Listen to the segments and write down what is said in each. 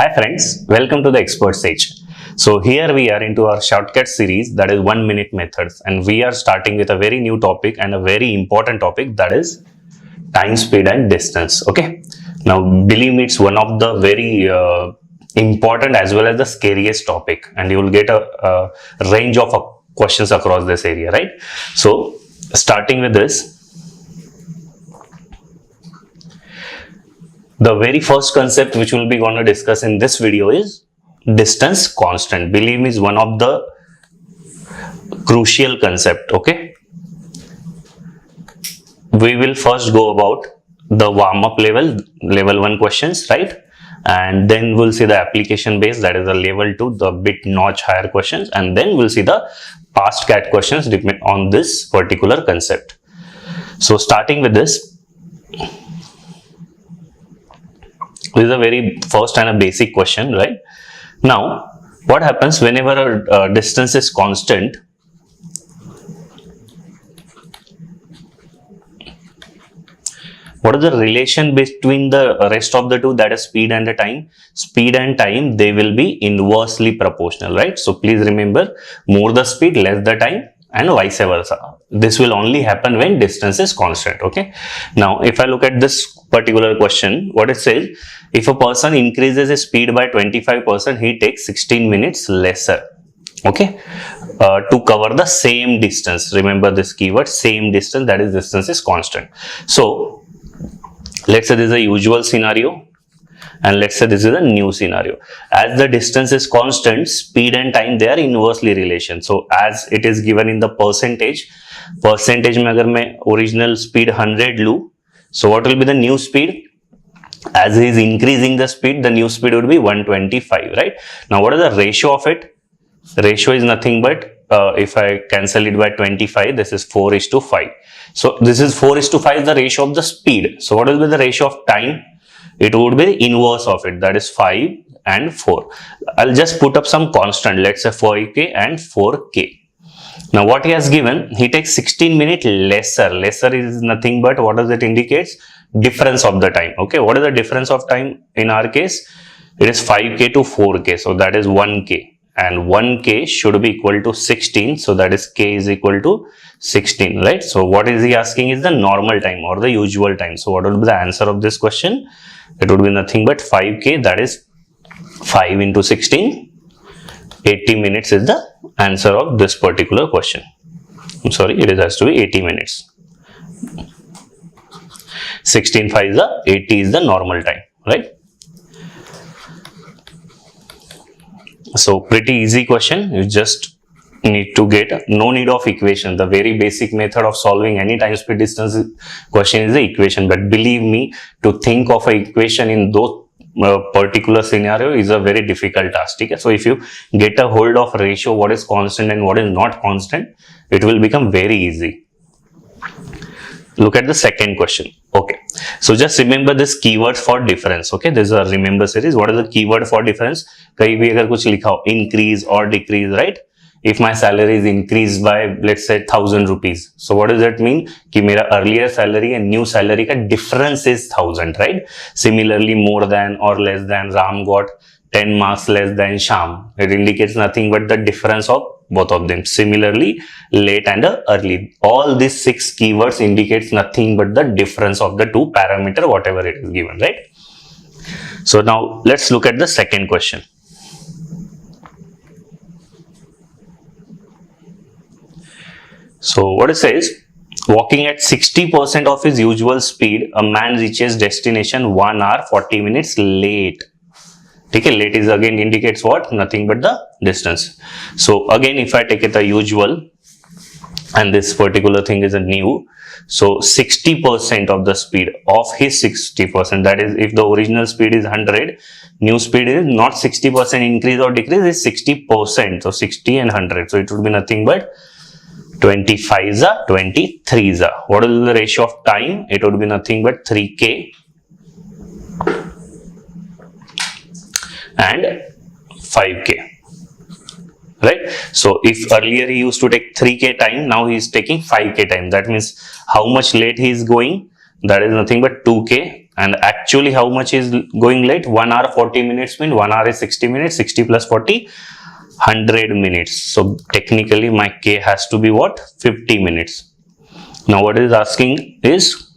Hi friends, welcome to the Expert Stage. So here we are into our shortcut series, that is 1 minute methods, and we are starting with a very new topic and a very important topic, that is time, speed and distance. Okay, now believe me, it's one of the very important as well as the scariest topic, and you will get a range of questions across this area, right? So starting with this, the very first concept which we'll be going to discuss in this video is distance constant. Believe me, is one of the crucial concept. Okay, we will first go about the warm-up level 1 questions, right? And then we'll see the application base, that is the level 2, the bit notch higher questions, and then we'll see the past cat questions depend on this particular concept. So starting with this is a very first and a basic question, right? Now, what happens whenever a distance is constant? What is the relation between the rest of the two, that is speed and the time? Speed and time, they will be inversely proportional, right? So please remember, more the speed, less the time, and vice versa. This will only happen when distance is constant. Okay, now if I look at this particular question, what it says, if a person increases his speed by 25%, he takes 16 minutes lesser, okay, to cover the same distance. Remember this keyword, same distance, that is distance is constant. So let's say this is a usual scenario, and let's say this is a new scenario. As the distance is constant, speed and time, they are inversely relation. So as it is given in the percentage में अगर मैं original speed 100 लूँ, so what will be the new speed? As he is increasing the speed, the new speed would be 125, right? Now what is the ratio of it? Ratio is nothing but if I cancel it by 25, this is 4:5. So this is 4:5 is the ratio of the speed. So what will be the ratio of time? It would be the inverse of it, that is 5 and 4. I'll just put up some constant, let's say 5k and 4k. Now what he has given, he takes 16 minutes lesser. Lesser is nothing but, what does it indicates? Difference of the time. Okay, what is the difference of time in our case? It is 5k to 4k, so that is 1k, and 1k should be equal to 16, so that is k is equal to 16, right? So what is he asking is the normal time or the usual time. So what would be the answer of this question? It would be nothing but 5k, that is 5 into 16, 80 minutes is the answer of this particular question. I'm sorry, it has to be 80 minutes. 16 5 is the 80 is the normal time, right? So pretty easy question. You just need to get, no need of equation. The very basic method of solving any time speed distance question is the equation, but believe me, to think of an equation in those particular scenario is a very difficult task. Okay? So if you get a hold of ratio, what is constant and what is not constant, it will become very easy. Look at the second question. Okay, so just remember this keyword for difference. Okay, this is a remember series. What is the keyword for difference? कहीं भी अगर कुछ लिखा हो, increase or decrease, right? If my salary is increased by, let's say, 1,000 rupees, so what does that mean? कि मेरा earlier salary and new salary का difference is 1,000, right? Similarly, more than or less than, Ram got 10 marks less than Sham. It indicates nothing but the difference of both of them. Similarly, late and early. All these 6 keywords indicates nothing but the difference of the two parameter, whatever it is given, right? So now let's look at the second question. So what it says, walking at 60% of his usual speed, a man reaches destination 1 hour 40 minutes late. Okay, late is again indicates what? Nothing but the distance. So again, if I take it the usual and this particular thing is a new, so 60% of the speed of his 60%, that is if the original speed is 100, new speed is not 60% increase or decrease, is 60%. So 60 and 100, so it would be nothing but 25 is 23 is. What is the ratio of time? It would be nothing but 3k and 5k, right? So if earlier he used to take 3k time, now he is taking 5k time. That means how much late he is going? That is nothing but 2k and actually how much is going late? 1 hour 40 minutes mean 1 hour is 60 minutes, 60 plus 40, 100 minutes. So technically my K has to be what? 50 minutes. Now what it is asking is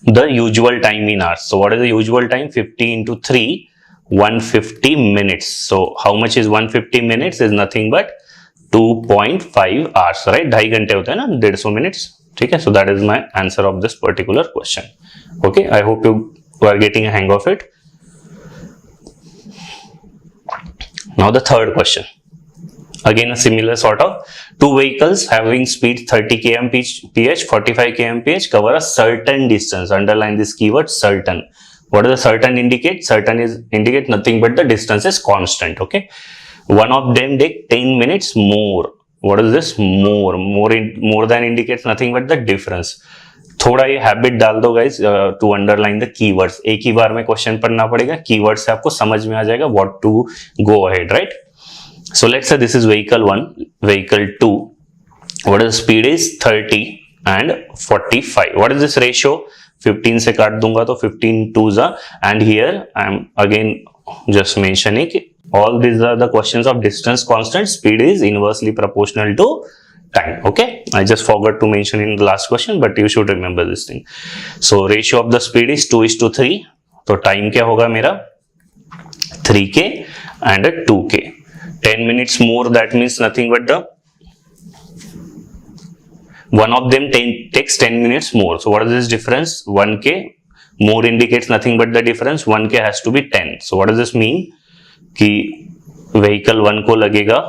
the usual time in hours. So what is the usual time? 50 into 3, 150 minutes. So how much is 150 minutes? Is nothing but 2.5 hours, right? 2.5 घंटे होते हैं ना, 150 minutes. ठीक है? So that is my answer of this particular question. Okay, I hope you are getting a hang of it. Now the third question. Again a similar sort of, two vehicles having speed 30 km/h, 45 km/h cover a certain distance. Underline this keyword certain. What does the certain indicate? Certain is indicate nothing but the distance is constant. Okay, one of them take 10 minutes more. What is this? More than indicates nothing but the difference. थोड़ा ये habit डाल दो guys to underline the keywords. एक ही बार में question पढ़ना पड़ेगा, keyword से आपको समझ में आ जाएगा what to go ahead, right? So let's say this is vehicle 1, vehicle 2. What is the speed is 30 and 45. What is this ratio? 15 से काट दूंगा तो 15 twos are, and here I am again just mentioning all these are the questions of distance constant. Speed is inversely proportional to time. Okay, I just forgot to mention in the last question, but you should remember this thing. So ratio of the speed is 2:3. तो time क्या होगा मेरा? 3k and 2k. 10 minutes more, that means nothing but the one of them takes 10 minutes more. So what is this difference? 1k more indicates nothing but the difference. 1k has to be 10. So what does this mean? कि vehicle 1 को लगेगा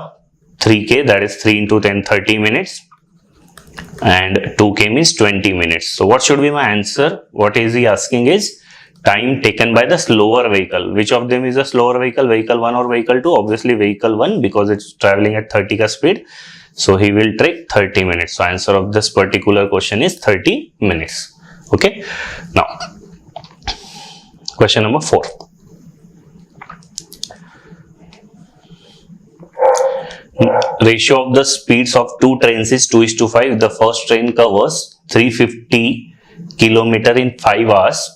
3k, that is 3 into 10, 30 minutes, and 2k means 20 minutes. So what should be my answer? What is he asking is time taken by the slower vehicle. Which of them is a slower vehicle? Vehicle 1 or vehicle 2? Obviously vehicle 1, because it's traveling at 30 ka speed. So he will take 30 minutes. So answer of this particular question is 30 minutes. Okay. Now question number 4. Ratio of the speeds of two trains is 2:5. The first train covers 350 km in 5 hours.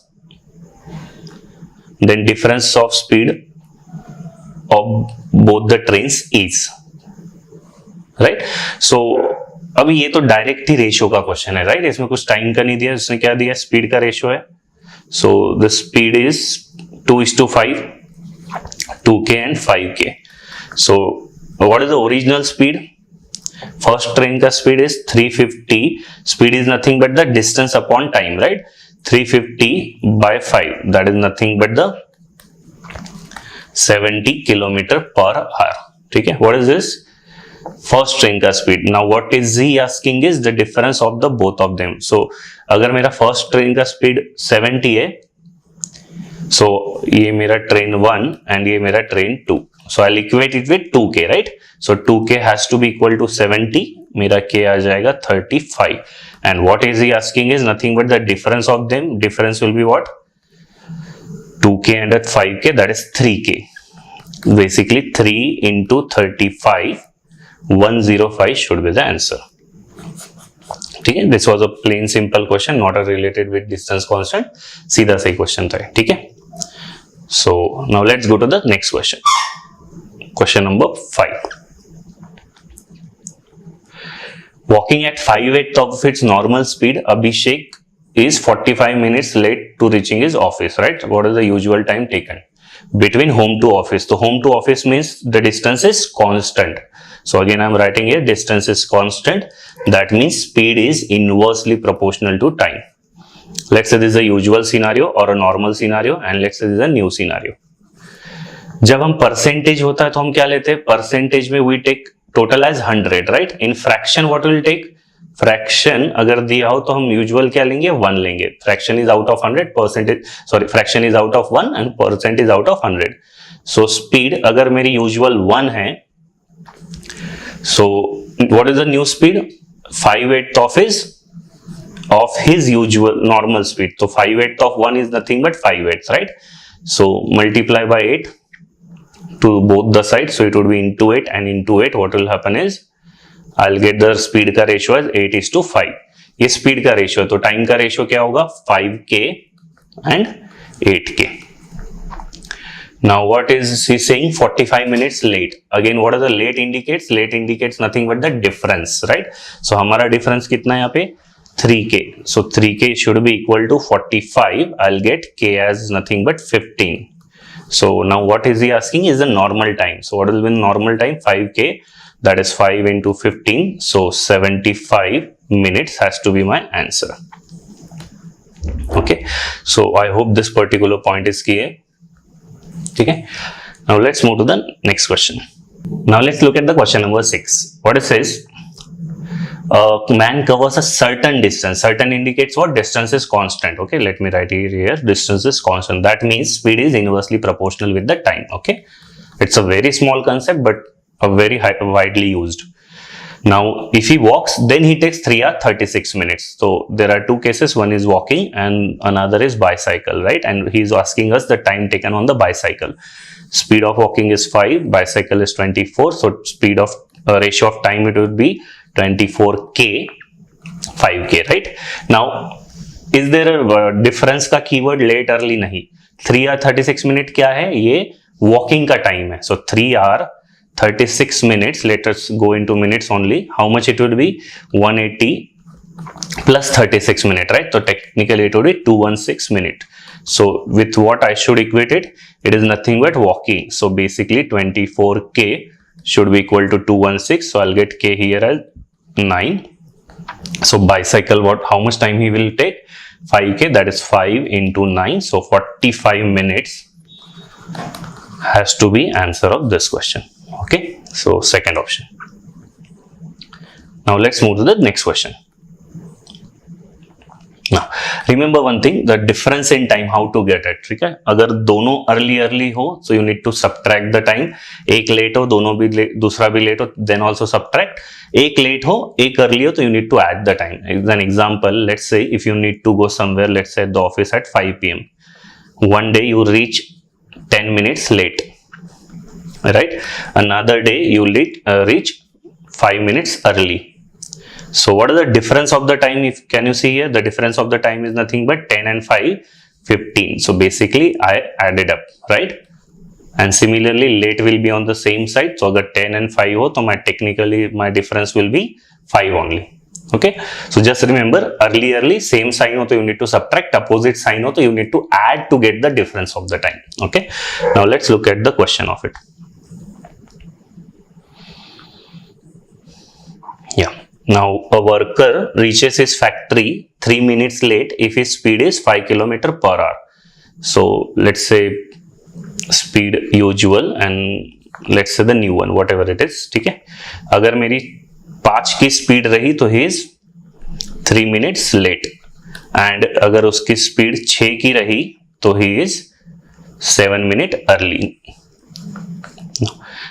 Then difference of speed of both the trains is, right? So अभी ये तो direct ही ratio का question है, right? इसमें कुछ time का नहीं दिया, उसने क्या दिया? स्पीड का रेशियो है. So the speed is 2:5, 2k and 5k. So what is the original speed? First train का speed is 350. Speed is nothing but the distance upon time, right? 350 by 5, that is nothing but the 70 km per hour. ठीक है? What is this? First train का speed. Now what is he asking is the difference of the both of them. So अगर मेरा first train का speed 70 है, so ये मेरा train 1 and ये मेरा train 2. So I'll equate it with 2k, right? So 2k has to be equal to 70. मेरा k आ जाएगा 35. And what is he asking is nothing but the difference of them. Difference will be what? 2k and 5k, that is 3k. Basically 3 into 35, 105 should be the answer. ठीक है? This was a plain simple question, not a related with distance constant. सीधा सही question था. ठीक है? So now let's go to the next question. Question number 5. Walking at 5/8 of its normal speed, Abhishek is 45 minutes late to reaching his office, right? What is the usual time taken between home to office? So home to office means the distance is constant. So again I'm writing here distance is constant. That means speed is inversely proportional to time. Let's say this is a usual scenario or a normal scenario, and let's say this is a new scenario. जब हम percentage होता है तो हम क्या लेते हैं? Percentage में we take total as 100, right? In fraction what will take? Fraction अगर दिया हो तो हम usual क्या लेंगे? 1 लेंगे. Fraction is out of 100, percentage sorry fraction is out of 1 and percent is out of 100. So speed अगर मेरी usual 1 है, so what is the new speed? 5/8 of his usual normal speed. So 5/8 of 1 is nothing but 5/8, right? So multiply by 8 to both the sides, so it would be into 8, and into 8 what will happen is I'll get the speed का ratio as 8:5. ये speed का ratio है, तो time का ratio क्या होगा? 5k and 8k. Now what is he saying? 45 minutes late. Again, what are the late indicates? Late indicates nothing but the difference, right? So हमारा difference कितना है यहाँ पे? 3k. So 3k should be equal to 45. I'll get k as nothing but 15. So now what is he asking is the normal time. So what will be normal time? 5k. That is 5 into 15. So 75 minutes has to be my answer. Okay. So I hope this particular point is clear. Okay. Now let's move to the next question. Now let's look at the question number 6. What it says? Man covers a certain distance. Certain indicates what? Distance is constant. Okay. Let me write it here. Distance is constant. That means speed is inversely proportional with the time. Okay. It's a very small concept, but a very widely used. Now, if he walks, then he takes 3 hours 36 minutes. So there are two cases. One is walking and another is bicycle, right? And he's asking us the time taken on the bicycle. Speed of walking is 5, bicycle is 24. So speed of ratio of time, it would be 24k, 5k, right? Now, is there a difference का keyword late early नहीं? 3 hour 36 minute क्या है? ये walking का time है. So 3 hour 36 minutes, let us go into minutes only. How much it would be? 180 plus 36 minutes, right? So technically it would be 216 minutes. So with what I should equate it? It is nothing but walking. So basically 24k should be equal to 216. So I'll get k here as 9. So bicycle, how much time he will take? 5k, that is 5 into 9. So 45 minutes has to be answer of this question. Okay, so second option. Now let's move to the next question. Now remember one thing, the difference in time, how to get it. ठीक है, अगर दोनों early हो, so you need to subtract the time. एक late हो, दोनों भी दूसरा भी late हो, then also subtract. एक late हो, एक early हो, तो you need to add the time. As an example, let's say if you need to go somewhere, let's say the office at 5 p.m. One day you reach 10 minutes late. Right? Another day you reach 5 minutes early. So what is the difference of the time? If can you see here, the difference of the time is nothing but 10 and 5, 15. So basically I added up, right? And similarly late will be on the same side. So agar 10 and 5 ho, so technically my difference will be 5 only. Okay, so just remember, early same sign ho, so you need to subtract, opposite sign ho, so you need to add to get the difference of the time. Okay, now let's look at the question of it. Yeah, now a worker reaches his factory 3 minutes late if his speed is 5 km per hour. So let's say speed usual and let's say the new one, whatever it is. ठीक है, अगर मेरी 5 की speed रही तो he is 3 minutes late, and अगर उसकी speed 6 की रही तो he is 7 minutes early.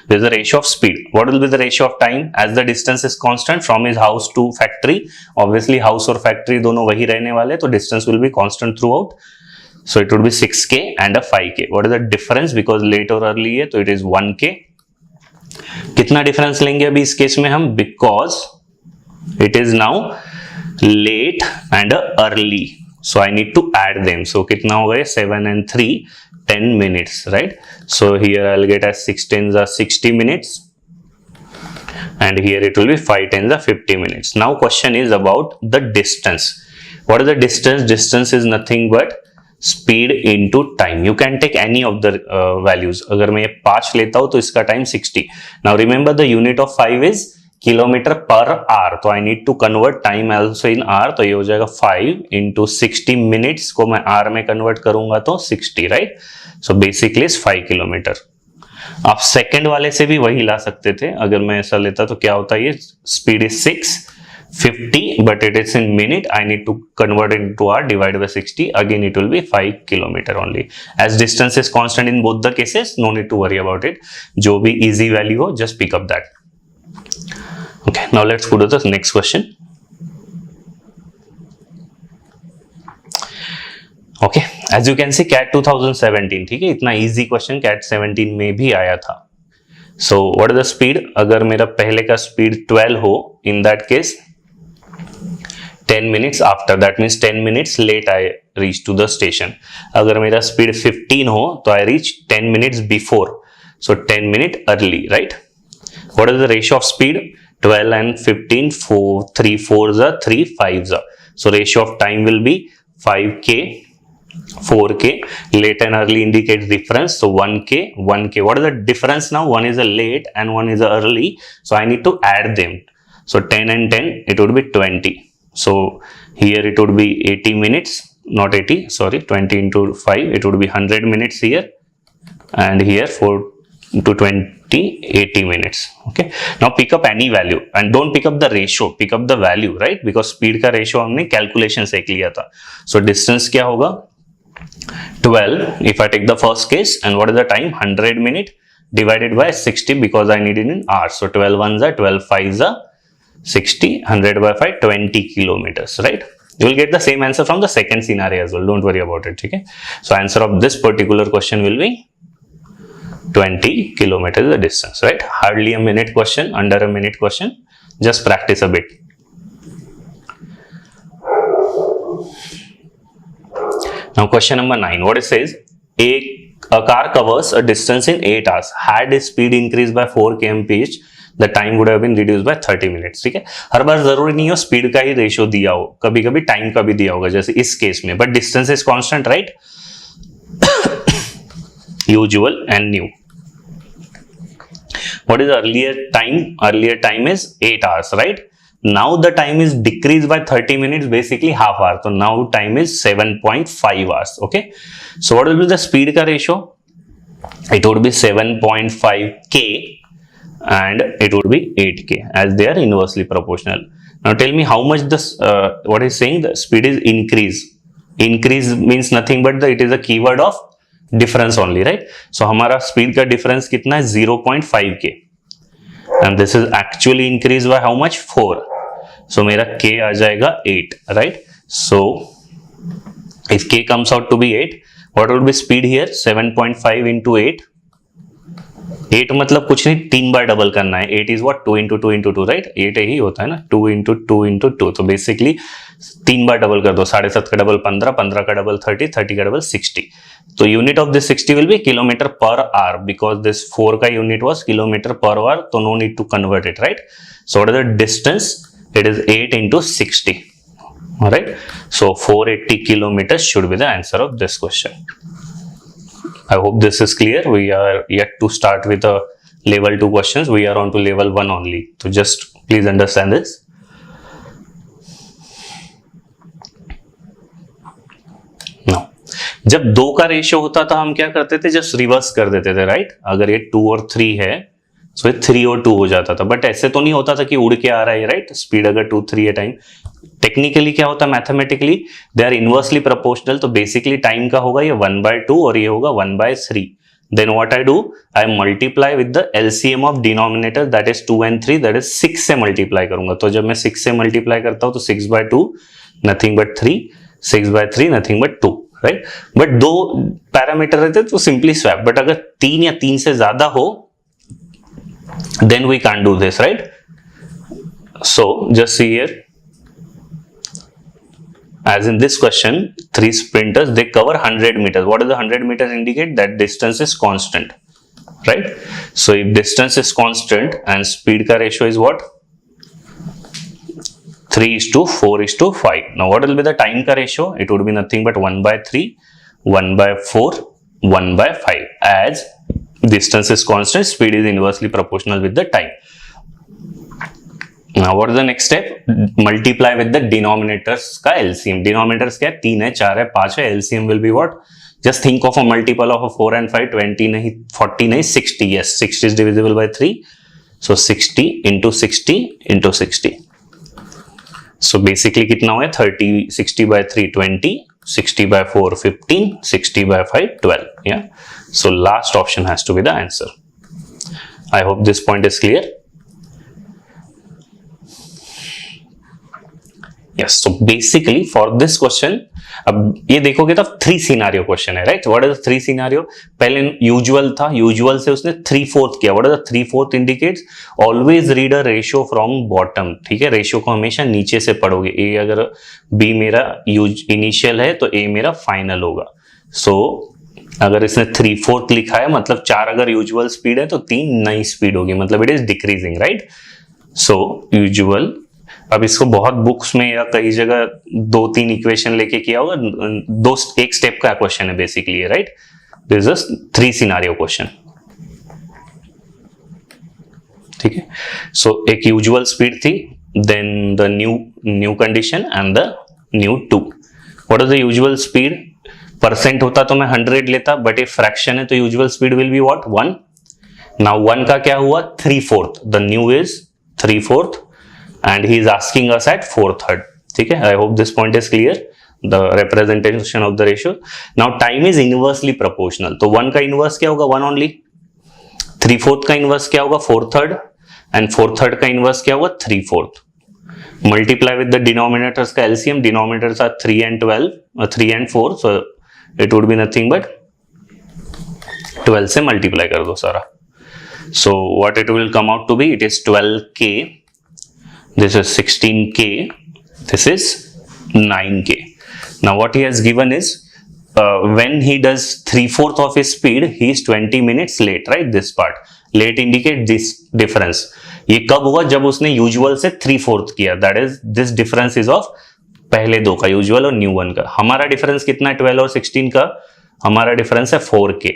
There is a ratio of speed. What will be the ratio of time? As the distance is constant from his house to factory, obviously house और factory दोनों वही रहने वाले, तो distance will be constant throughout. So it would be 6k and a 5k. What is the difference? Because late or early है तो it is 1k. कितना difference लेंगे अभी इस केस में हम? Because it is now late and early. So I need to add them. So कितना हो गए? 7 and 3, 10 minutes, right? So here I'll get as 6 tens are 60 minutes. And here it will be 5 tens are 50 minutes. Now question is about the distance. What is the distance? Distance is nothing but speed into time. You can take any of the values. अगर मैं ये 5 लेता हूँ तो इसका time 60. Now remember the unit of 5 is kilometer per hour. तो I need to convert time also in hour. तो ये हो जाएगा 5 into 60 minutes को मैं hour में convert करूँगा तो 60, right? So basically is 5 kilometer. आप सेकेंड वाले से भी वही ला सकते थे. अगर मैं ऐसा लेता तो क्या होता है? ये speed is 650 but it is in minute. I need to convert it into hour, divide by 60. Again it will be 5 kilometer only. As distance is constant in both the cases, no need to worry about it. जो भी easy value हो, just pick up that. Okay, now let's go to the next question. Okay, as you can see CAT 2017, ठीक है, इतना easy question CAT 17 में भी आया था. So what is the speed? अगर मेरा पहले का speed 12 हो, in that case 10 minutes after, that means 10 minutes late I reach to the station. अगर मेरा speed 15 हो तो I reach 10 minutes before, so 10 minutes early, right? What is the ratio of speed? 12 and 15, 4, 3 4s are 3 5s are. So ratio of time will be 5k 4k. Late and early indicates difference, so 1k 1k. What is the difference now? One is a late and one is a early, so I need to add them. So 10 and 10, it would be 20. So here it would be 80 minutes, not 80, sorry, 20 into 5, it would be 100 minutes here, and here 4 into 20, 80 minutes. Okay, now pick up any value and don't pick up the ratio, pick up the value, right? Because speed का ratio हमने calculation से लिया था. So distance क्या होगा? 12 if I take the first case, and what is the time? 100 minute divided by 60 because I need it in hours. So 12 ones are 12 fives are 60, 100 by 5, 20 kilometers, right? You will get the same answer from the second scenario as well. Don't worry about it. Okay. So answer of this particular question will be 20 kilometers is the distance, right? Hardly a minute question, under a minute question. Just practice a bit. Now question number 9, what it says, a car covers a distance in 8 hours. Had its speed increased by 4 kmph, the time would have been reduced by 30 minutes. ठीक है, हर बार जरूरी नहीं हो speed का ही ratio दिया हो, कभी कभी टाइम का भी दिया होगा, जैसे इस केस में, but distance is constant, right? Usual and new. What is earlier time? Earlier time is 8 hours, right? Now the time is decreased by 30 minutes, basically half hour. So now time is 7.5 hours. Okay. So what will be the speed ka ratio? It would be 7.5k and it would be 8k, as they are inversely proportional. Now tell me how much this, what is saying, the speed is increase. Increase means nothing but it is a keyword of difference only, right? So हमारा speed का difference कितना है? 0.5k, and this is actually increased by how much? 4. So मेरा k आ जाएगा 8, right? So if k comes out to be 8, what would be speed here? 7.5 into 8. 8 मतलब कुछ नहीं, 3 बार डबल करना है. 8 is what? 2 into 2 into 2, right? 8 ही होता है ना, 2 into 2 into 2. तो बेसिकली 3 बार डबल कर दो, 7.5 का डबल 15, 15 का डबल 30, 30 का डबल 60. तो unit of this 60 will be kilometre per hour, because this 4 का unit was kilometre per hour, तो no need to convert it, right? So what is the distance? It is 8 into 60. Alright, so 480 kilometers should be the answer of this question. I hope this is clear. We are yet to start with the level 2 questions. We are on to level 1 only. So just please understand this. Now, जब 2 का ratio होता था हम क्या करते थे? Just reverse कर देते थे, राइट? अगर ये 2 और 3 है, सो ये 3 और 2 हो जाता था. बट ऐसे तो नहीं होता था कि उड़ के आ रहा है, राइट? स्पीड अगर 2 3 है टाइम. टेक्निकली क्या होता है? Mathematically they are inversely proportional. तो बेसिकली टाइम का होगा ये 1/2 और ये होगा 1/3. Then what I do? I multiply with the LCM of denominator, that is 2 and 3, that is 6 से मल्टीप्लाई करूंगा. तो जब मैं 6 से मल्टीप्लाई करता हूं तो 6/2 nothing but 3, 6/3 nothing but 2, right? But 2 parameter रहते तो सिंपली स्वैप. बट अगर 3 या 3 से ज्यादा हो, then we can't do this, right? So just see here, as in this question, 3 sprinters, they cover 100 meters. What does the 100 meters indicate? That distance is constant, right? So if distance is constant and speed ka ratio is what? 3:4:5. Now what will be the time ka ratio? It would be nothing but 1/3, 1/4, 1/5. As distance is constant, speed is inversely proportional with the time. Now what is the next step? Multiply with the denominators का LCM. Denominators क्या है? 3 है, 4 है, 5 है. LCM will be what? Just think of a multiple of a 4 and 5. 20 नहीं, 40 नहीं, 60. Yes, 60 is divisible by 3. So 60 into 60 into 60. So basically कितना हुआ? 30, 60/3 20, 60/4 15, 60/5 12. Yeah. So last option has to be the answer. I hope this point is clear. Yes, so basically for this question, अब ये देखोगे तो 3 scenario question है, right? What is the 3 scenario? पहले usual था, usual से उसने 3/4 किया. What is the 3/4 indicates? Always read a ratio from bottom. ठीक है, रेशियो को हमेशा नीचे से पढ़ोगे. ए अगर बी मेरा इनिशियल है तो ए मेरा फाइनल होगा. सो अगर इसने 3/4 लिखा है मतलब 4 अगर यूजुअल स्पीड है तो 3 नई स्पीड होगी, मतलब it is decreasing, right? So usual, अब इसको बहुत बुक्स में या कई जगह 2-3 इक्वेशन लेके किया होगा. एक स्टेप का क्वेश्चन है basically, right? This is 3 scenario question. ठीक है, सो एक यूजुअल स्पीड थी, then the new condition and the new 2. What is the usual speed? Percent होता तो मैं 100 लेता, बट ये फ्रैक्शन है तो usual speed will be what? 1. Now 1 का क्या हुआ? 3/4. The new is 3/4 and he is asking us at 4/3. ठीक है, I hope this point is clear, the representation of the ratio. Now time is inversely proportional, तो 1 का inverse क्या होगा? 1 only. 3/4 का इनवर्स क्या होगा? 4/3. and 4/3 का इनवर्स क्या होगा? 3/4. multiply with the denominators का LCM. denominators are 3 and 12, 3 and 4, so it would be nothing but 12 से multiply कर दो सारा. so what it will come out to be? It is 12k. This is 16k, this is 9k. Now what he has given is when he does 3/4 of his speed, he is 20 minutes late, right? This part late indicate this difference. ये कब हुआ? जब उसने usual से 3/4 किया. That is this difference is of पहले दो का, यूजुअल और न्यू 1 का. हमारा डिफरेंस कितना है? 12 और 16 का. हमारा डिफरेंस है 4k.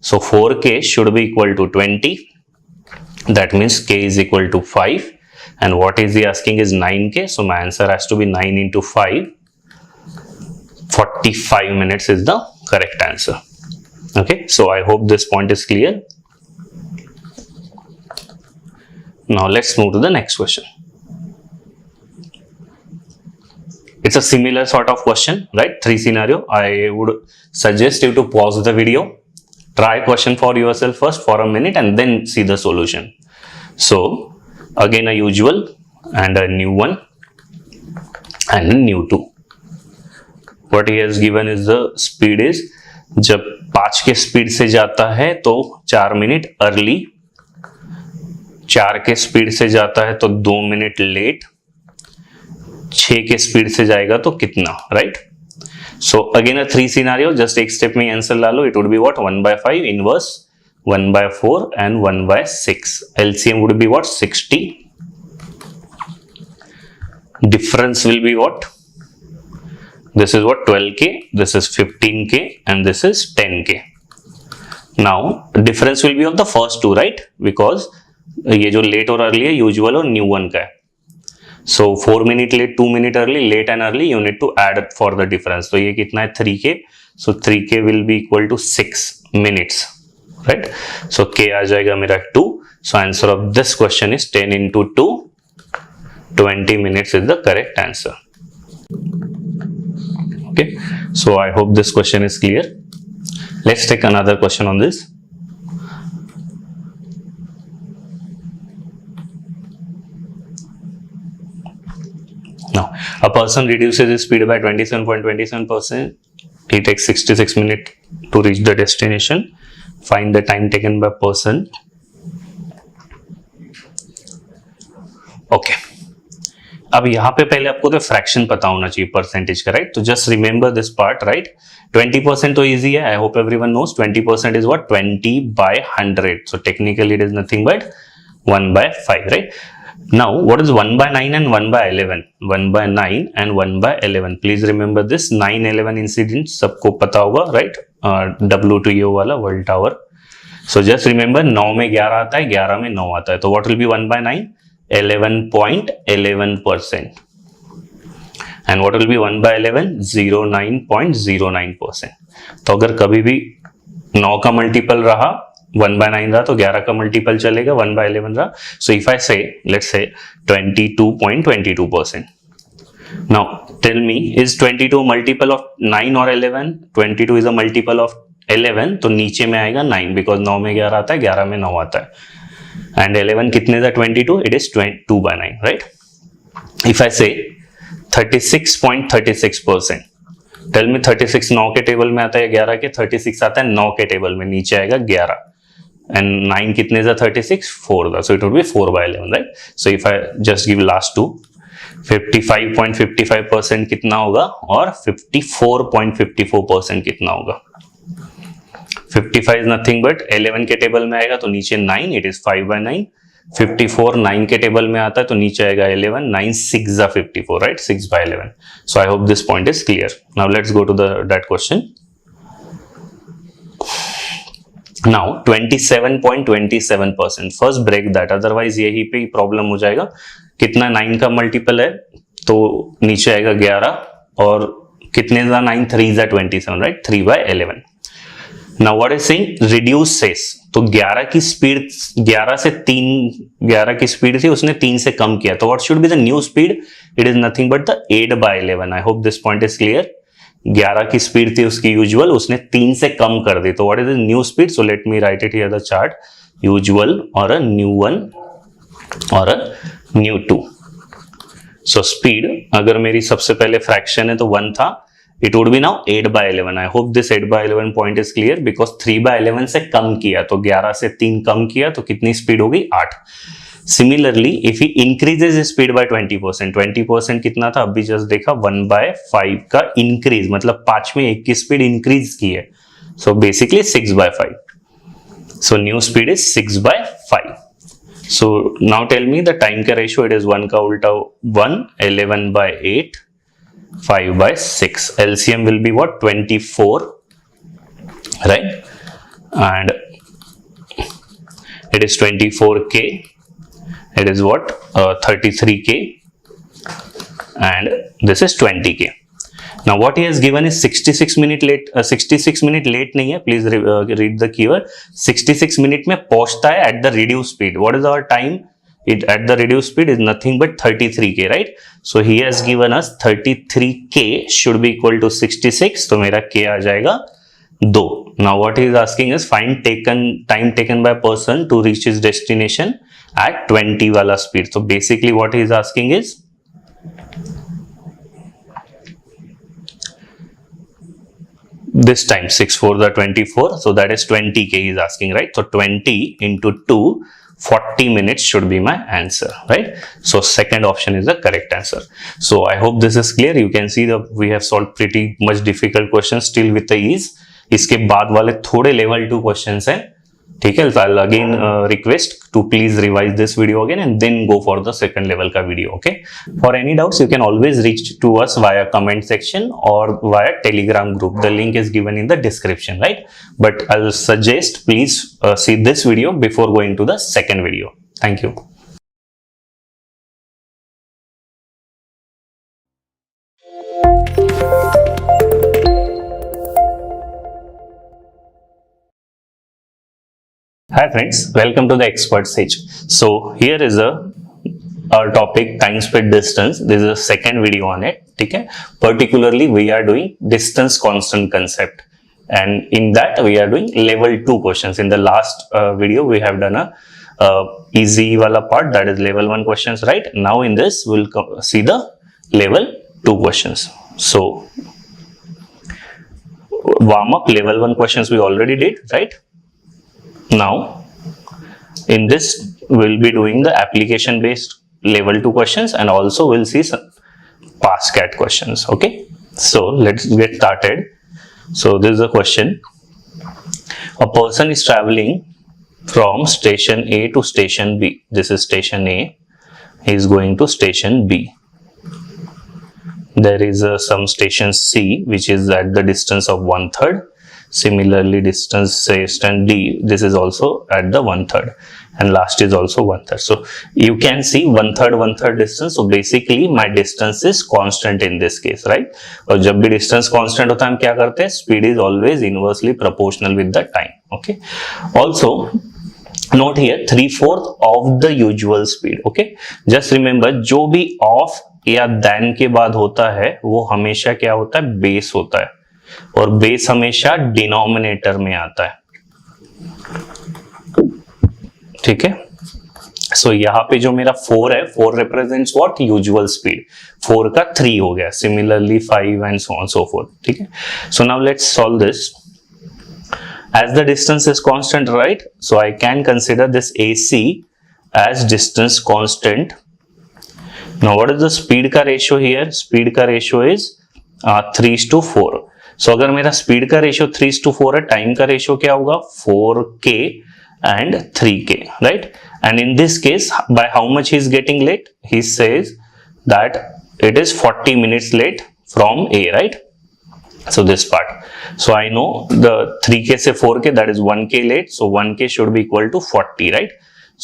So 4k should be equal to 20. That means k is equal to 5. And what is he asking is 9k. So my answer has to be 9 into 5. 45 minutes is the correct answer. Okay, so I hope this point is clear. Now let's move to the next question. It's a similar sort of question, right? 3 scenario. I would suggest you to pause the video, try question for yourself first for a minute and then see the solution. So again a usual and a new 1 and a new 2. what he has given is the speed is, जब 5 के speed से जाता है तो 4 minute early, 4 के speed से जाता है तो 2 मिनट लेट, 6 के स्पीड से जाएगा तो कितना, right? So again a 3 scenario, just एक स्टेप में आंसर ला लो. It would be what? 1/5 inverse, 1/4 and 1/6. LCM would be what? 60. Difference will be what? This is what? 12k, this is 15k and this is 10k. Now difference will be of the first two, right? Because ये जो late और early है usual और new 1 का है. So 4 minute late, 2 minute early, late and early, you need to add for the difference. तो ये कितना है? 3k. So 3k will be equal to 6 minutes. Right? So k आ जाएगा मेरा 2. So answer of this question is 10 into 2. 20 minutes is the correct answer. Okay. So I hope this question is clear. Let's take another question on this. Now a person reduces his speed by 27.27%. He takes 66 minutes to reach the destination. Find the time taken by person. Okay. अब यहाँ पे पहले आपको तो fraction पता होना चाहिए percentage का, राइट? तो just remember this part, right? 20% तो इजी है. I hope everyone knows 20% is what? 20/100. So technically it is nothing but 1/5, right? Now what is 1/9 and 1/11? 1/9 and 1/11. Please remember this. 9/11 incident सबको पता होगा, राइट? W2O वाला world tower. सो just remember 9 में 11 आता है, 11 में 9 आता है. तो what will B 1/9? 11.11%. and what will be 1/11? 09.09%. तो अगर कभी भी 9 का मल्टीपल रहा, 1/9 रहा, तो 11 का मल्टीपल चलेगा, 1/11 रहा. So if I say, let's say 22.22%. Now tell me, is 22 multiple of 9 or 11? 22 is a multiple of 11, तो नीचे में आएगा 9, because 9 में 11 आता है, 11 में 9 आता है. And 11 कितने था? 22, it is 2/9, right? If I say 36.36%. Tell me 36 9 के टेबल में आता है 11 के, 36 आता है 9 के टेबल में, नीचे आएगा 11 एंड 9 कितने जा 36 4 था, so it would be 4/11, right? So if I just give last two, 55.55% कितना होगा और 54.54% कितना होगा? 55 इज नथिंग बट 11 के टेबल में आएगा तो नीचे 9, इट इज 5/9. 54 9 के टेबल में आता है तो नीचे आएगा 11, 9 6 जा 54, right? 6/11. So I hope this point is clear. Now let's go to that question. Now 27.27%. First break that, otherwise यही पे प्रॉब्लम हो जाएगा. कितना 9 का मल्टीपल है तो नीचे आएगा 11 और कितने जा 9 3 जा 27, right? 3/11. Now what is saying? Reduce says. तो 11 की स्पीड 11 की स्पीड थी, उसने 3 से कम किया, तो what should be the new speed? It is nothing but the 8/11. I hope this point is clear. 11 की स्पीड थी उसकी यूजुअल, उसने 3 से कम कर दी, तो what is the new speed? So let me write it here the chart. Usual or a new 1 or a new 2. So speed अगर मेरी सबसे पहले फ्रैक्शन है तो 1 था, it would be now 8/11. I hope this 8/11 point is clear because 3/11 से कम किया, तो 11 से 3 कम किया तो कितनी स्पीड हो गई? 8. Similarly, if he increases his speed by 20%, 20% कितना था? अभी जस्ट देखा 1/5 का इंक्रीज, मतलब 5 में 1 की स्पीड इंक्रीज की है, so basically 6/5. So new speed is 6/5. So now tell me the time का ratio, it is 1 का उल्टा 1, 11/8, 5/6. LCM will be what? 24, right? And it is 24k. It is what? 33k, and this is 20k. Now what he has given is 66 minute late. 66 minute late नहीं है, please read the keyword. 66 minute में पहुंचता है at the reduced speed. What is our time? It at the reduced speed is nothing but 33k, right? So he has given us 33k should be equal to 66, तो मेरा k आ जाएगा 2. Now what he is asking is find time taken by person to reach his destination at 20 वाला speed. So basically what he is asking is this time 6 4 the 24, so that is 20k he is asking, right? So 20 into 2, 40 minutes should be my answer, right? So second option is the correct answer. So I hope this is clear. You can see that we have solved pretty much difficult questions still with the ease. इसके बाद वाले थोड़े level 2 questions हैं, ठीक है? I'll again request to please revise this video again and then go for the second level का video, okay? For any doubts, you can always reach to us via comment section or via Telegram group. The link is given in the description, right? But I'll suggest please see this video before going to the second video. Thank you. Hi friends, welcome to the Expert Sage. So here is our topic time, speed, distance. This is the second video on it. ठीक है? Particularly we are doing distance constant concept, and in that we are doing level 2 questions. In the last video we have done a easy wala part, that is level 1 questions, right? Now in this we'll see the level 2 questions. So warm up level 1 questions we already did, right? Now in this we'll be doing the application based level 2 questions, and also we'll see some past cat questions, okay? So let's get started. So this is a question. A person is traveling from station A to station B. This is station A. He is going to station B. There is some station C which is at the distance of 1/3. Similarly, distance say stand D, this is also at the 1/3, and last is also 1/3. So you can see 1/3 distance. So basically my distance is constant in this case, right? और जब भी distance constant होता है हम क्या करते हैं? Speed is always inversely proportional with the time, okay? Also note here 3/4 of the usual speed, okay? Just remember जो भी of या than के बाद होता है वो हमेशा क्या होता है? Base होता है, और बेस हमेशा डिनोमिनेटर में आता है, ठीक है? सो यहाँ पे जो मेरा 4 है, 4 रिप्रेजेंट्स व्हाट, यूजुअल स्पीड, 4 का 3 हो गया, similarly 5 and so on so fourth, ठीक है। So now let's solve this. As the distance is constant, right? So I can consider this AC as distance constant. Now what is the speed का ratio here? Speed का ratio is 3:4. So अगर मेरा speed का ratio 3:4 है, time का ratio क्या होगा? 4k and 3k, right? And in this case, by how much he is getting late? He says that it is 40 minutes late from A, right? So this part. So I know the 3k से 4k, that is 1k late. So 1k should be equal to 40, right?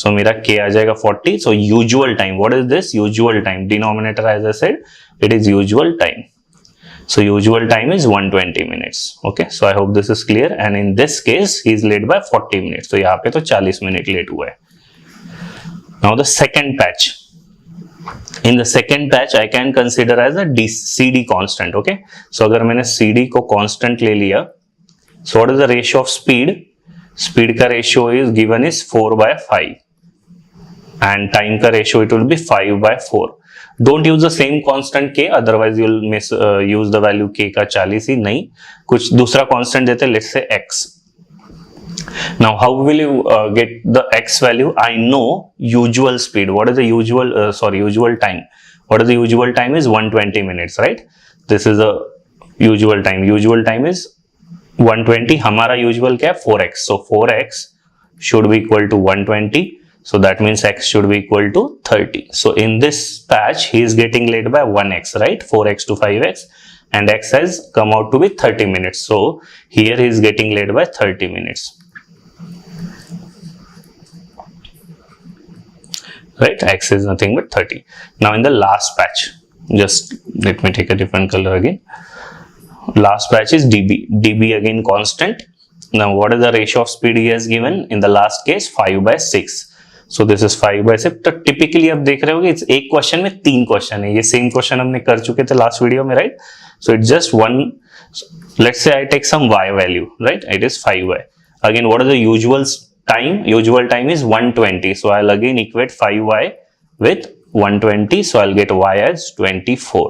So मेरा k आ जाएगा 40. So usual time. What is this? Usual time. Denominator, as I said, it is usual time. So usual time is 120 minutes. Okay. So I hope this is clear. And in this case, he is late by 40 minutes. So यहाँ पे तो 40 minute late हुआ है. Now the second patch. In the second patch, I can consider as a CD constant. Okay. So अगर मैंने CD को constant ले लिया, so what is the ratio of speed? Speed का ratio is given is 4/5, and time का ratio it will be 5/4. Don't use the same constant k, otherwise you will use the value k का 40 ही, नहीं, कुछ दूसरा constant देते, let's say x. Now how will you get the x value? I know usual speed. What is the usual time? What is the usual time is 120 minutes, right? This is the usual time. Usual time is 120. हमारा usual क्या है? 4x. So 4x should be equal to 120. So that means x should be equal to 30. So in this patch, he is getting late by 1x, right? 4x to 5x, and x has come out to be 30 minutes. So here he is getting late by 30 minutes. Right, x is nothing but 30. Now in the last patch, just let me take a different color again. Last patch is db again constant. Now what is the ratio of speed he has given? In the last case 5/6. So this is 5/6. तो typically आप देख रहे होगे, इस एक question में 3 question है, ये सेम क्वेश्चन हमने कर चुके थे लास्ट वीडियो में, right? So it's just one. Let's say I take some y value, right? It is 5y. Again, what is the usual time? Usual time is 120. So I'll again equate 5y with 120. So I'll get y as 24.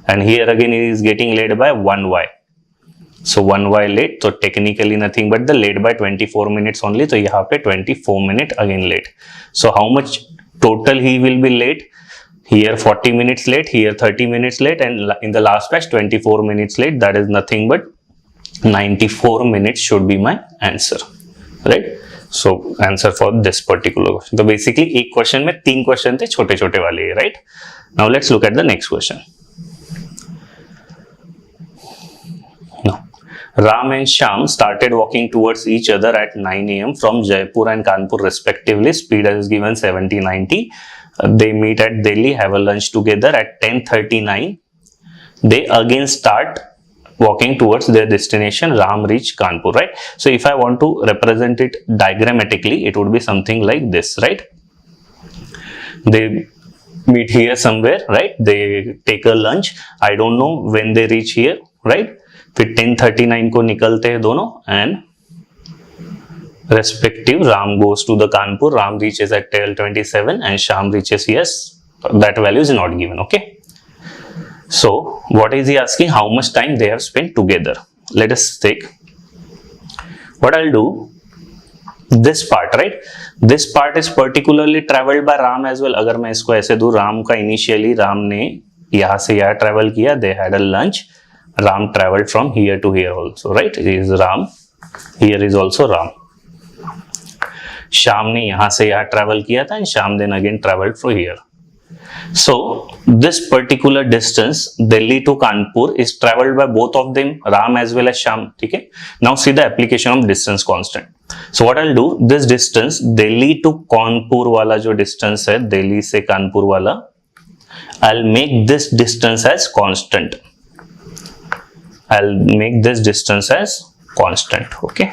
And here again it is getting late by 1y. So 1y late. So technically nothing but the late by 24 minutes only. So यहाँ पे 24 minute again late. So how much total he will be late? Here 40 minutes late, here 30 minutes late, and in the last batch 24 minutes late. That is nothing but 94 minutes should be my answer, right? So answer for this particular question. So basically एक question में 3 question थे छोटे छोटे वाले, right? Now let's look at the next question. Now Ram and Shyam started walking towards each other at 9 a.m. from Jaipur and Kanpur respectively. Speed is given 70-90. They meet at Delhi, have a lunch together at 10:39. They again start walking towards their destination. Ram reached Kanpur, right? So if I want to represent it diagrammatically, it would be something like this, right? They meet here somewhere, right? They take a lunch. I don't know when they reach here, right? फिर 10:39 को निकलते हैं दोनों, and respective Ram goes to the Kanpur. Ram reaches at 12:27 and Shyam reaches here. That value is not given, okay? So what is he asking? How much time they have spent together? Let us take. What I'll do, this part, right? This part is particularly traveled by Ram as well. अगर मैं इसको ऐसे दूँ, Ram का initially Ram ने यहाँ से यहाँ travel किया. They had a lunch. Ram traveled from here to here also, right? It is Ram. Here is also Ram. Shyam ने यहाँ से यहाँ travel किया था, and Shyam then again traveled from here. So this particular distance Delhi to Kanpur is traveled by both of them, Ram as well as Shyam. ठीक है? Now see the application of distance constant. So what I'll do, this distance Delhi to Kanpur वाला जो distance है, Delhi से Kanpur वाला, I'll make this distance as constant. I'll make this distance as constant. Okay.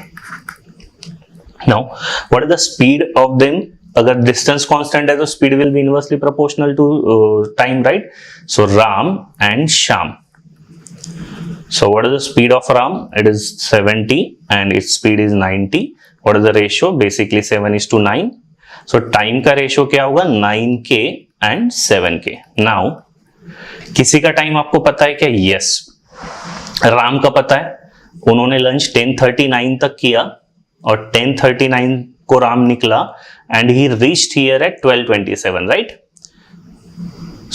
Now what is the speed of them? अगर distance constant है तो speed will be inversely proportional to time, right? So Ram and Shyam. So what is the speed of Ram? It is 70 and its speed is 90. What is the ratio? Basically 7:9. So time का ratio क्या होगा 9k and 7k. Now किसी का time आपको पता है क्या? Yes, Ram का पता है. उन्होंने लंच 10:39 तक किया और 10:39 को राम निकला and he reached here at 12:27, right?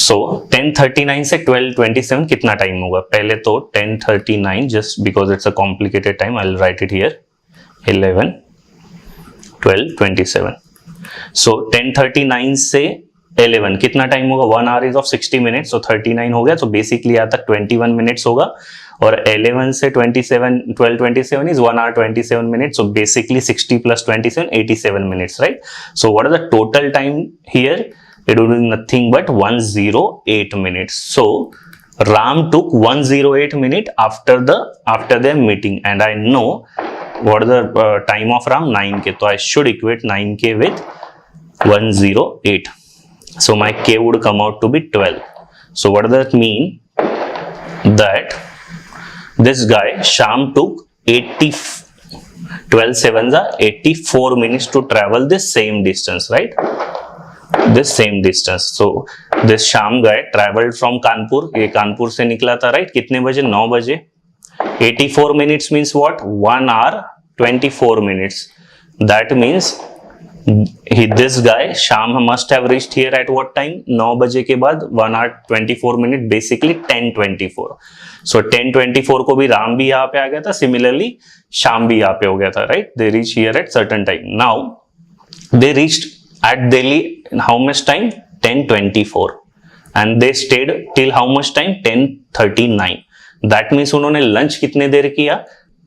So 10:39 से 12:27 कितना टाइम होगा? पहले तो 10:39, just because it's a complicated time, I will write it here 11, 12, 27. सो 10:39 से 11 कितना टाइम होगा? 1 hour is of 60 minutes, so 39 हो गया. तो बेसिकली यहाँ तक 21 minutes होगा और 11 से 12:27 is 1 hour 27 minutes, so basically 60 plus 27, 87 minutes, right? So what is the total time here? It would be nothing but 108 minutes. So Ram took 108 minutes after their meeting, and I know what is the time of Ram? 9k. So I should equate 9k with 108. So my k would come out to be 12. So what does that mean? That this guy Sham took 12 sevens are 84 minutes to travel this same distance, right? This same distance. So this Sham guy traveled from Kanpur. ये कानपुर से निकला था, right? कितने बजे? 9 बजे. 84 minutes means what? 1 hour 24 minutes. That means this guy Sham must have reached here at what time? 9 बजे के बाद 1 hour 24 minutes, basically 10:24. So 10:24 को भी राम भी यहाँ पे आ गया था, similarly Sham भी यहाँ पे हो गया था, right? They reach here at certain time. Now they reached at Delhi in how much time? 10:24, and they stayed till how much time? 10:39. That means उन्होंने लंच कितने देर किया?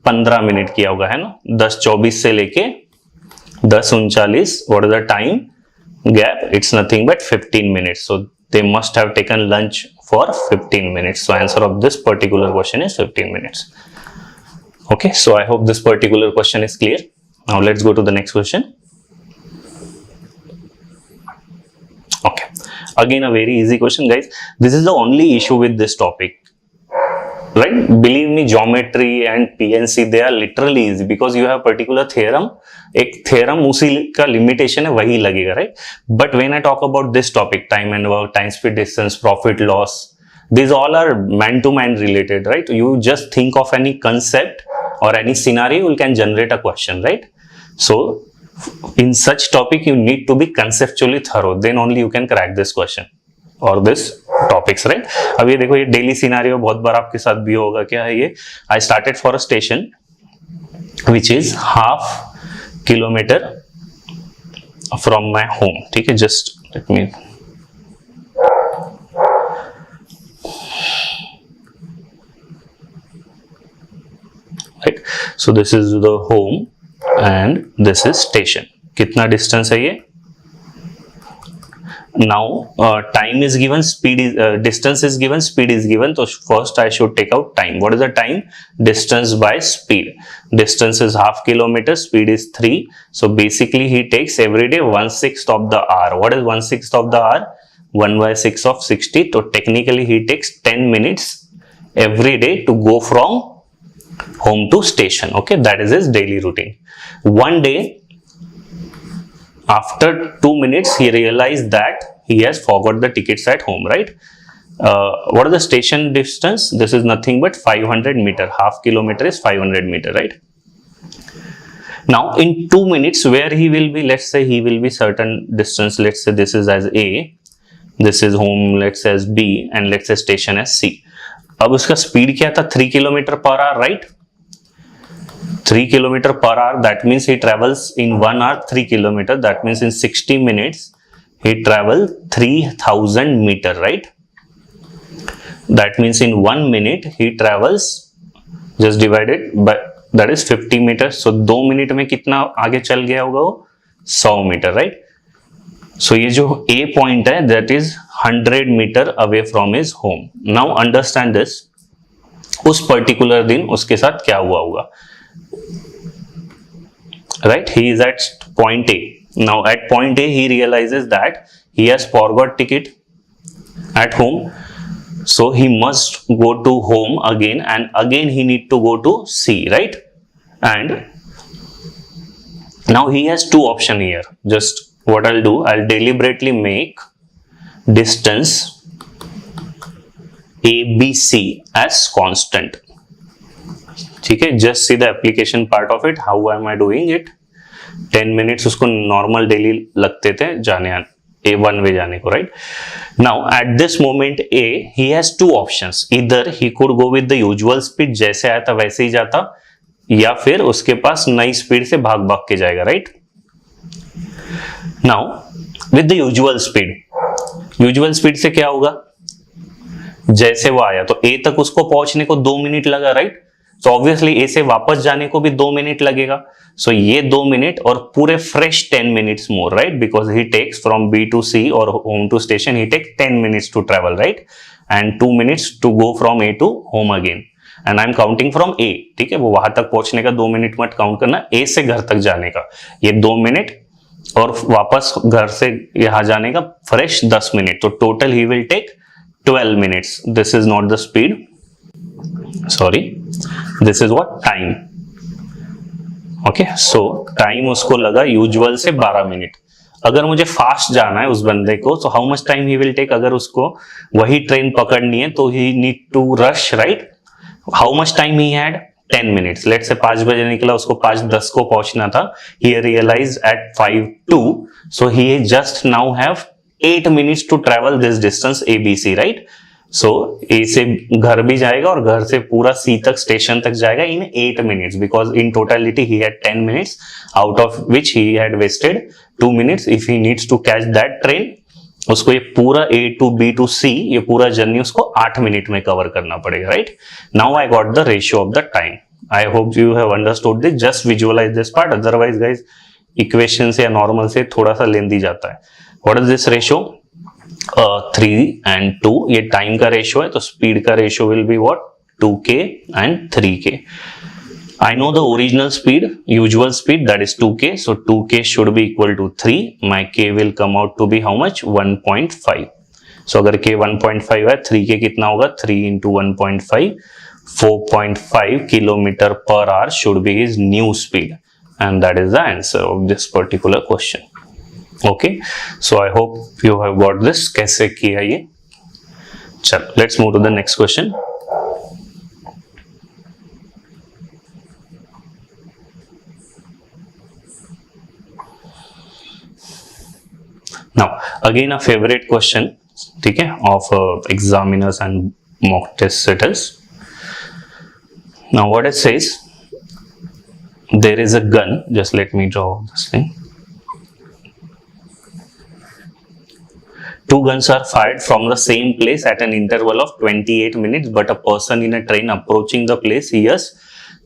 15 मिनट किया होगा, है ना? 10:24 से लेके 10:39. What is the time gap? It's nothing but 15 minutes. So they must have taken lunch for 15 minutes. So answer of this particular question is 15 minutes. Okay, so I hope this particular question is clear. Now let's go to the next question. Okay, again a very easy question, guys. This is the only issue with this topic, right? Believe me, geometry and PNC, they are literally easy because you have particular theorem. एक theorem उसी का limitation है, वही लगेगा, right? But when I talk about this topic, time and work, time, speed, distance, profit, loss, these all are man to man related, right? You just think of any concept or any scenario, you can generate a question, right? So in such topic you need to be conceptually thorough, then only you can crack this question or this topics, right? अब ये देखो, ये daily scenario बहुत बार आपके साथ भी होगा. क्या है ये? I started for a station which is half kilometer from my home. ठीक है, just let me, right? So this is the home and this is station. कितना distance है ये? Now time is given, speed is distance is given, speed is given. So first I should take out time. What is the time? Distance by speed. Distance is half kilometer, speed is 3. So basically he takes every day 1/6 of the hour. What is 1/6 of the hour? 1/6 of 60. So technically he takes 10 minutes every day to go from home to station. Okay, that is his daily routine. One day, after 2 minutes, he realized that he has forgot the tickets at home, right? What is the station distance? This is nothing but 500 meter. Half kilometer is 500 meter, right? Now in 2 minutes, where he will be? Let's say he will be certain distance. Let's say this is as A, this is home, let's say as B, and let's say station as C. अब उसका speed क्या था? 3 kilometre per our, right? 3 kilometer per hour, that means he travels in 1 hour 3 kilometer. That means in 60 minutes he travels 3000 meter, right? That means in 1 minute he travels, just divided by, that is 50 meters. So 2 minute में कितना आगे चल गया होगा वो? 100 metre, right? So ये जो A point है, that is 100 meter away from his home. Now understand this. उस पर्टिकुलर दिन उसके साथ क्या हुआ होगा? Right, he is at point A. Now at point A he realizes that he has forgot ticket at home, so he must go to home again, and again he need to go to C, right? And now he has two option here. Just what I'll do, I'll deliberately make distance ABC as constant. ठीक है, just see the application part of it. How am I doing it? 10 minutes उसको normal daily लगते थे जाने आने, A1 वे जाने को, right? Now at this moment A, he has two options. Either he could go with the usual speed, जैसे आया था वैसे ही जाता, या फिर उसके पास नई स्पीड से भाग भाग के जाएगा, right? Now with the usual speed से क्या होगा? जैसे वो आया तो A तक उसको पहुंचने को 2 मिनट लगा, right? तो ऑब्वियसली ए से वापस जाने को भी 2 मिनट लगेगा. सो ये 2 मिनट और पूरे fresh 10 minutes more, right? Because he takes from B to C और home to station, he takes 10 minutes to travel, right? And 2 minutes to go from A to home again. And I am counting from A, ठीक है? वो वहां तक पहुंचने का 2 minute मत count करना, ए से घर तक जाने का ये 2 मिनट और वापस घर से यहां जाने का फ्रेश 10 मिनट. तो total he will take 12 minutes. This is not the speed, sorry, this is what time. Okay, so time उसको लगा यूजुअल से 12 मिनट. अगर मुझे फास्ट जाना है उस बंदे को, तो how much time he will take? अगर उसको वही ट्रेन पकड़नी है तो he need to rush, right? How much time he had? 10 minutes. Late से 5 बजे निकला, उसको 5:10 को पहुंचना था. He realize at 5:02, so he just now have 8 minutes to travel this distance ABC, right? So A से घर भी जाएगा और घर से पूरा सी तक स्टेशन तक जाएगा in 8 minutes, because in totality he had 10 minutes, out of which he had wasted 2 minutes. If he needs to catch that train, उसको ये पूरा A to B to C, ये पूरा जर्नी उसको 8 मिनट में कवर करना पड़ेगा, right? Now I got the ratio of the time. I hope you have understood this. Just visualise this part, otherwise guys equation से या नॉर्मल से थोड़ा सा लेंदी जाता है. What is this ratio? 3 and 2, ये टाइम का रेशियो है, तो स्पीड का ratio will be what? 2k and 3k. I know the original speed, usual speed, that is 2k, so 2k should be equal to 3. My k will come out to be how much? 1.5. So अगर k 1.5 है, 3k कितना होगा? 3 into 1.5, 4.5 kilometer per hour should be his new speed, and that is the answer of this particular question. Okay, so I hope you have got this. कैसे किया ये? चलो, let's move to the next question. Now again a favorite question, ठीक है, of examiners and mock test setters. Now what it says, there is a gun. Just let me draw this thing. Two guns are fired from the same place at an interval of 28 minutes, but a person in a train approaching the place hears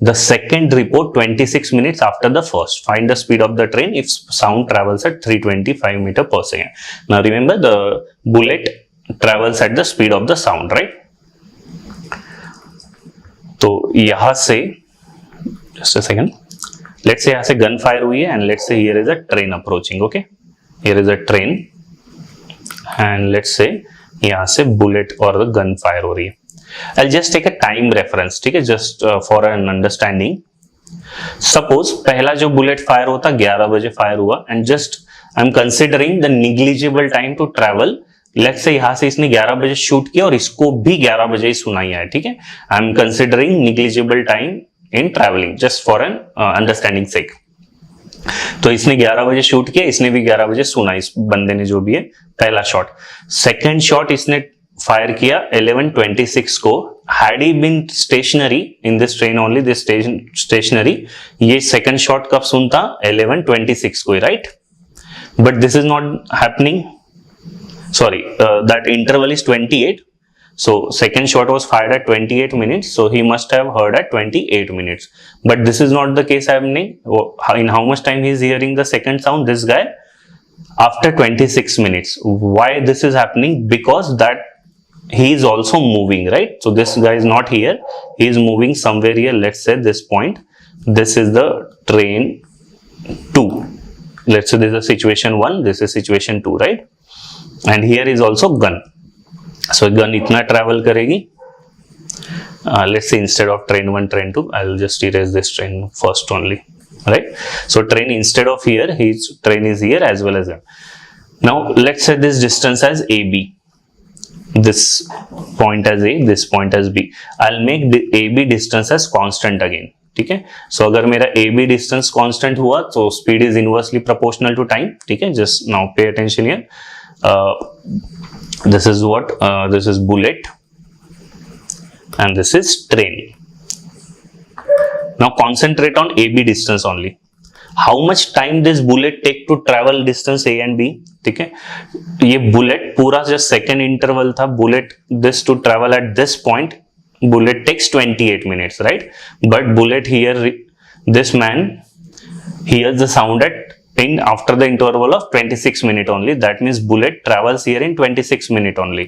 the second report 26 minutes after the first. Find the speed of the train if sound travels at 325 meter per second. Now remember, the bullet travels at the speed of the sound, right? तो यहां से, just a second, let's say यहाँ से gun fire हुई है, and let's say here is a train approaching. Okay, here is a train. And let's say यहाँ से bullet और गन फायर हो रही है. I just take a time reference, ठीक है, just for an understanding. Suppose पहला जो बुलेट फायर होता 11 बजे फायर हुआ, and just I am considering the negligible time to travel. Let's say यहाँ से इसने 11 बजे शूट किया और इसको भी 11 बजे ही सुनाई है, ठीक है. I am considering negligible time in travelling just for an understanding sake. तो इसने 11 बजे शूट किया, इसने भी 11 बजे सुना, इस बंदे ने जो भी है, पहला शॉट. सेकंड शॉट इसने फायर किया 11:26 को. Had he been stationary in this train only, this stationary, ये सेकंड शॉट कब सुनता? 11:26 को, right? But this is not happening, sorry, that interval is 28. So second shot was fired at 28 minutes, so he must have heard at 28 minutes. But this is not the case happening. In how much time he is hearing the second sound? This guy after 26 minutes. Why this is happening? Because that he is also moving, right? So this guy is not here. He is moving somewhere here. Let's say this point. This is the train 2. Let's say this is situation 1. This is situation 2, right? And here is also gun. So gun इतना travel करेगी. Let's say instead of train 1, train 2, I'll just erase this train first only. right? So train instead of here, his train is here as well as here. Now let's set this distance as AB. This point as A, this point as B. I'll make the AB distance as constant again. ठीक है, सो अगर मेरा AB distance constant हुआ तो speed is inversely proportional to time. ठीक है, just now pay attention here. This is what this is bullet and this is train. Now concentrate on AB distance only. How much time this bullet take to travel distance A and B? ठीक है, ये bullet पूरा जो second interval था, bullet this to travel at this point, bullet takes 28 minutes, right? But bullet here, this man hears the sound after the interval of 26 minutes only. That means bullet travels here in 26 minutes only.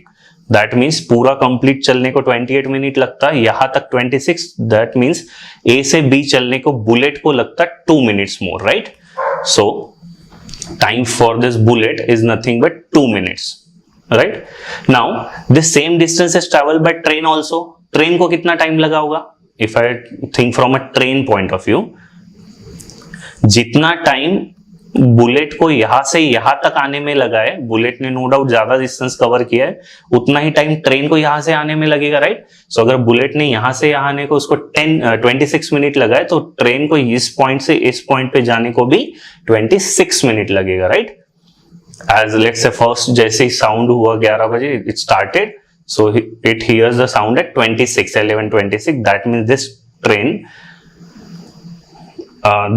That means पूरा complete चलने को 28 minute लगता है, यहाँ तक 26. That means A से B चलने को bullet को लगता है 2 minutes more, right? So time for this bullet is nothing but 2 minutes, right? Now this same distance is traveled by train also. Train को कितना टाइम लगा होगा? If I think from a train point of view, जितना time bullet को यहां से यहां तक आने में लगा है, बुलेट ने नो डाउट ज्यादा डिस्टेंस कवर किया है, उतना ही टाइम ट्रेन को यहां से आने में लगेगा, राइट? सो अगर बुलेट ने यहां से यहां आने को उसको 26 मिनट लगा है, तो ट्रेन को इस पॉइंट से इस पॉइंट पे जाने को भी 26 मिनट लगेगा, right? As let's say first जैसे ही साउंड हुआ 11 बजे, it started. So it hears the sound at 11:26. That means this train,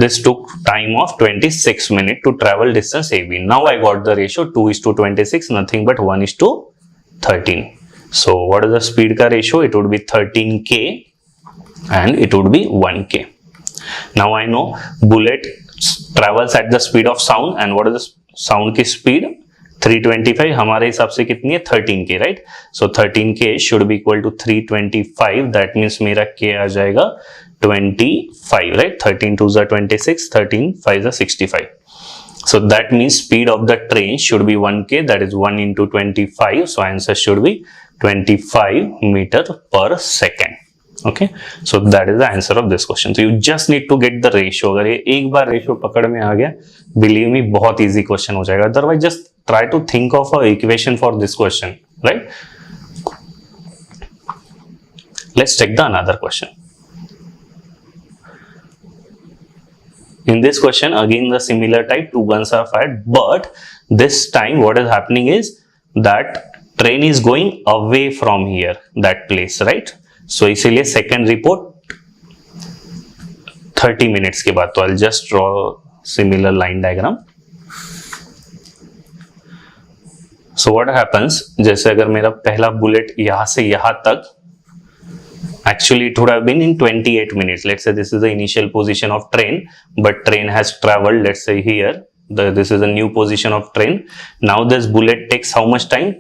this took time of 26 minutes to travel distance AB. Now I got the ratio 2:26, nothing but 1:13. So what is the speed ka ratio? It would be 13k and it would be 1k. Now I know bullet travels at the speed of sound, and what is the sound की speed? 325. हमारे हिसाब से कितनी है? 13k, right? So 13k should be equal to 325. That means मेरा k आ जाएगा 25, right? 13 2 26, 13 5 65. So that means speed of the train should be 1k, that is 1 into 25. So answer should be 25 meter per second. Okay, so that is the answer of this question. So you just need to get the ratio. अगर ये एक बार ratio पकड़ में आ गया, believe me, बहुत easy question हो जाएगा. Otherwise just try to think of a equation for this question, right? Let's take the another question. In this question, again the similar type, 2 guns are fired, but this time what is happening is that train is going away from here, that place, right? So इसीलिए second report 30 minutes के बाद. तो I'll just draw similar line diagram. So what happens, जैसे अगर मेरा पहला bullet यहाँ से यहाँ तक, actually it would have been in 28 minutes. Let's say this is the initial position of train, but train has traveled, let's say here, this is a new position of train. Now this bullet takes how much time?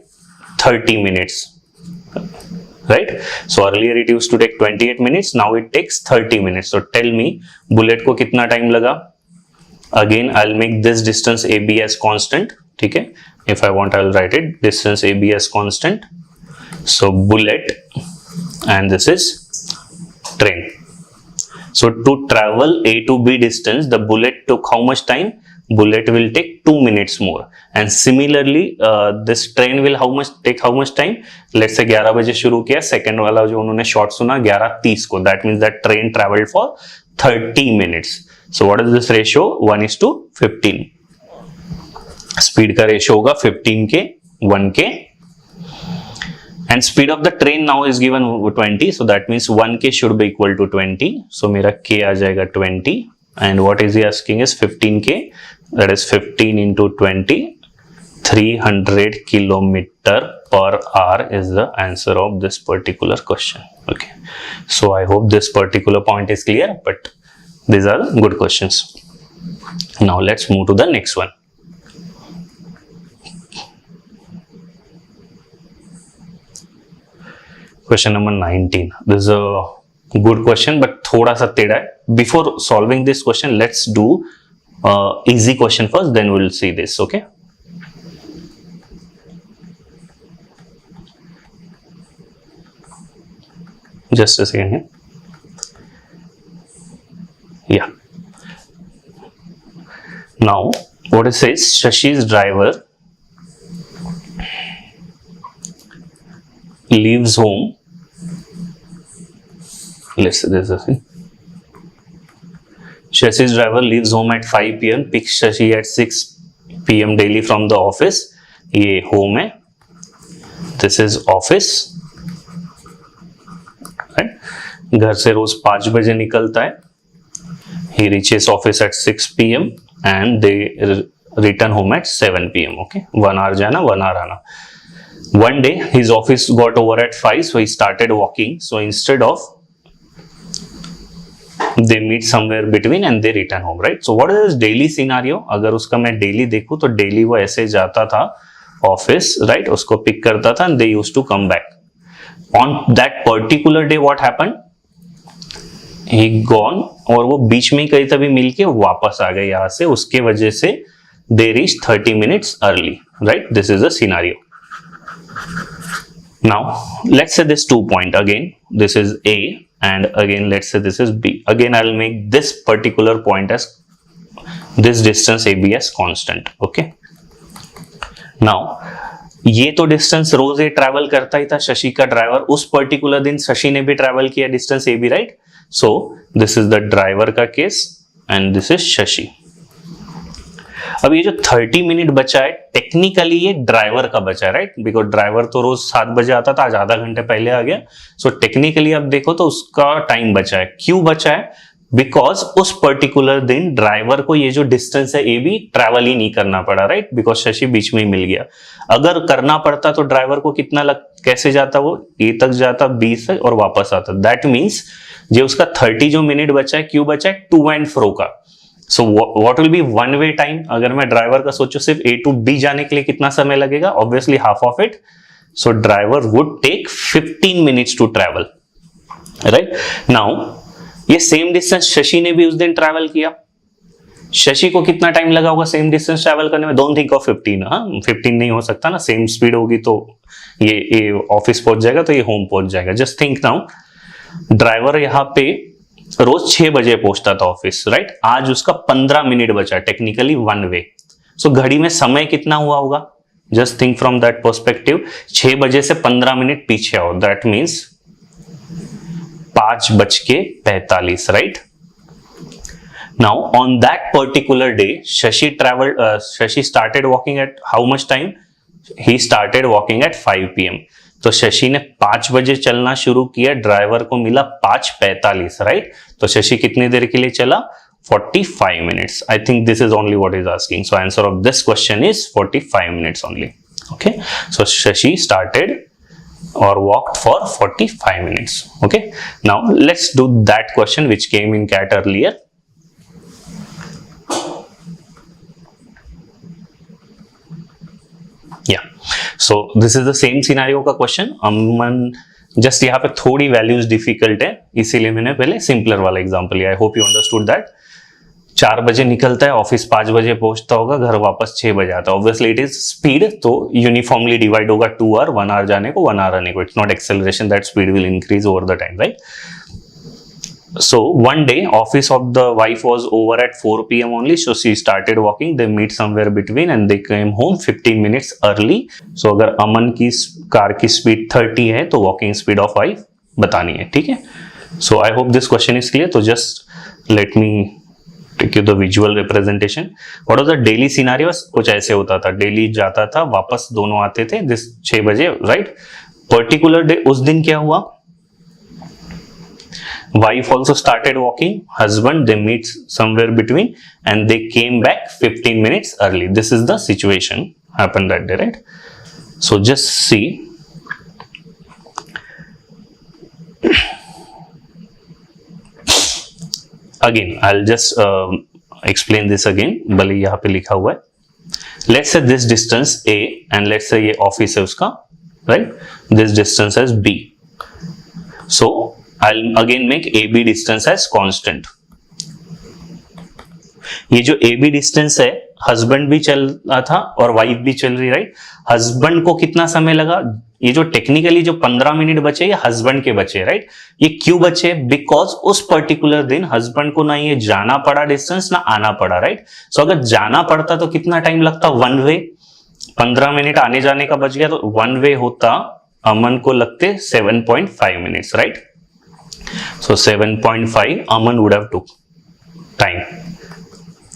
30 minutes. Right? So earlier it used to take 28 minutes, now it takes 30 minutes. So tell me, bullet को कितना time लगा? Again, I'll make this distance AB as constant. ठीक है? If I want, I'll write it. Distance AB as constant. So bullet, and this is train. So to travel A to B distance, the bullet took how much time? Bullet will take 2 minutes more. And similarly, this train will take how much time? Let's say 11 बजे शुरू किया, second वाला जो उन्होंने short सुना 11:30 को. That means that train traveled for 30 minutes. So what is this ratio? 1:15. Speed का ratio होगा 15k, 1k. And speed of the train now is given 20. So that means 1k should be equal to 20. So मेरा k आ जाएगा 20. And what is he asking is 15k, that is 15 into 20, 300 kilometer per hour is the answer of this particular question. Okay, so I hope this particular point is clear, but these are good questions. Now let's move to the next one. Question number 19. This is a good question, but थोड़ा सा टेढ़ा है. Before solving this question, let's do easy question first, then we'll see this. Okay. Just a second here. Yeah. Now what it says, Shashi's driver leaves home, let's say this is Shashi's driver leaves home at 5 p.m. picks Shashi at 6 p.m. daily from the office. ये home है, this is office, right? घर से रोज 5 बजे निकलता है. He reaches office at 6 p.m. and they return home at 7 p.m. Okay, 1 hour जाना 1 hour आना. One day his office got over at 5, so he started walking. So instead of they meet somewhere between and they return home, right? So what is this daily scenario? अगर उसका मैं daily देखूं तो daily वो ऐसे जाता था office, right? उसको pick करता था and they used to come back. On that particular day what happened? He gone, और वो बीच में कहीं तभी मिलके वापस आ गए यहाँ से, उसके वजह से they reached 30 minutes early, right? This is the scenario. Now let's say this 2 point again, this is A, and again let's say this is B. Again I'll make this particular point as this distance AB as constant. Okay, now ये तो distance रोज ये travel करता ही था, शशि का driver. उस particular दिन शशि ने भी ट्रैवल किया distance AB, right? So this is the driver का case and this is Shashi. अब ये जो 30 मिनट बचा है, टेक्निकली ये ड्राइवर का बचा है, राइट? बिकॉज ड्राइवर तो रोज 7 बजे आता था, आज आधा घंटे पहले आ गया. सो टेक्निकली अब देखो तो उसका टाइम बचा है. क्यों बचा है? बिकॉज उस पर्टिकुलर दिन ड्राइवर को ये जो डिस्टेंस है ए बी ट्रैवल ही नहीं करना पड़ा, राइट? बिकॉज शशि बीच में ही मिल गया. अगर करना पड़ता तो ड्राइवर को कितना कैसे जाता, वो ए तक जाता, बी से और वापस आता. दैट मीन्स जो उसका 30 जो मिनट बचा है, क्यों बचा है? टू एंड फ्रो का. सो what will B one way time? अगर मैं ड्राइवर का सोचूं सिर्फ ए टू बी जाने के लिए कितना समय लगेगा? Obviously half of it. So driver would take 15 minutes to travel, right? Now ये सेम डिस्टेंस शशि ने भी उस दिन ट्रैवल किया. शशि को कितना टाइम लगा होगा सेम डिस्टेंस ट्रैवल करने में? Don't think of 15. हाँ, 15 नहीं हो सकता ना. सेम स्पीड होगी तो ये ऑफिस पहुंच जाएगा तो ये होम पहुंच जाएगा. जस्ट थिंक नाउ, ड्राइवर यहाँ पे रोज 6 बजे पहुंचता था ऑफिस, राइट? आज उसका 15 मिनट बचा, टेक्निकली वन वे. सो घड़ी में समय कितना हुआ होगा? Just think from that perspective. 6 बजे से 15 मिनट पीछे आओ, that means 5:45, right? Now on that particular day, Shashi started walking at how much time? He started walking at 5 p.m. तो शशि ने 5 बजे चलना शुरू किया, ड्राइवर को मिला 5:45, राइट? तो शशि कितनी देर के लिए चला? 45 minutes. I think this is only what is asking. So answer of this question is 45 minutes only. Okay. So Shashi started or walked for 45 minutes. Okay. Now let's do that question which came in CAT earlier. Yeah. So this is the same scenario का question. अमन just यहाँ पे थोड़ी values difficult है, इसीलिए मैंने पहले simpler वाला example लिया. आई होप यू अंडरस्टूड दैट. 4 बजे निकलता है ऑफिस, 5 बजे पहुंचता होगा, घर वापस 6 बजे आता है. ऑब्वियसली इट इज स्पीड, तो यूनिफॉर्मली डिवाइड होगा 2 आवर, 1 आवर जाने को 1 आवर आने को. It's not acceleration, that speed will increase over the time, right? So one day office of the wife was over at 4 p.m. only, so she started walking. They meet somewhere between and they came home 15 minutes early. So अगर अमन की car की speed 30 है तो walking speed of wife बतानी है, ठीक है? So I hope this question is clear. तो just let me take you the visual representation. What was the daily scenarios? कुछ ऐसे होता था, डेली जाता था, वापस दोनों आते थे, this 6 बजे, राइट? पर्टिकुलर डे उस दिन क्या हुआ? Wife also started walking, husband they meet somewhere between and they came back 15 minutes early. This is the situation happened that day, right? So just see. Again, I'll just explain this again. भले यहाँ पे लिखा हुआ है. Let's say this distance A and let's say ये office है उसका, right? This distance is B. So I'll again make AB distance as constant. ये जो AB distance है हस्बैंड भी चल रहा था और वाइफ भी चल रही, राइट। हस्बैंड को कितना समय लगा, ये जो टेक्निकली जो 15 मिनट बचे ये हस्बैंड के बचे, राइट। ये क्यों बचे, बिकॉज उस पर्टिकुलर दिन हस्बैंड को ना ये जाना पड़ा डिस्टेंस ना आना पड़ा, राइट। सो अगर जाना पड़ता तो कितना टाइम लगता, वन वे, 15 मिनट आने जाने का बच गया, तो वन वे होता, अमन को लगते 7.5 minutes, right. So 7.5 Aman would have took time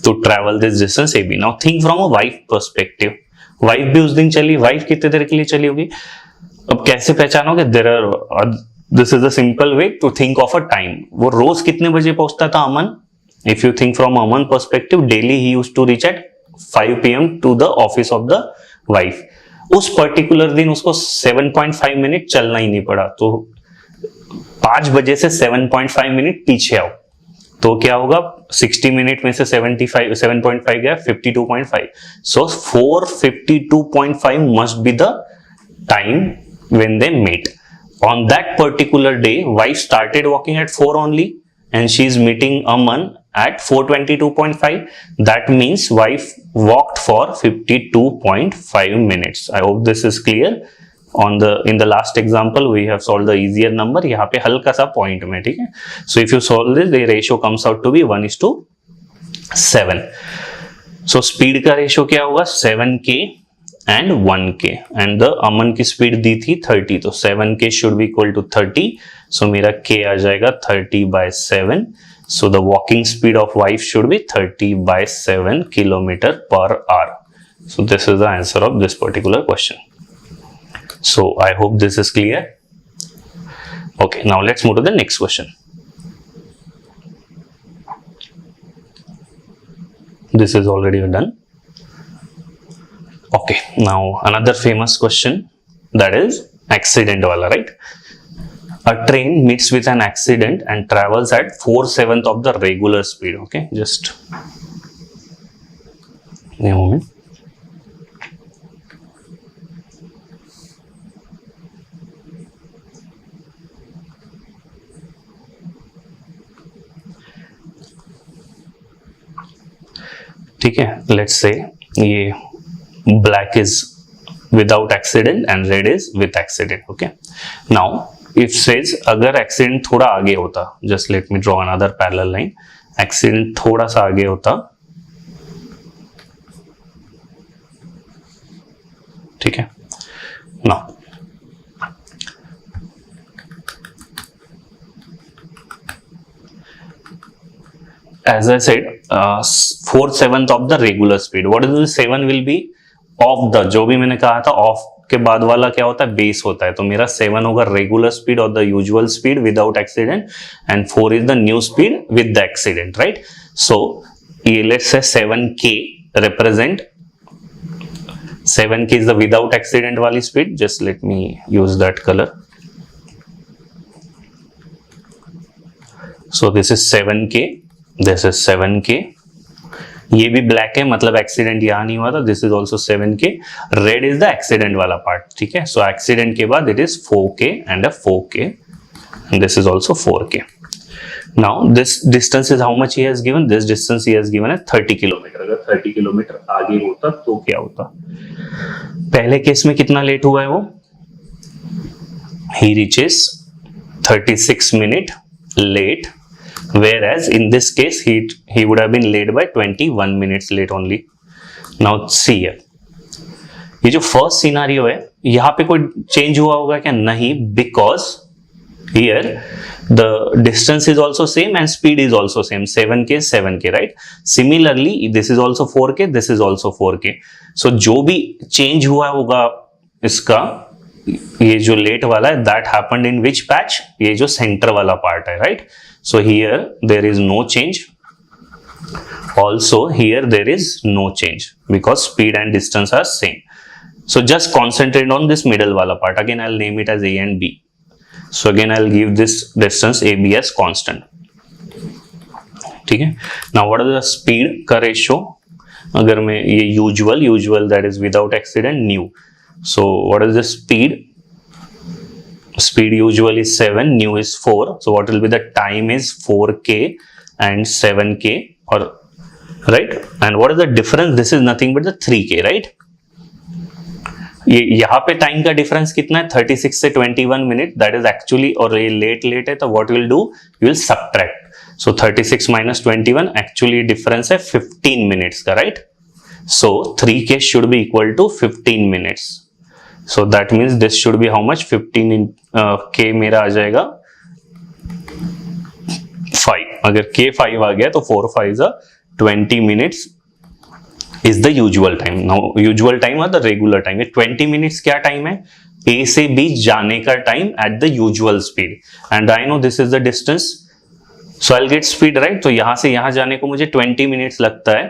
to travel this distance AB. Now think from a wife perspective. Wife भी उस दिन चली, वाइफ कितने देर के लिए चली होगी, अब कैसे पहचानोगे, this is a simple way to think of a time. वो रोज कितने बजे पहुंचता था Aman, if you think from Aman perspective, daily he used to reach at 5 PM to the office of the wife. उस पर्टिकुलर दिन उसको 7.5 मिनट चलना ही नहीं पड़ा, तो 5 बजे से 7.5 मिनट पीछे आओ, तो क्या होगा, 60 मिनट में से 7.5 गया, 52.5। सो 452.5 must be the time when they met. On that particular day, wife started walking at 4 only and she is meeting Aman at 422.5. That means wife walked for 52.5 minutes. I hope this is clear. In the last example we have solved the easier number, यहाँ पे हल्का सा point में, ठीक है। So if you solve this, the ratio comes out to be 1:7. So speed का ratio क्या होगा, 7k and 1k, and the अमन की स्पीड दी थी 30, तो 7k should be equal to 30, so मेरा k आ जाएगा 30/7. So the walking speed of wife should be 30/7 km/h. So this is the answer of this particular question. So I hope this is clear. Okay, now let's move to the next question. This is already done. Okay, now another famous question, that is accident wala, right? A train meets with an accident and travels at 4/7 of the regular speed. Okay, just a moment. ठीक है, let's say ये black is without accident and red is with accident. Okay, now if says अगर accident थोड़ा आगे होता, just let me draw another parallel line, accident थोड़ा सा आगे होता, ठीक है। Now as I said, 4/7 of the regular speed. What is the 7 will be of the, जो भी मैंने कहा था ऑफ के बाद वाला क्या होता है, बेस होता है, तो मेरा 7 होगा रेगुलर स्पीड और the usual speed without accident, and 4 is the new speed with the accident, right. So ये let's say 7k represent, 7k is the without accident वाली speed, just let me use that colour. So this is 7k, this is 7k, ये भी black है मतलब accident यहां नहीं हुआ था, this is also 7k, red is the accident वाला पार्ट, ठीक है। सो एक्सीडेंट के बाद it is 4k and a 4k, and this is also 4k. Now this distance is how much he has given, this distance he has given है 30 kilometre. अगर 30 kilometre आगे होता तो क्या होता, पहले केस में कितना लेट हुआ है वो, he reaches 36 minute late, whereas in this case he would have been late by 21 minutes late only. Now see here, ये जो फर्स्ट सिनारियो है यहाँ पे कोई चेंज हुआ होगा क्या, नहीं, because here the distance is also same and speed is also same, 7k, right? Similarly this is also 4k, this is also 4k. So जो भी चेंज हुआ होगा इसका, ये जो लेट वाला है, that happened in which patch, ये जो सेंटर वाला पार्ट है, right. So here there is no change, also here there is no change because speed and distance are same. So just concentrate on this middle wala part. Again I'll name it as A and B. So again I'll give this distance AB as constant, ठीक है। Now what is the speed का ratio, अगर मैं ये usual that is without accident new, so what is the speed, speed usual is 7, new is 4, so what will be the time is 4k and 7k, or right? And what is the difference? This is nothing but the 3k, right? ये यहाँ पे time का difference कितना है? 36 से 21 minute, that is actually, और ये late है, तो what will do, you will subtract. So 36 minus 21 actually difference है 15 मिनट्स का, right? So 3k should be equal to 15 minutes. So that means this should be how much? 15 in k मेरा आ जाएगा 5. अगर k 5 आ गया तो 4 5 20 minutes is the usual time. Now usual time or the regular time, ये 20 minutes क्या time है? A से B जाने का time at the usual speed, and I know this is the distance, so I'll get speed, right? तो यहां से यहां जाने को मुझे 20 minutes लगता है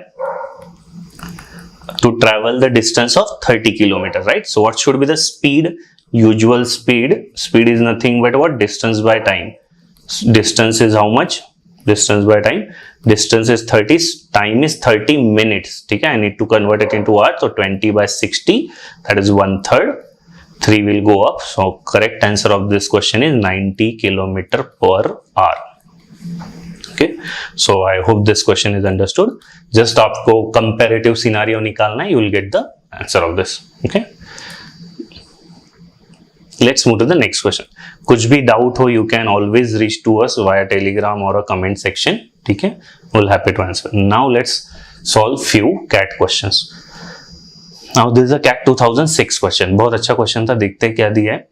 to travel the distance of 30 kilometer, right? So what should be the speed? Usual speed. Speed is nothing but what? Distance by time. Distance is how much? Distance by time. Distance is 30, time is 30 minutes. ठीक है, I need to convert it into hours. So 20 by 60, that is 1/3. 3 will go up. So correct answer of this question is 90 kilometer per hour. Okay, so I hope this question is understood. Just आपको comparative scenario निकालना है, you will get the answer of this. Okay, let's move to the next question. कुछ भी doubt हो, you can always reach to us via telegram or a comment section. ठीक है, we'll happy to answer. Now let's solve few CAT questions. Now this is a CAT 2006 question. बहुत अच्छा question था, देखते हैं क्या दिया है.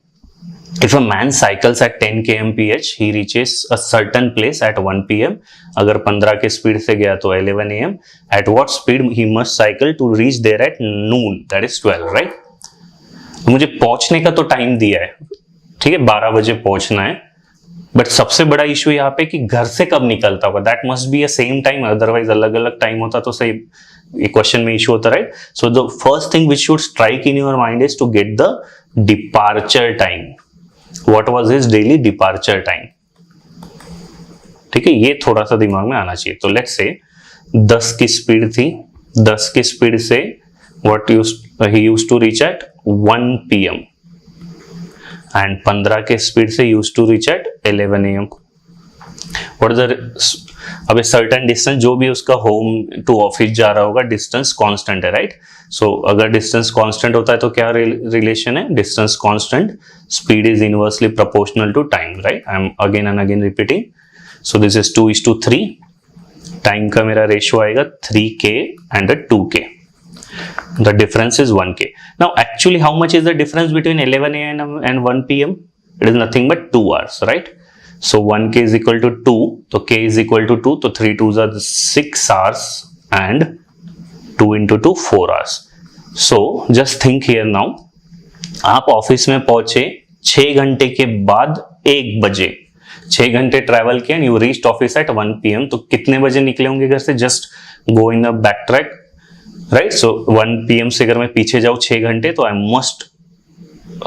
If a man cycles at 10 kmph, he reaches a certain place at 1 pm. अगर 15 के स्पीड से गया तो 11 am. At what speed he must cycle to reach there at noon? That is 12, right? मुझे पहुंचने का तो टाइम दिया है, ठीक है, 12 बजे पहुंचना है, बट सबसे बड़ा इशू यहाँ पे कि घर से कब निकलता होगा. That must be a same time, otherwise अलग अलग टाइम होता तो सही क्वेश्चन में इशू होता, right? So the first thing which should strike in your mind is to get the departure time. What was his daily departure time? ठीक है, ये थोड़ा सा दिमाग में आना चाहिए. तो लेट्स से 10 की स्पीड थी, 10 की स्पीड से what he used to reach at 1 pm, and 15 के स्पीड से used to reach at 11 am. What is the अब सर्टन डिस्टेंस, जो भी उसका होम टू ऑफिस जा रहा होगा, डिस्टेंस कांस्टेंट है, राइट? सो अगर डिस्टेंस कांस्टेंट होता है तो क्या रिलेशन है? Distance constant, speed is inversely proportional to time, right? I am again and again repeating. So this is 2:3. Time का मेरा रेशियो आएगा 3k and 2k. The difference is 1k. Now actually how much is the difference between 11 am and 1 pm? It is nothing but 2 hours, right? So 1k is equal to 2, so k is equal to 2, so 3 2s are 6 hours and 2 into 2 4 hours. So just think here now, आप office में पहुंचे 6 घंटे के बाद 1 बजे, 6 घंटे travel किया, you reached office at 1 pm. तो कितने बजे निकले होंगे घर से? Just go in the back track, right? So 1 pm से अगर मैं पीछे जाऊं 6 घंटे, तो I must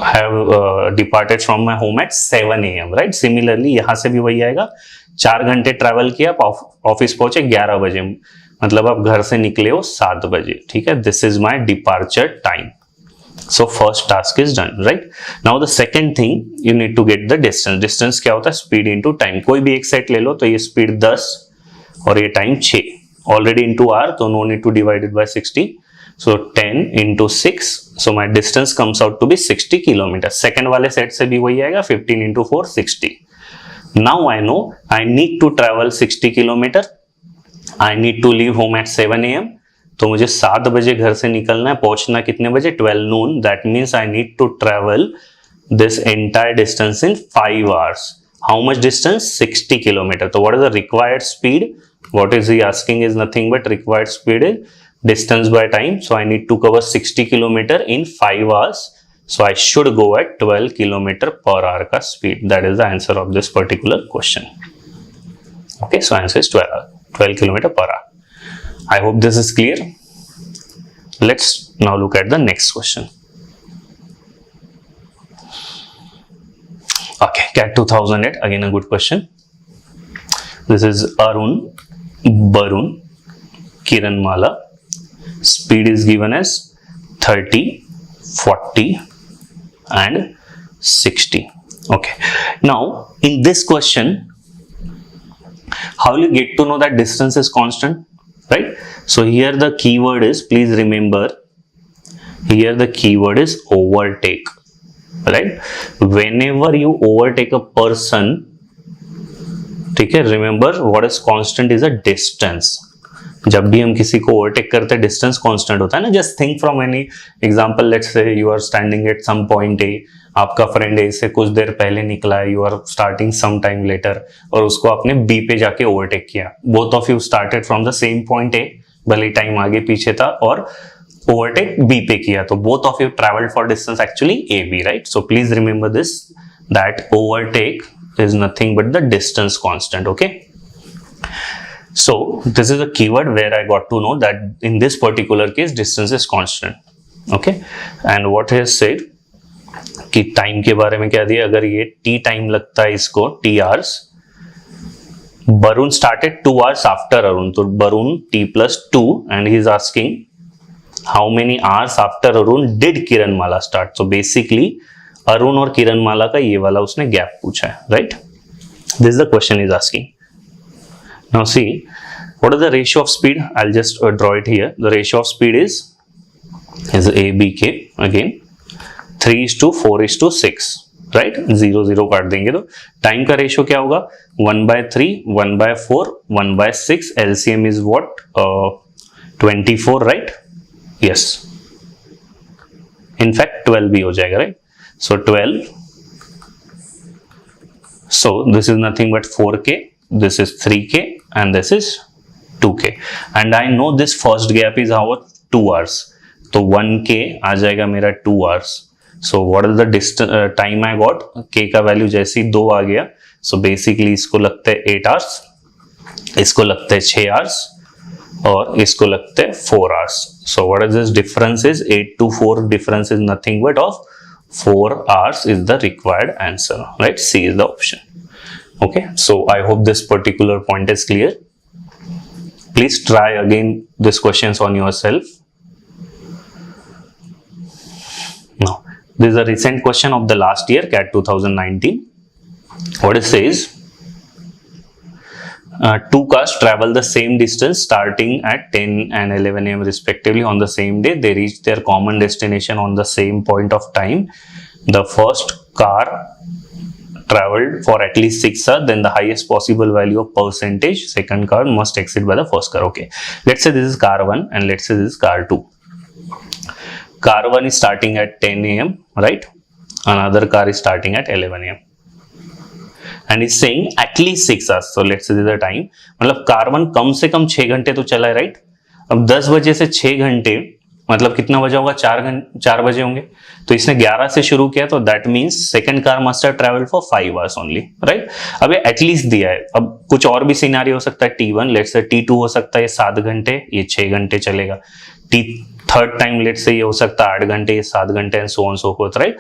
have departed from my home at 7 am, right? Similarly यहां से भी वही आएगा. 4 घंटे ट्रैवल किया, ऑफिस पहुंचे 11 बजे, मतलब आप घर से निकले हो 7 बजे, ठीक है? This is my departure time. So first task is done, right? Now the second thing, you need to get the distance. Distance क्या होता है? Speed into time. कोई भी एक सेट ले लो, तो ये स्पीड 10 और ये time 6, already into hour, so no need to divide it by 60. So 10 into 6, so my distance comes out to be 60 kilometers. Second वाले सेट से भी वही आएगा, 15 into 4 60. Now I know I need to travel 60 kilometer. I need to leave home at 7 am. तो मुझे 7 बजे घर से निकलना है, पहुंचना कितने बजे? 12 noon. That means I need to travel this entire distance in 5 hours. How much distance? 60 kilometer. So what is the required speed? What is he asking is nothing but required speed is distance by time. So I need to cover 60 kilometer in 5 hours. So I should go at 12 kilometer per hour ka speed. That is the answer of this particular question. Okay, so answer is 12 kilometer per hour. I hope this is clear. Let's now look at the next question. Okay, CAT 2008, again a good question. This is Arun, Barun, Kiranmala. Speed is given as 30, 40 and 60. Okay. Now in this question, how will you get to know that distance is constant? right? So here the keyword is, please remember, here the keyword is overtake, right? Whenever you overtake a person, ठीक है, remember what is constant is a distance. जब भी हम किसी को overtake करते हैं distance constant होता है ना. Just think from any example, let's say you are standing at some point A, आपका फ्रेंड ए से कुछ देर पहले निकला है, you are starting some time later, और उसको आपने बी पे जाके ओवरटेक किया. Both of you started from the same point A, भले टाइम आगे पीछे था, और ओवरटेक बी पे किया, तो both of you travelled for distance actually A B, right? So please remember this, that overtake is nothing but the distance constant. Okay, so this is a keyword where I got to know that in this particular case distance is constant. Okay, and what has said कि time के बारे में क्या दिया, अगर ये t time लगता है इसको t hours, Barun started 2 hours after Arun, तो Barun t plus 2 and he is asking how many hours after Arun did Kiranmala start. So basically Arun और किरणमाला का ये वाला उसने गैप पूछा है, right? This is the question is asking. Now see what is the ratio of speed. I will just draw it here. The ratio of speed is A B के, again 3:4:6, right? 0 0 काट देंगे तो time का ratio क्या होगा, 1/3, 1/4, 1/6. LCM is what, 24, right? Yes, in fact 12 भी हो जाएगा, right? So 12. So this is nothing but 4k, this is 3k, and this is 2k. And I know this first gap is how 2 hours. तो 1k आ जाएगा मेरा 2 hours. So what is the distance time I got? k का value जैसे ही 2 आ गया, so basically इसको लगता है 8 hours, इसको लगता है 6 hours, और इसको लगता है 4 hours. So what is this difference is 8 to 4 difference is nothing but of 4 hours is the required answer, right? C is the option. Okay, so I hope this particular point is clear. Please try again these questions on yourself. Now this is a recent question of the last year, CAT 2019. What it says, two cars travel the same distance starting at 10 and 11 a.m. respectively on the same day. They reach their common destination on the same point of time. The first car traveled for at least 6 hours, then the highest possible value of percentage second car must exceed by the first car. Okay, let's say this is car 1 and let's say this is car 2. Car 1 is starting at 10 a.m, right? Another car is starting at 11 a.m. and is saying at least 6 hours. So let's say this is the time. मतलब car 1 कम से कम 6 घंटे तो चला है, right? अब 10 बजे से 6 घंटे मतलब कितना बजा होगा, 4 बजे होंगे. तो इसने 11 से शुरू किया, तो that means second car must have travelled for 5 hours only, right? अब ये एटलीस्ट दिया है. अब कुछ और भी सिनेरियो हो सकता है. T1 लेट्स से T2 हो सकता है, ये 7 घंटे, ये 6 घंटे चलेगा. थर्ड टाइम लेट्स से ये हो सकता है 8 घंटे, ये 7 घंटे, and so on so forth, right?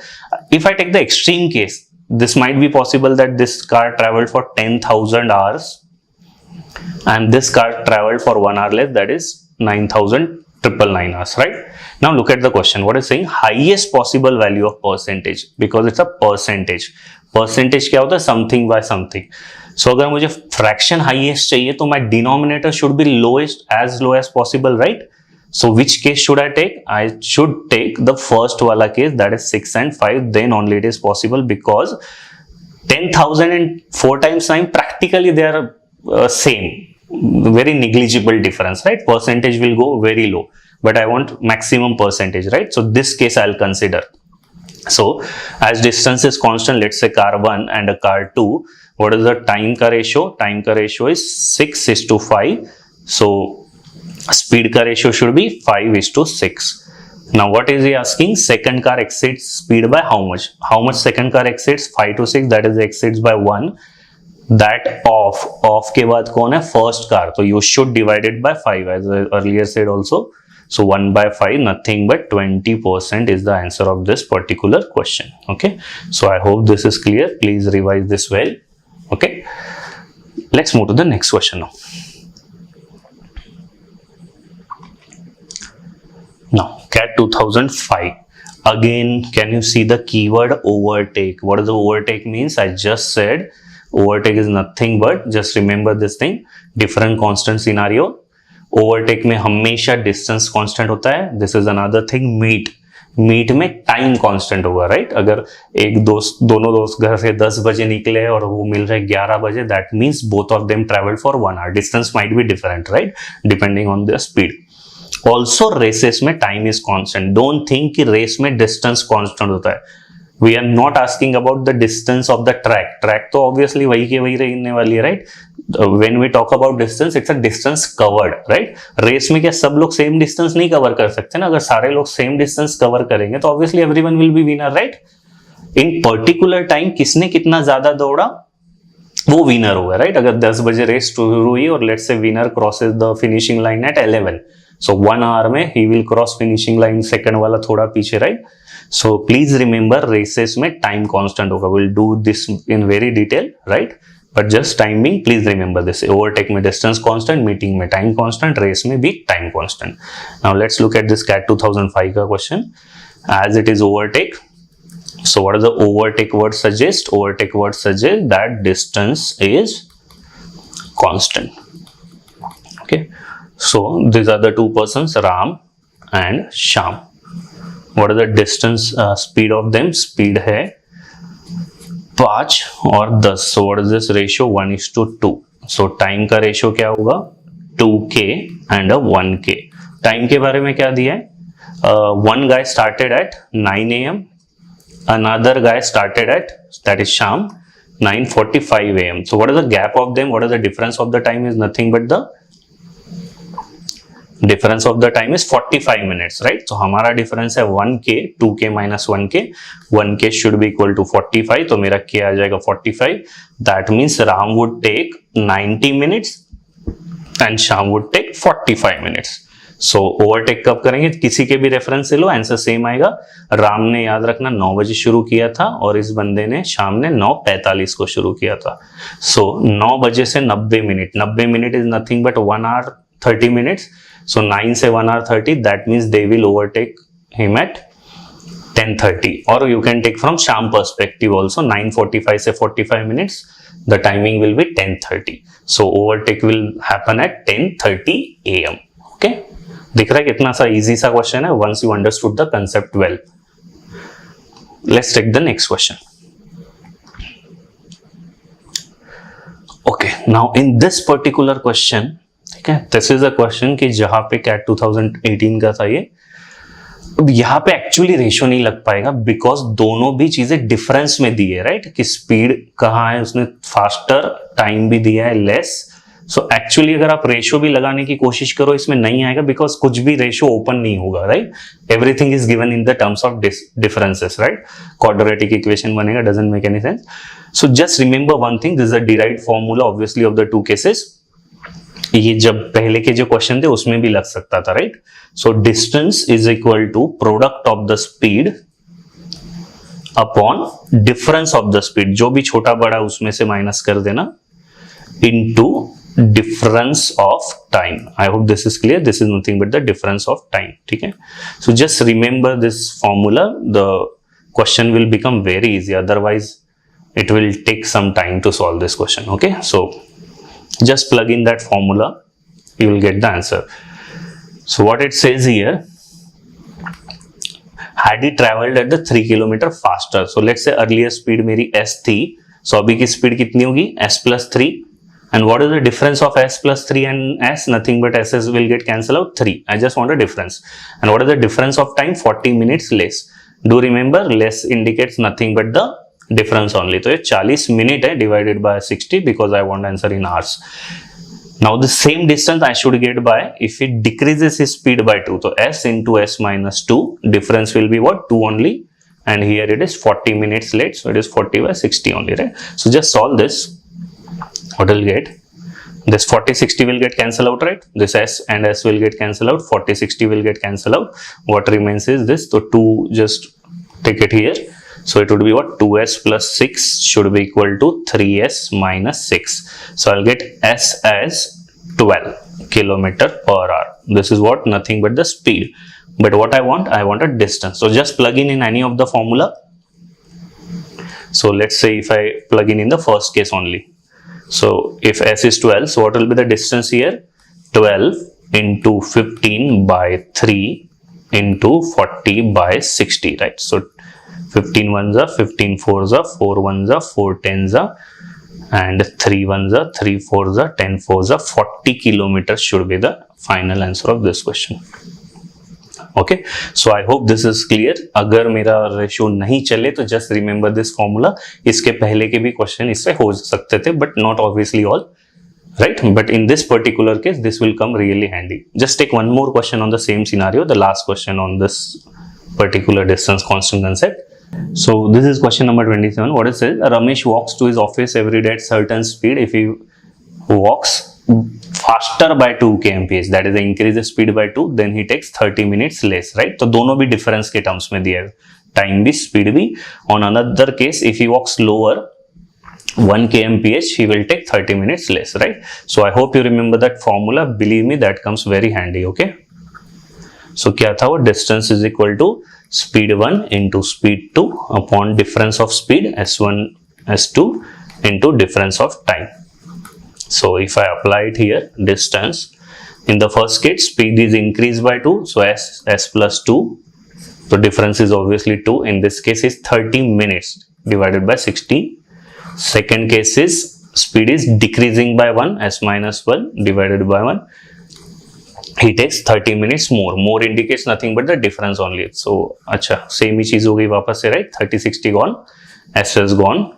If I take the extreme case, this might be possible that this car traveled for 10,000 hours and this car traveled for 1 hour less, that is 9,999 hours, right? Now look at the question. What is saying? Highest possible value of percentage, because it's a percentage. Percentage क्या होता है? Something by something. So अगर मुझे fraction highest चाहिए तो my denominator should be lowest, as low as possible, right? So which case should I take? I should take the first wala case, that is 6 and 5. Then only it is possible, because 10,000 and 4 times 9 practically they are same, very negligible difference, right? Percentage will go very low, but I want maximum percentage, right? So this case I'll consider. So as distance is constant, let's say car 1 and a car 2, what is the time ka ratio? Time ka ratio is 6:5. So speed का ratio should be 5:6. Now what is he asking? Second car exceeds speed by how much? How much second car exceeds? 5 to 6, that is exceeds by 1. That off के बाद कौन है? First car. So you should divide it by 5, as I earlier said also. So 1/5, nothing but 20% is the answer of this particular question. Okay, so I hope this is clear. Please revise this well. Okay, let's move to the next question now. Now CAT 2005, again can you see the keyword overtake? What does the overtake means? I just said overtake is nothing but, just remember this thing, different constant scenario. Overtake में हमेशा distance constant होता है. This is another thing. Meet में time constant होगा, right. अगर दोनों दोस्त घर से 10 बजे निकले और वो मिल रहे 11 बजे, that means both of them travelled for 1 hour. Distance might be different, right, depending on the speed. Also races में time is constant. Don't think कि रेस में डिस्टेंस कांस्टेंट होता है. We are not asking about the distance of the track तो obviously वही के वही रहने वाली है, right. When we talk about distance, it's a distance covered, right. Race में क्या सब लोग सेम डिस्टेंस नहीं कवर कर सकते ना. अगर सारे लोग सेम डिस्टेंस कवर करेंगे तो obviously everyone will be winner, right. In particular time किसने कितना ज्यादा दौड़ा वो विनर होगा, राइट. अगर 10 बजे रेस शुरू हुई और let's say winner crosses the finishing line at 11, so 1 hour में ही will cross finishing line. Second वाला थोड़ा पीछे, right. So please remember races में टाइम कांस्टेंट होगा. Will do this in very detail, right. But just timing please remember this. Overtake में distance constant, meeting में time constant, race में भी time constant. Now let's look at this CAT 2005 का क्वेश्चन. As it is overtake, so what does the overtake word suggest? Overtake word suggests that distance is constant. Okay, so these are the two persons, Ram and Sham. What is the distance, speed of them? Speed है 5 और 10. So what is this ratio? 1:2. So time का ratio क्या होगा? 2k and a 1k. Time के बारे में क्या दिया है? One guy started at 9 a.m. Another guy started at, that is Sham, 9:45 a.m. So what is the gap of them? What is the difference of the time? Is nothing but the difference of the time is 45 minutes, right? So हमारा difference है 1k, 2k minus 1k. 1k should be equal to 45. तो मेरा k आ जाएगा 45. That means Ram would take 90 minutes and Sham would take 45 minutes. So overtake कब करेंगे? किसी के भी रेफरेंस से लो, आंसर सेम आएगा. राम ने याद रखना 9 बजे शुरू किया था और इस बंदे ने शाम ने 9:45 को शुरू किया था. सो 9 बजे से 90 minute. 90 minute is nothing but 1 hour 30 minutes. So 9 से 1 hour 30, that means they will overtake him at 10:30. और you can take from Sham perspective also. 9:45 से 45 minutes, the timing will be 10:30. So overtake will happen at 10:30 AM. Okay, दिख रहा है कितना सा easy सा question है once you understood the concept well. Let's take the next question. Okay, now in this particular question, ठीक है, this is a question कि जहां पे कैट 2018 का था ये. अब यहाँ पे एक्चुअली रेशियो नहीं लग पाएगा बिकॉज दोनों भी चीजें डिफरेंस में दी है, राइट. कि स्पीड कहाँ है, उसने फास्टर, टाइम भी दिया है लेस. सो एक्चुअली अगर आप रेशियो भी लगाने की कोशिश करो इसमें नहीं आएगा बिकॉज कुछ भी रेशियो ओपन नहीं होगा, right. Everything is given in the terms of differences, right. Quadratic equation बनेगा, doesn't make any sense. So just remember one thing, this is a derived formula obviously of the two cases. ये जब पहले के जो question थे उसमें भी लग सकता था, right. So distance is equal to product of the speed upon difference of the speed. जो भी छोटा बड़ा उसमें से माइनस कर देना into difference of time. I hope this is clear. This is nothing but the difference of time. ठीक है. So just remember this formula. The question will become very easy. Otherwise, it will take some time to solve this question. Okay. So just plug in that formula. You will get the answer. So what it says here. Had he traveled at the 3 kilometer faster. So let's say earlier speed मेरी s थी. So अभी की speed कितनी होगी? s plus 3. And what is the difference of s plus 3 and s? Nothing but s will get cancelled out 3. I just want a difference. And what is the difference of time? 40 minutes less. Do remember less indicates nothing but the difference only. So ये 40 minute है divided by 60 because I want answer in hours. Now the same distance I should get by if it decreases his speed by 2. So s into s minus 2. Difference will be what? 2 only. And here it is 40 minutes late. So it is 40 by 60 only, right? So just solve this. What will get? This 40 60 will get cancelled out, right? This s and s will get cancelled out. 40 60 will get cancelled out. What remains is this. So 2, just take it here. So it would be what? 2s plus 6 should be equal to 3s minus 6. So I'll get s as 12 kilometer per hour. This is what? Nothing but the speed. But what I want a distance. So just plug in any of the formula. So let's say if I plug in the first case only. So if s is 12, so what will be the distance here? 12 into 15 by 3 into 40 by 60, right? So 15 ones are 15 fours are 4 ones are 4 tens are, and 3 ones are 3 fours are 10 fours are 40 kilometers should be the final answer of this question. Okay, so I hope this is clear. अगर मेरा ratio नहीं चले तो just remember this formula. इसके पहले के भी question इससे हो सकते थे, but not obviously all, right? But in this particular case, this will come really handy. Just take one more question on the same scenario, the last question on this particular distance constant concept. So this is question number 27. What it says: Ramesh walks to his office every day at certain speed. If he walks faster by 2 kmph, that is increase the speed by 2, then he takes 30 minutes less, right? तो दोनों भी difference के terms में दिया है, time भी speed भी. On another case, if he walks slower 1 kmph, he will take 30 minutes less, right? So I hope you remember that formula. Believe me, that comes very handy. Okay, so क्या था वो? Distance is equal to speed 1 into speed 2 upon difference of speed s1 s2 into difference of time. So if I apply it here, distance in the first case, speed is increased by 2, so s plus 2, so difference is obviously 2. In this case is 30 minutes divided by 60. Second case is speed is decreasing by 1, s minus 1 divided by 1. He takes 30 minutes more. More indicates nothing but the difference only. So अच्छा, same ही चीज हो गई वापस से, right? 30 60 gone, s is gone.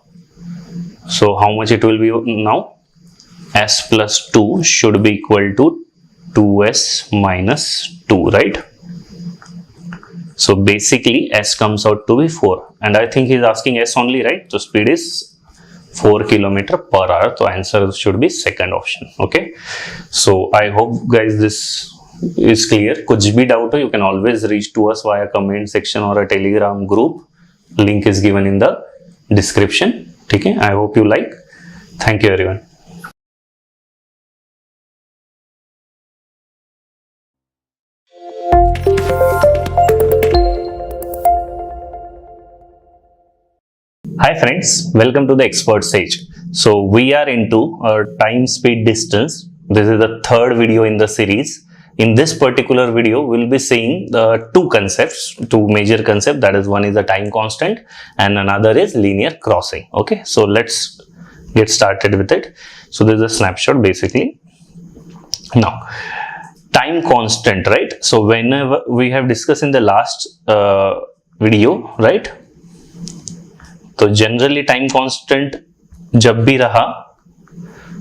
So how much it will be now? S plus 2 should be equal to 2s minus 2, right? So basically s comes out to be 4, and I think he's asking s only, right? So speed is 4 km per hour, so answer should be second option. Okay, so I hope guys this is clear. कुछ भी doubt हो, you can always reach to us via comment section or a telegram group. Link is given in the description. ठीक है, I hope you like. Thank you everyone. Hi friends, welcome to the expert stage. So we are into time, speed, distance. This is the third video in the series. In this particular video, we'll be seeing the two concepts, two major concepts. That is, one is the time constant and another is linear crossing. Okay, so let's get started with it. So this is a snapshot basically. Now, time constant, right? So whenever we have discussed in the last video, right? तो generally time constant जब भी रहा,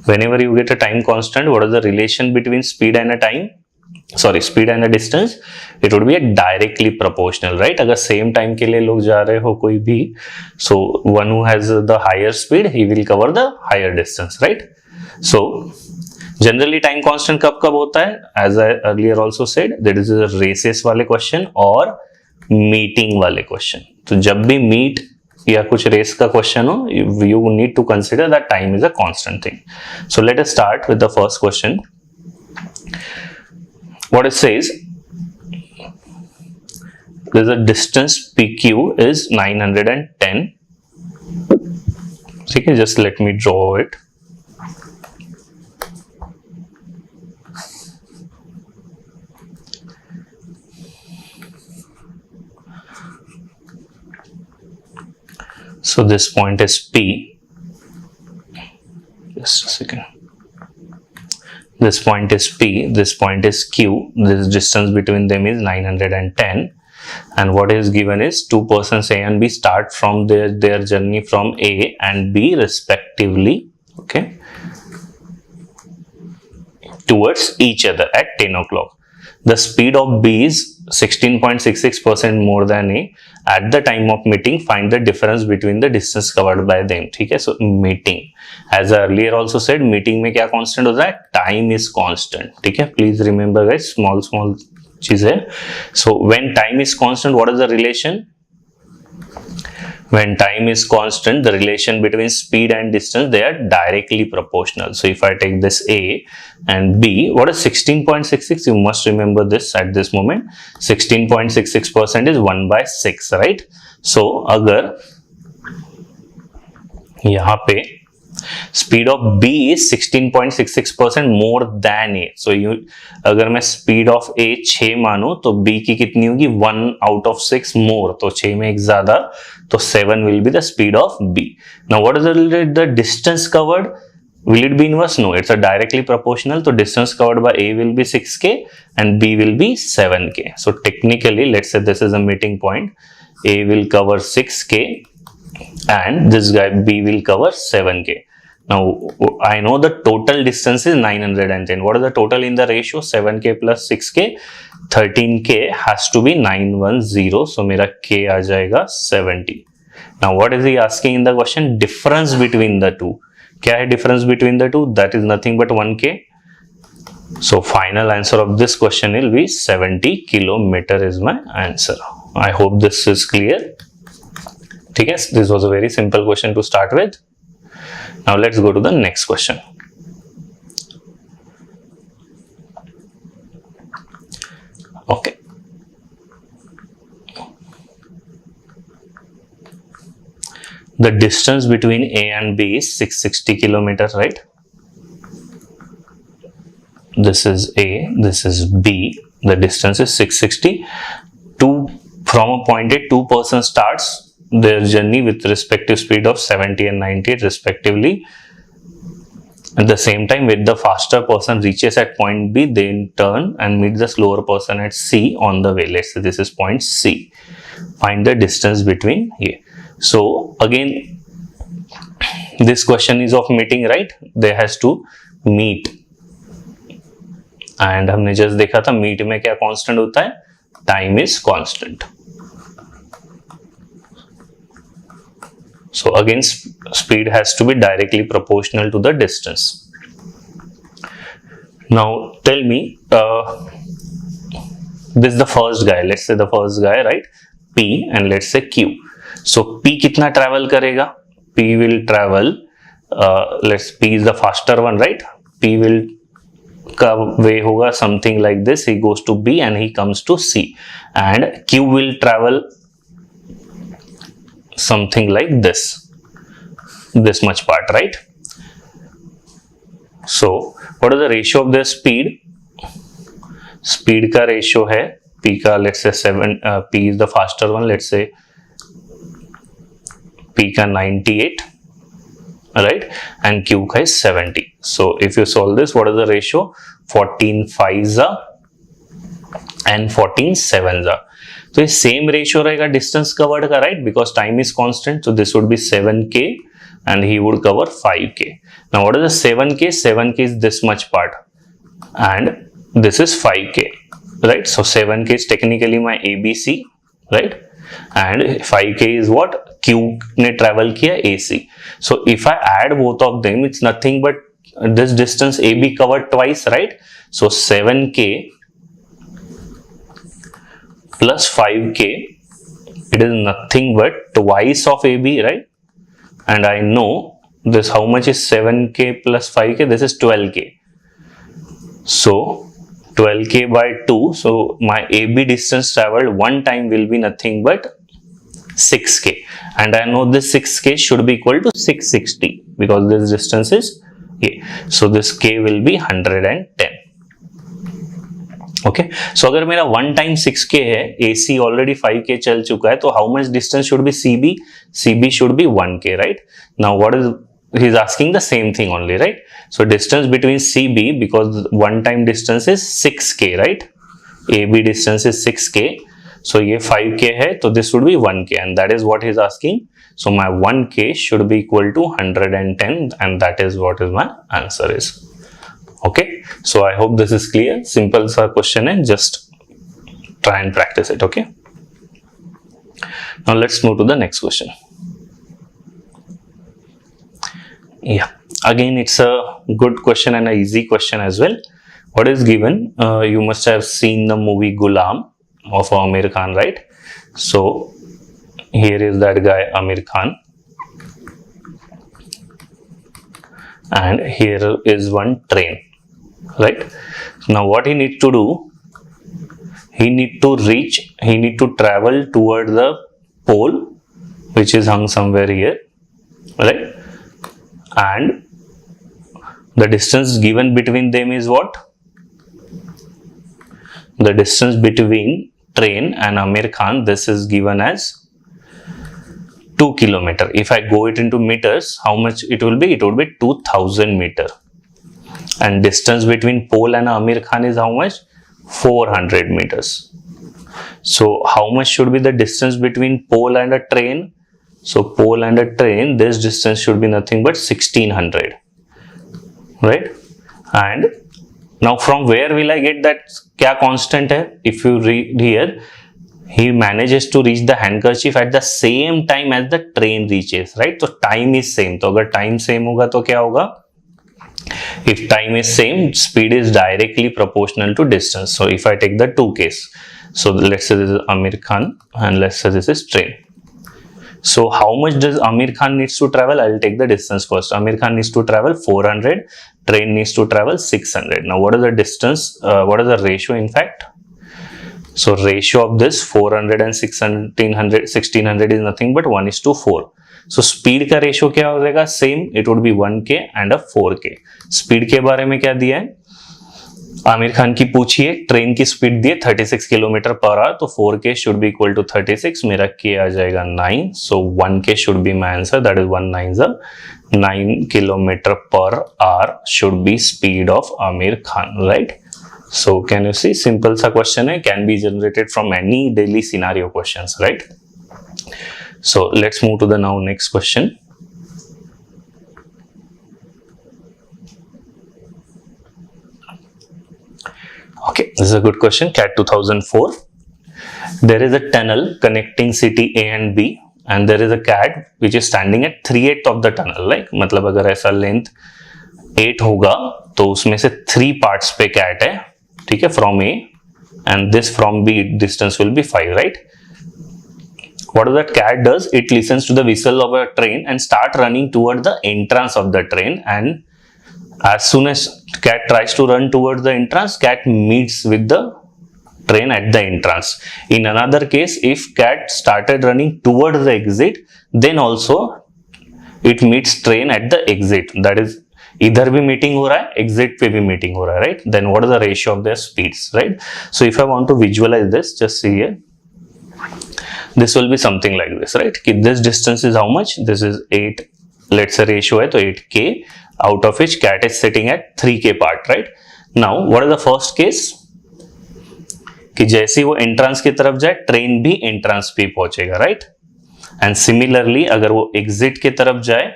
whenever you get a time constant, what is the relation between speed and a time, speed and a distance? It would be a directly proportional, right? अगर same time के लिए लोग जा रहे हो कोई भी, so one who has the higher speed, he will cover the higher distance, right? So generally time constant कब कब होता है? As I earlier also said, that is a races वाले क्वेश्चन और मीटिंग वाले क्वेश्चन. तो जब भी मीट या कुछ रेस का क्वेश्चन हो, you need to consider that time is a constant thing. So let us start with the first question. What it says, there's a distance PQ is 910. Okay, just let me draw it. So this point is P. Just a second. This point is P. This point is Q. This distance between them is 910. And what is given is two persons A and B start from their journey from A and B respectively. Okay. Towards each other at 10 o'clock. The speed of B is 16.66% more than A. At the time of meeting, find the difference between the distance covered by them. ठीक है, so meeting. As I earlier also said, meeting में क्या constant होता है? Time is constant. ठीक है, please remember guys, small चीज है. So when time is constant, what is the relation? When time is constant, the relation between speed and distance, they are directly proportional. So if I take this A and B, what is 16.66? You must remember this at this moment. 16.66% is 1 by 6, right? So अगर यहाँ पे Speed of B is 16.66% more than A. So अगर मैं speed of A 6 मानूं तो B की कितनी होगी 1 out of 6 more. तो 6 में एक ज्यादा, तो 7 will be the speed of B. Now what is the distance covered? Will it be inverse? No, it's a directly proportional. So distance covered by A will be 6k and B will be 7k. So technically, let's say this is a meeting point. A will cover 6k and this guy B will cover 7k. Now I know the total distance is 910. What is the total in the ratio? 7k plus 6k, 13k has to be 910. So मेरा k आ जाएगा 70. Now what is he asking in the question? Difference between the two. क्या है difference between the two? That is nothing but 1k. So final answer of this question will be 70 kilometer is my answer. I hope this is clear. ठीक है, this was a very simple question to start with. Now let's go to the next question. Okay. The distance between A and B is 660 kilometers, right? This is A, this is B. The distance is 660. From a point A, two persons starts their journey with respective speed of 70 and 90 respectively. At the same time, when the faster person reaches at point B, they turn and meet the slower person at C on the way. Let's say this is point C. Find the distance between here. So again, this question is of meeting, right? They has to meet. And हमने just देखा था meet में क्या constant होता है? Time is constant. So again, speed has to be directly proportional to the distance. Now tell me, this is the first guy. Let's say the first guy, right? P and let's say Q. So P कितना travel करेगा? P will travel. P is the faster one, right? P will का way होगा something like this. He goes to B and he comes to C, and Q will travel something like this much part, right? So what is the ratio of their speed? Speed का ratio है P का, let's say 7, P is the faster one, let's say P का 98, right, and Q का is 70. So if you solve this, what is the ratio? 14 5s and 14 7s. तो ये same ratio रहेगा distance covered का, right, because time is constant. So this would B 7k and he would cover 5k. Now what is the 7k? 7k is this much part and this is 5k, right? So 7k is technically my ABC, right, and 5k is what Q ने travel किया AC. So if I add both of them, it's nothing but this distance AB covered twice, right? So 7k plus 5k, it is nothing but twice of AB, right? And I know this, how much is 7k plus 5k? This is 12k. So 12k by 2, so my AB distance traveled one time will be nothing but 6k, and I know this 6k should be equal to 660 because this distance is A. So this k will be 110. Okay, सो अगर मेरा one time 6k है, AC already 5k चल चुका है, तो how much distance should be CB? CB should be 1k, right? Now what is he is asking the same thing only, right? So distance between CB, because one time distance is 6k, right? AB distance is 6k, so ये 5k है, तो this would be 1k, and that is what he is asking. So my 1k should be equal to 110, and that is what is my answer is. Okay, so I hope this is clear. Simple सा question है, just try and practice it. Okay, now let's move to the next question. Yeah, again it's a good question and a easy question as well. What is given? You must have seen the movie Gulam of Amir Khan, right? So here is that guy Amir Khan, and here is one train, right? Now what he needs to do, he need to travel toward the pole which is hung somewhere here, right? and the distance given between them is what? The distance between train and Amir Khan, this is given as 2 kilometer. If I go it into meters, how much it will be? It will be 2000 meter. And distance between pole and Amir Khan is how much? 400 meters. So how much should be the distance between pole and a train? So pole and a train, this distance should be nothing but 1600, right? And now from where will I get that kya constant hai? If you read here, he manages to reach the handkerchief at the same time as the train reaches, right? So time is same. तो अगर time same होगा तो क्या होगा? If time is same, speed is directly proportional to distance. So if I take the two case, so let's say this is Amir Khan and let's say this is train. So how much does Amir Khan needs to travel? I'll take the distance first. Amir Khan needs to travel 400, train needs to travel 600. Now what is the distance? What is the ratio in fact? So ratio of this 400 and 1600 is nothing but 1:4. So speed का ratio क्या हो जाएगा? Same, it would be 1k and a 4k. Speed के बारे में क्या दिया है? आमिर खान की पूछिए, ट्रेन की स्पीड दी है 36 किलोमीटर पर आवर, तो 4k should be equal to 36, मेरा k आ जाएगा 9, so 1k should be my answer, that is 1 9 9 kilometre per hour should be speed of Aamir Khan, right? So can you see, simple सा question है, can be generated from any daily scenario questions, right? So let's move to the now next question. Okay, this is a good question. CAT 2004. There is a tunnel connecting city A and B, and there is a cat which is standing at 3/8 of the tunnel. Like, मतलब अगर ऐसा length 8 होगा तो उसमें से 3 parts पे cat है, ठीक है, from A, and this from B distance will be 5, right? What does that cat does? It listens to the whistle of a train and start running toward the entrance of the train, and as soon as cat tries to run towards the entrance, cat meets with the train at the entrance. In another case, if cat started running towards the exit, then also it meets train at the exit. That is, इधर भी meeting हो रहा है, exit पे भी meeting हो रहा है, right? Then what is the ratio of their speeds, right? So if I want to visualize this, just see here. This will be something like this, right? कि this distance is how much? This is 8. Let's say ratio है तो 8k. Out of which cat is sitting at 3k part, right? Now what is the first case? कि जैसे ही वो entrance की तरफ जाए, train भी एंट्रांस पे पहुंचेगा, राइट? एंड सिमिलरली अगर वो एग्जिट की तरफ जाए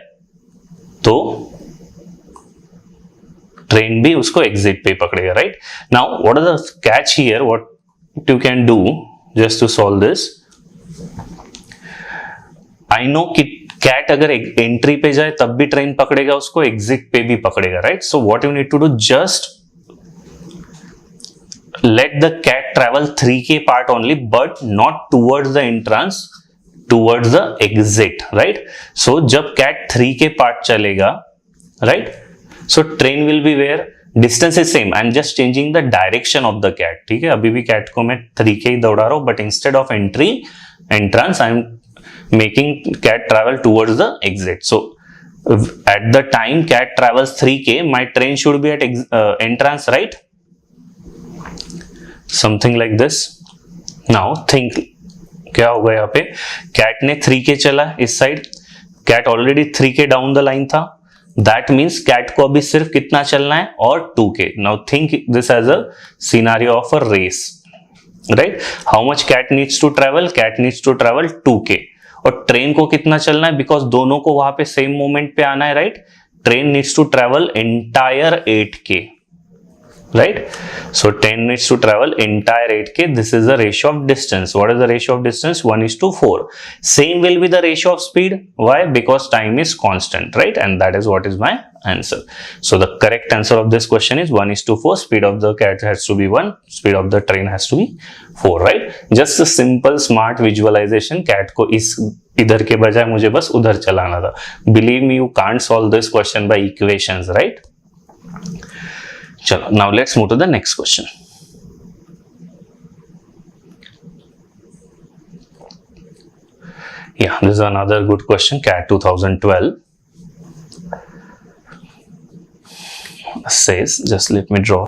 तो ट्रेन भी उसको एग्जिट पे पकड़ेगा, right? Now what is the catch here? What you can do just to solve this? I know कि कैट अगर एंट्री पे जाए तब भी ट्रेन पकड़ेगा उसको, एग्जिट पे भी पकड़ेगा, right? So what you need to do, just let the cat travel 3k part only, but not towards the entrance, towards the exit, right? So जब cat 3k part चलेगा, right? So train will be where? Distance is same, I'm just changing the direction of the cat, ठीक है? अभी भी cat को मैं 3k ही दौड़ा रहा हूँ, but instead of entrance I'm making cat travel towards the exit. So at the time cat travels 3k, my train should be at entrance, right? Something like this. Now think, क्या होगा यहाँ पे? Cat ने 3k चला इस side, cat already 3k down the line था, that means cat को अभी सिर्फ कितना चलना है? और 2k. Now think this as a scenario of a race, right? How much cat needs to travel? Cat needs to travel 2k. और train को कितना चलना है? बिकॉज दोनों को वहां पे सेम मोमेंट पे आना है, right? Train needs to travel entire 8k, right? So train needs to travel entire 8k. This is the ratio of distance. What is the ratio of distance? 1:4. Same will be the ratio of speed. Why? Because time is constant, right? And that is what is my answer. So the correct answer of this question is 1:4. Speed of the cat has to be 1. Speed of the train has to be 4, right? Just a simple smart visualization. Cat को इस इधर के बजाय मुझे बस उधर चलाना था. Believe me, you can't solve this question by equations, right? चलो, now let's move to the next question. Yeah, this is another good question. CAT 2012. says, just let me draw.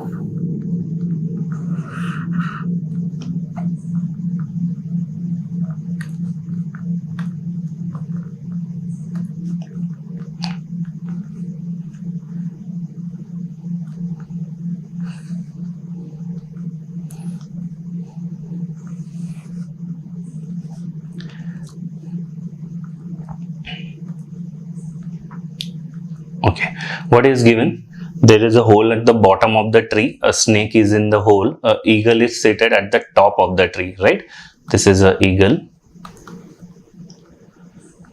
Okay, what is given? There is a hole at the bottom of the tree. A snake is in the hole. A eagle is seated at the top of the tree, right? This is a eagle.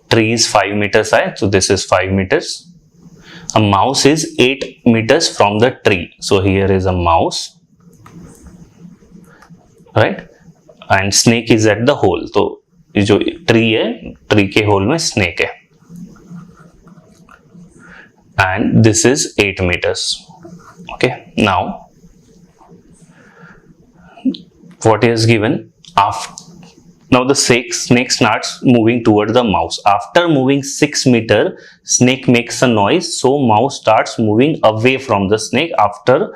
Tree is 5 meters high, so this is 5 meters. A mouse is 8 meters from the tree. So here is a mouse, right? And snake is at the hole. So जो tree है, tree के hole में snake है. And this is 8 meters. Okay, now what is given? Now the snake starts moving toward the mouse. After moving 6 meters, snake makes a noise, so mouse starts moving away from the snake after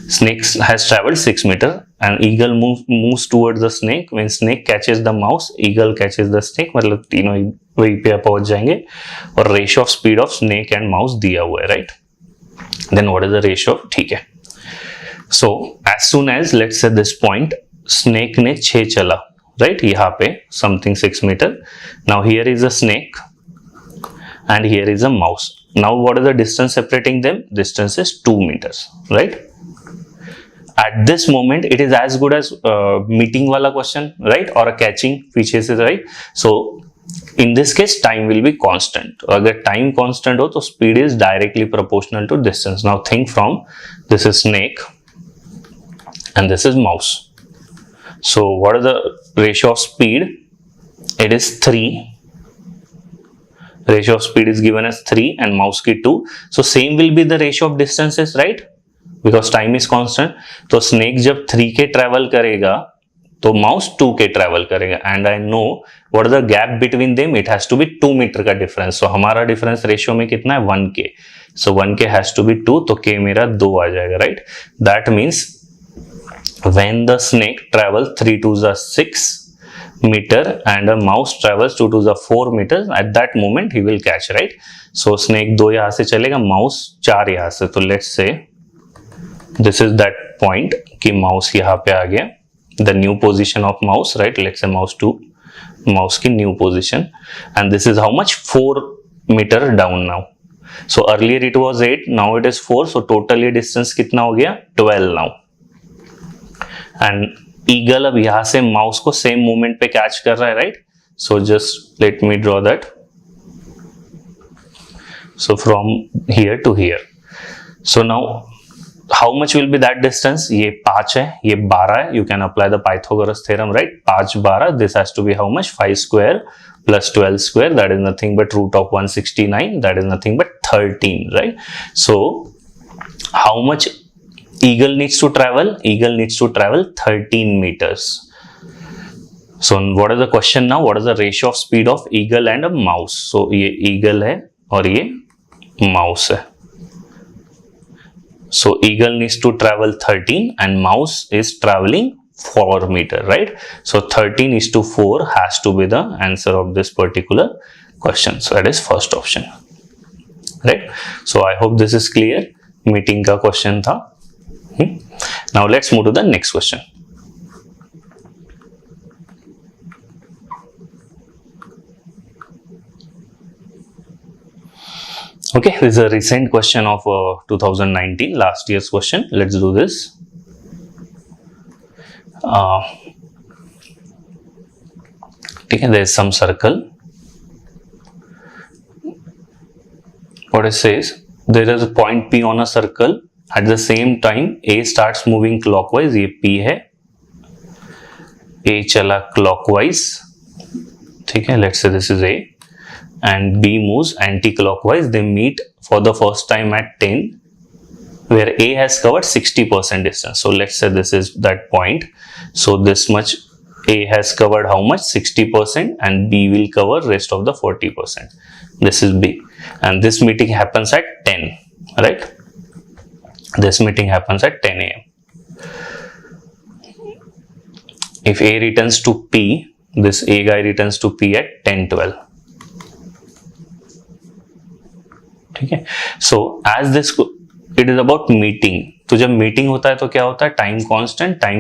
snake has traveled 6 meters, and eagle moves towards the snake. When snake catches the mouse, eagle catches the snake. मतलब तीनों वहीं पे पहुंच जाएंगे. और ratio of speed of snake and mouse दिया हुआ है, right? Then what is the ratio? ठीक है. So as soon as let's say this point snake ने 6 चला, राइट? यहाँ पे something 6 metre. Now here is a snake and here is a mouse. Now what is the distance separating them? Distance is 2 meters, right? At this moment it is as good as meeting wala question, right? Or a catching पीछे से, right? So in this case time will be constant. अगर time constant हो तो speed is directly proportional to distance. Now think from this is snake and this is mouse. So what is the ratio of speed? It is 3. Ratio of speed is given as 3 and mouse की 2. So same will be the ratio of distances, right? Because time is constant. तो snake जब 3 के travel करेगा तो mouse 2 के travel करेगा. And I know what is the gap between them? It has to be 2 meter का difference. So हमारा difference ratio में कितना है? 1k. So 1k has to be 2. तो k मेरा 2 आ जाएगा, right? That means when the snake travels 3 to the 6 meter and a mouse travels 2 to the 4 meters, at that moment he will catch, right? So snake 2 यहाँ से चलेगा, mouse 4 यहाँ से. तो let's say this is that point कि mouse यहाँ पे आ गया, the new position of mouse, right? Let's say mouse 2, mouse की new position, and this is how much? 4 meter down now. So earlier it was 8, now it is 4. So totally distance कितना हो गया? 12 now. And eagle अब यहां से mouse को same moment पे catch कर रहा है, right? So just let me draw that. So from here to here. So now how much will be that distance? ये 5 है, ये 12 है. You can apply the Pythagoras theorem, right? 5 12, this has to be how much? 5 square plus 12 square, that is nothing but root of 169, that is nothing but 13, right? So how much eagle needs to travel? Eagle needs to travel 13 meters. So what is the question now? What is the ratio of speed of eagle and a mouse? So ये eagle है और ये mouse है. So eagle needs to travel 13 and mouse is traveling 4 meter, right? So 13 is to 4 has to be the answer of this particular question. So that is first option, right? So I hope this is clear. Meeting का question था. Now let's move to the next question. Okay, this is a recent question of 2019, last year's question. Let's do this. Okay, there is some circle. What it says? There is a point P on a circle. At the same time A starts moving clockwise. ये P है, A चला clockwise, ठीक है? Let's say this is A and B moves anti-clockwise. They meet for the first time at 10 where A has covered 60% distance. So let's say this is that point. So this much A has covered how much? 60%, and B will cover rest of the 40%. This is B, and this meeting happens at 10. right? This meeting happens at 10 a.m. If A returns to P, this A guy returns to P at 10:12. ठीक है, so as this it is about meeting. तो जब meeting होता है तो क्या होता है, time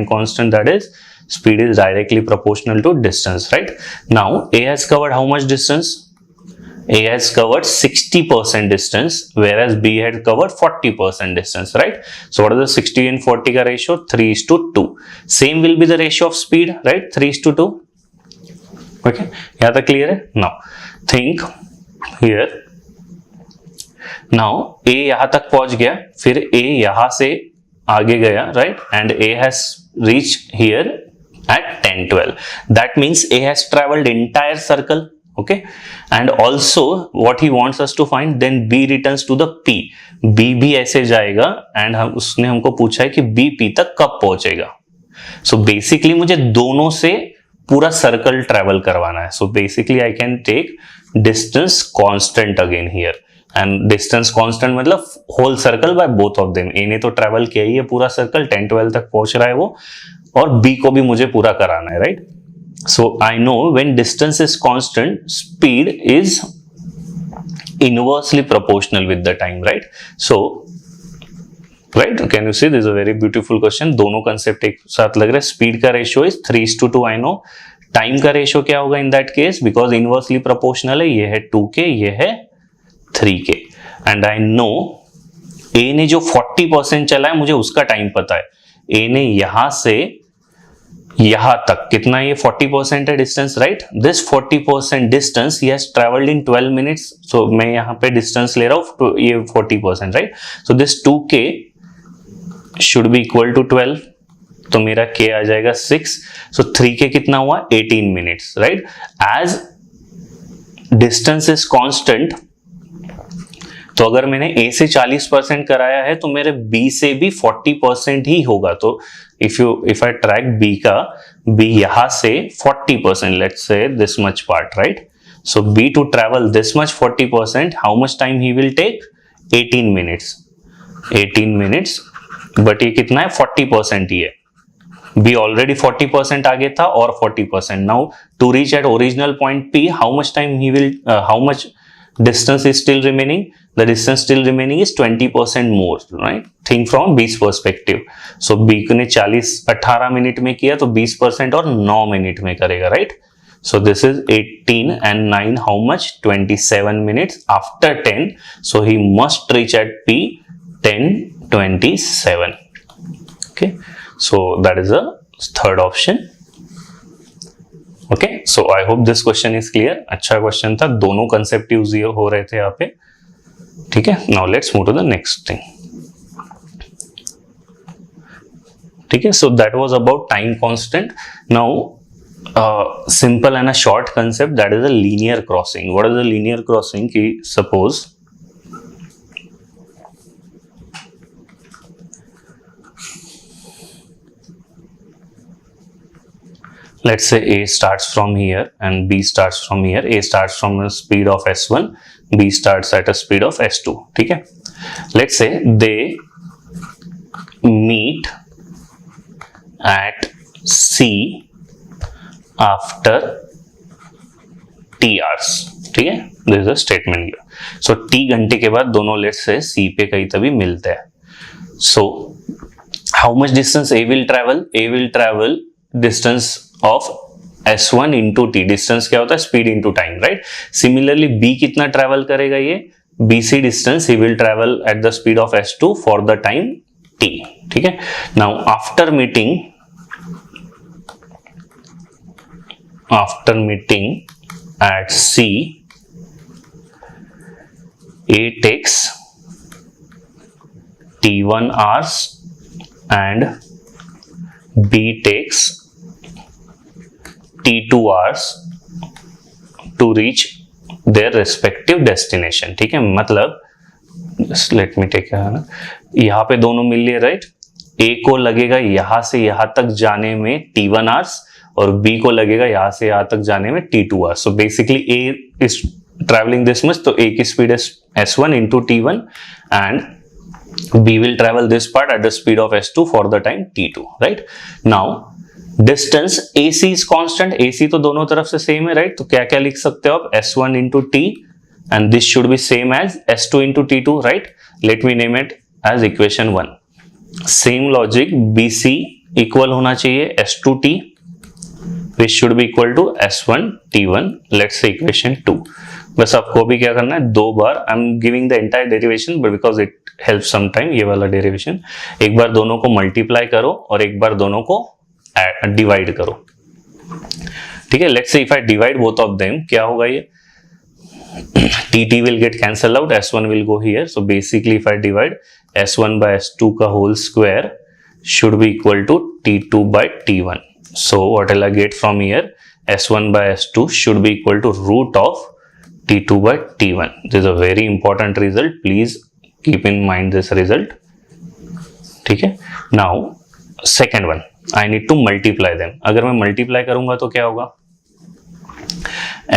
constant that is speed is directly proportional to distance, right? Now A has covered how much distance? A has covered 60% distance, whereas B had covered 40% distance, right? So what is the 60 and 40 ka ratio? 3:2. Same will be the ratio of speed, right? 3:2. Okay, yahan tak clear hai? Now think here. Now A yahan tak पहुंच गया, फिर A yahan से आगे गया, right? And A has reached here at 10:12. That means A has traveled entire circle, okay? And also what he wants us to find, then B returns to the P. B भी ऐसे जाएगा and उसने हमको पूछा है कि B P तक कब पहुंचेगा. So basically मुझे दोनों से पूरा सर्कल ट्रेवल करवाना है. So basically I can take distance constant again here. And distance constant मतलब whole circle by both of them. A ने तो ट्रेवल किया ही है पूरा सर्कल, 10-12 तक पहुंच रहा है वो, और B को भी मुझे पूरा कराना है, right? So I know when distance is constant, speed is inversely proportional with the time, right? So right, can you see this is a very beautiful question. दोनों कंसेप्ट एक साथ लग रहे हैं. स्पीड का ratio is 3:2. I know. Time का ratio क्या होगा in that case, because inversely proportional है. ये है 2k, ये है 3k. And I know A ने जो 40% चला है मुझे उसका टाइम पता है. A ने यहां से यहां तक कितना, ये 40% है distance, right? This 40% distance he has travelled in 12 minutes. So मैं यहां पे डिस्टेंस ले रहा हूं तो ये 40%, right? So this 2k should be equal to 12. तो मेरा k आ जाएगा 6. सो 3k कितना हुआ, 18 minutes, right? As distance is constant, तो अगर मैंने A से 40% कराया है तो मेरे B से भी 40% ही होगा. तो if I track B का, B यहां से 40%, let's say this much part, right? So B to travel this much 40%, how much time he will take? 18 minutes. 18 minutes, but ये कितना है, 40% ही है. B already 40% आगे था और 40%. Now to reach at original point P, how much time he will, how much distance is still remaining? The distance still remaining is 20% more, right? Think from B's perspective. So B ने 18 minute में किया तो 20% और 9 minute में करेगा, right? So this is 18 and 9, how much? 27 minutes after 10. So he must reach at P 10:27. Okay, so that is the third option. Okay, so I hope this question is clear. अच्छा question था, दोनों concept use हो रहे थे यहाँ पे. ठीक है, now let's move to the next thing. ठीक है, so that was about time constant. Now simple and a short concept, that is a linear crossing. What is a linear crossing? कि suppose let's say A starts from here and B starts from here. A starts from a speed of s1, B starts at a speed of s2. ठीक है, let's say they meet at C after T hours. ठीक है, this is a statement here. So T घंटे के बाद दोनों let's say C पे कहीं तभी मिलते हैं. So how much distance A will travel? A will travel distance of s1 into t. Distance क्या होता है, speed into time, right? Similarly B कितना ट्रेवल करेगा, ये BC distance he will travel at the speed of s2 for the time t. ठीक है, now after meeting at C, A takes t1 hours and B takes T2 hours to reach their respective destination. ठीक है, मतलब let me take यहाँ पे दोनों मिल लिए, right? A को लगेगा यहां से यहां तक जाने में T1 hours और B को लगेगा यहां से यहां तक जाने में T2 hours. So basically A is traveling this much, तो A की speed is s1 into T1 and B will travel this part at the speed of s2 for the time t2, right? Now distance AC is constant, AC तो दोनों तरफ से same है, right? तो क्या क्या लिख सकते हो आप, s1 into t and this should be same as s2 into t2, right? Let me name it as equation 1. Same logic, BC equal होना चाहिए s2t which should be equal to s1 t1, let's say equation 2. बस आपको भी क्या करना है, दो बार, I am giving the entire derivation but because it help some time, ये वाला डेरिवेशन, एक बार दोनों को मल्टीप्लाई करो और एक बार दोनों को डिवाइड करो, ठीक है? Let's say if I divide both of them, क्या होगा ये, tt will get cancelled out, s1 will go here, so basically if I divide s1 by s2 का whole square should be equal to t2 by t1. So what will I get from here, s1 by s2 should be equal to root of t2 by t1. This is a very important result, please keep in mind this result, ठीक है? Now second one, I need to multiply them. अगर मैं multiply करूंगा तो क्या होगा,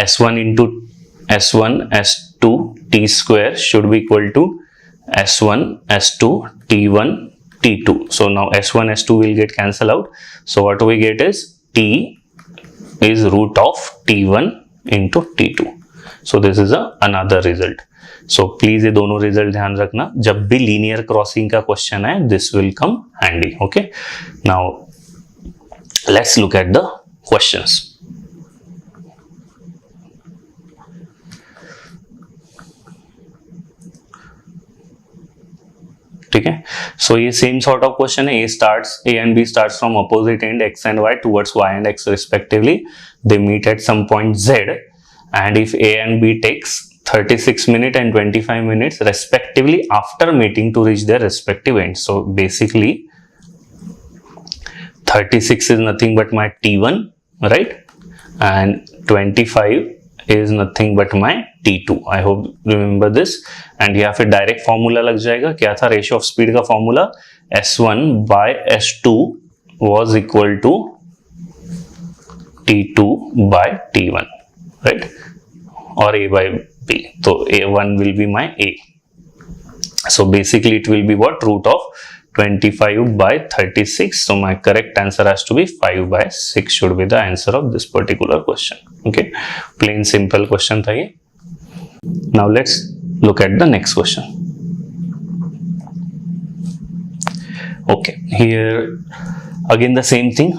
s1 into s1 s2 t square should be equal to s1 s2 t1 t2. So now s1 s2 will get cancelled out, so what we get is t is root of t1 into t2. So this is another result. So please ये दोनों result ध्यान रखना, जब भी linear crossing का question है this will come handy, okay? Now let's look at the questions. ठीक है, सो ये सेम सॉर्ट ऑफ क्वेश्चन है. A and B starts from opposite end X and Y towards Y and X respectively. They meet at some point Z and if A and B takes 36 minutes and 25 minutes respectively after meeting to reach their respective ends. So basically 36 is nothing but my T1, right? And 25 is nothing but my T2. I hope remember this. And यहाँ फिर direct formula लग जाएगा. क्या था ratio of speed का formula, S1 by S2 was equal to T2 by T1, right? Or A by B. So A1 will be my A. So basically it will be what, root of 25 by 36. So my correct answer has to be 5 by 6 should be the answer of this particular question. Okay, plain simple question tha ye. Now let's look at the next question. Okay, here again the same thing.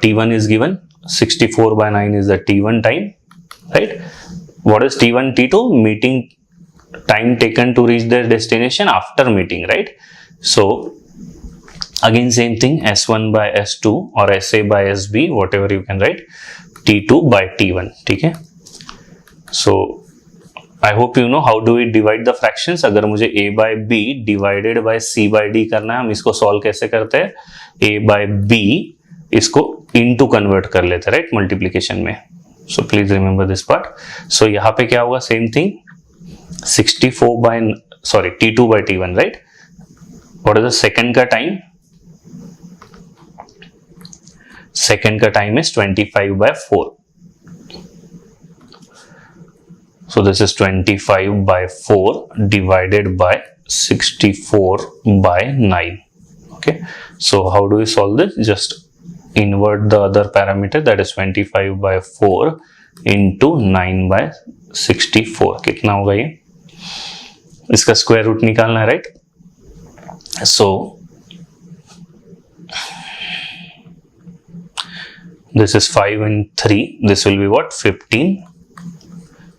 T1 is given, 64 by 9 is the T1 time, right? What is T1 T2? Meeting time taken to reach their destination after meeting, right? So again same thing, S1 by S2 or SA by SB, whatever you can write, T2 by T1, ठीक है? So I hope you know how do we divide the fractions. अगर मुझे A by B divided by C by D करना है, हम इसको solve कैसे करते हैं, A by B इसको into convert कर लेते हैं, right, multiplication में. So please remember this part. So यहाँ पे क्या होगा, same thing, 64 by T2 by T1, right? What is the second का time? Second का time is 25 by 4. So this is 25 by 4 divided by 64 by 9. Okay. So how do we solve this? Just invert the other parameter, that is 25 by 4 into 9 by 64. कितना होगा ये, इसका square root निकालना है, right? So this is 5 and 3, this will be what, 15,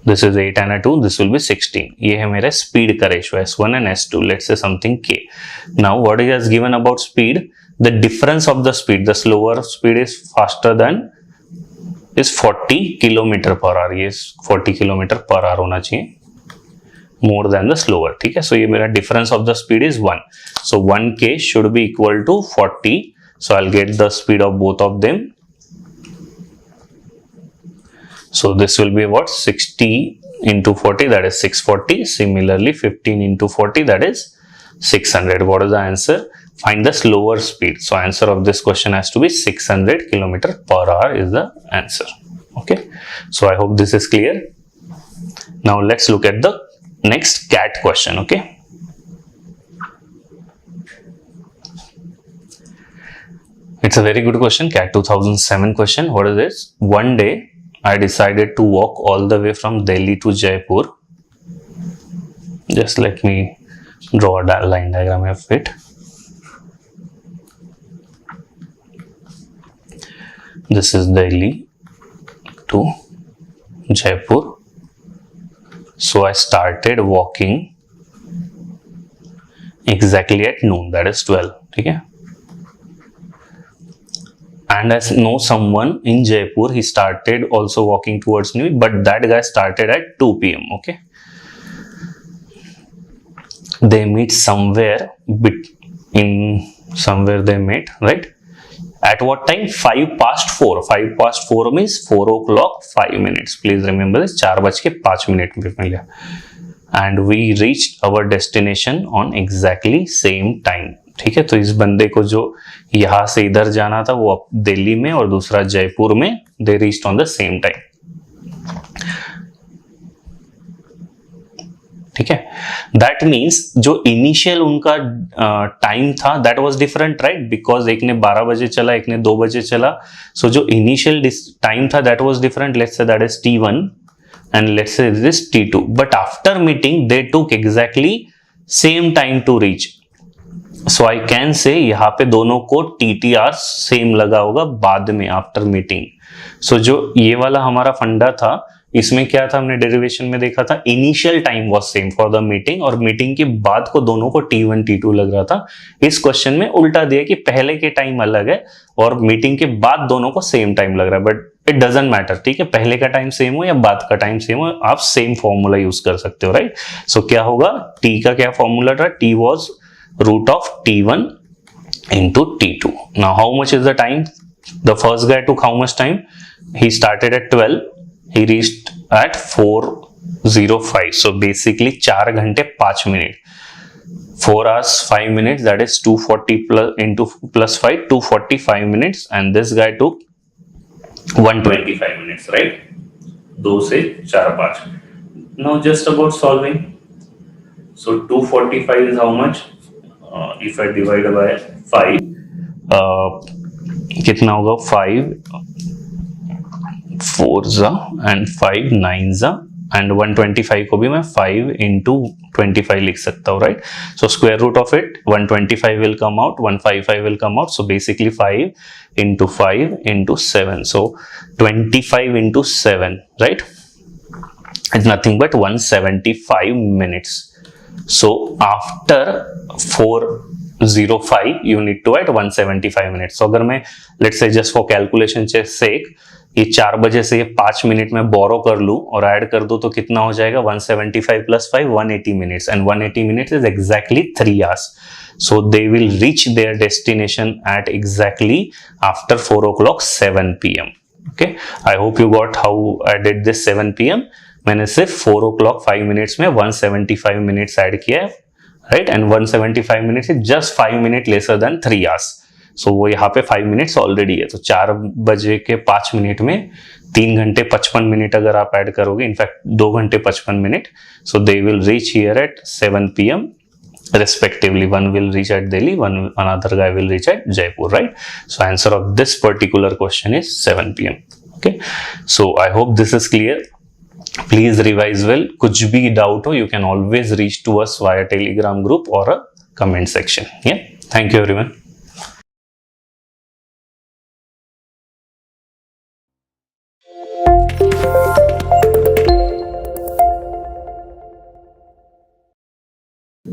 this is 8 and a 2, this will be 16. ये है मेरा speed का ratio S1 and S2, let's say something K. Now what he has given about speed, the difference of the speed, the slower speed is faster than is 40 kilometre per our, ये 40 kilometre per our होना चाहिए, more than the slower, ठीक है? So ये मेरा difference of the speed is 1, so 1k should be equal to 40, so I'll get the speed of both of them. So this will be what, 60 into 40, that is 640. Similarly 15 into 40, that is 600. What is the answer? Find the slower speed. So answer of this question has to be 600 km per hour is the answer. Okay. So I hope this is clear. Now let's look at the next cat question. Okay. It's a very good question. CAT 2007 question. What is this? One day I decided to walk all the way from Delhi to Jaipur. Just let me draw a line diagram of it. This is Delhi to Jaipur. So I started walking exactly at noon, that is 12. Okay. And I know someone in Jaipur, he started also walking towards me, but that guy started at 2 p.m. Okay. They meet somewhere somewhere they met, right? At what time? 5 past 4. 5 past 4 means 4 o'clock 5 minutes. Please remember this. 4:05 पे मिला. And we reached our destination on exactly same time. ठीक है, तो इस बंदे को जो यहां से इधर जाना था वो दिल्ली में और दूसरा जयपुर में, they reached on the same time. ठीक है, दैट मीन्स जो इनिशियल उनका टाइम था that was different, right? Because एक ने 12 बजे चला, एक ने 2 बजे चला. सो जो इनिशियल टाइम था that was different. Let's say that is T1 and let's say this T2. But after meeting they took exactly same time to reach. So I can say यहाँ पे दोनों को TTR सेम लगा होगा बाद में after meeting. सो जो ये वाला हमारा फंडा था इसमें क्या था, हमने डेरिवेशन में देखा था initial time was same for the meeting और मीटिंग के बाद को दोनों को T1 T2 लग रहा था. इस क्वेश्चन में उल्टा दिया कि पहले के टाइम अलग है और मीटिंग के बाद दोनों को सेम टाइम लग रहा है. बट इट डजंट मैटर, ठीक है, पहले का टाइम सेम हो या बाद का टाइम सेम हो, आप सेम फॉर्मूला यूज कर सकते हो, राइट? सो क्या होगा, T का क्या फॉर्मूला था? T was root of T1 into T2. Now how much is the time? The first guy took how much time? He started at 12. He reached at 4:05. So basically 4 घंटे 5 minute. 4 hours 5 minutes, that is 240 plus into plus 5, 245 minutes, and this guy took 125 minutes, right? 2 से 4 5. Now just about solving. So 245 is how much? If I divide by 5, कितना होगा? 5 4s and 5 9s and 125 को भी मैं 5 into 25 लिख सकता हूँ, right? So square root of it 125 will come out, 155 will come out. So basically 5 into 5 into 7. So 25 into 7, right? It's nothing but 175 minutes. So after 4:05 you need to add 175 minutes. So अगर मैं let's say just for calculation sake ये 4 बजे से ये 5 minute में बोरो कर लूं और ऐड कर दो तो कितना हो जाएगा? 175 plus 5 180 minutes, and 180 minutes is exactly 3 hours. So they will reach their destination at exactly after 4 o'clock 7 p.m. Okay, I hope you got how I did this 7 p.m. मैंने सिर्फ 4 o'clock 5 minutes में 175 minutes add किया है, right? And 175 minutes is just 5 minutes lesser than 3 hours. So वो यहाँ पे 5 minutes already है. तो 4 बजे के 5 मिनट में 3 घंटे 55 मिनट अगर आप ऐड करोगे, इनफैक्ट 2 घंटे 55 minute. So they will reach here at 7 p.m. respectively. One will reach at Delhi, another guy will reach at Jaipur, right? So answer of this particular question is 7 p.m. Okay, so I hope this is clear. Please revise well. कुछ भी doubt हो, you can always reach to us via Telegram group or a comment section. Yeah, thank you everyone.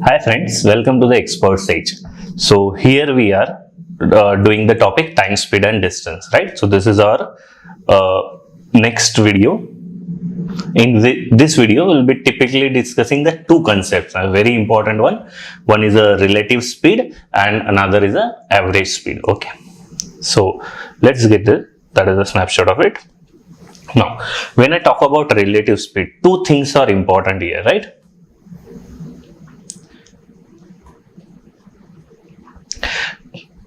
Hi friends, welcome to the expert stage. So here we are doing the topic time, speed and distance, right? So this is our next video. In this video we'll be typically discussing the two concepts, a very important one. One is a relative speed and another is a average speed. Okay, so let's get this. That is a snapshot of it. Now when I talk about relative speed, two things are important here, right?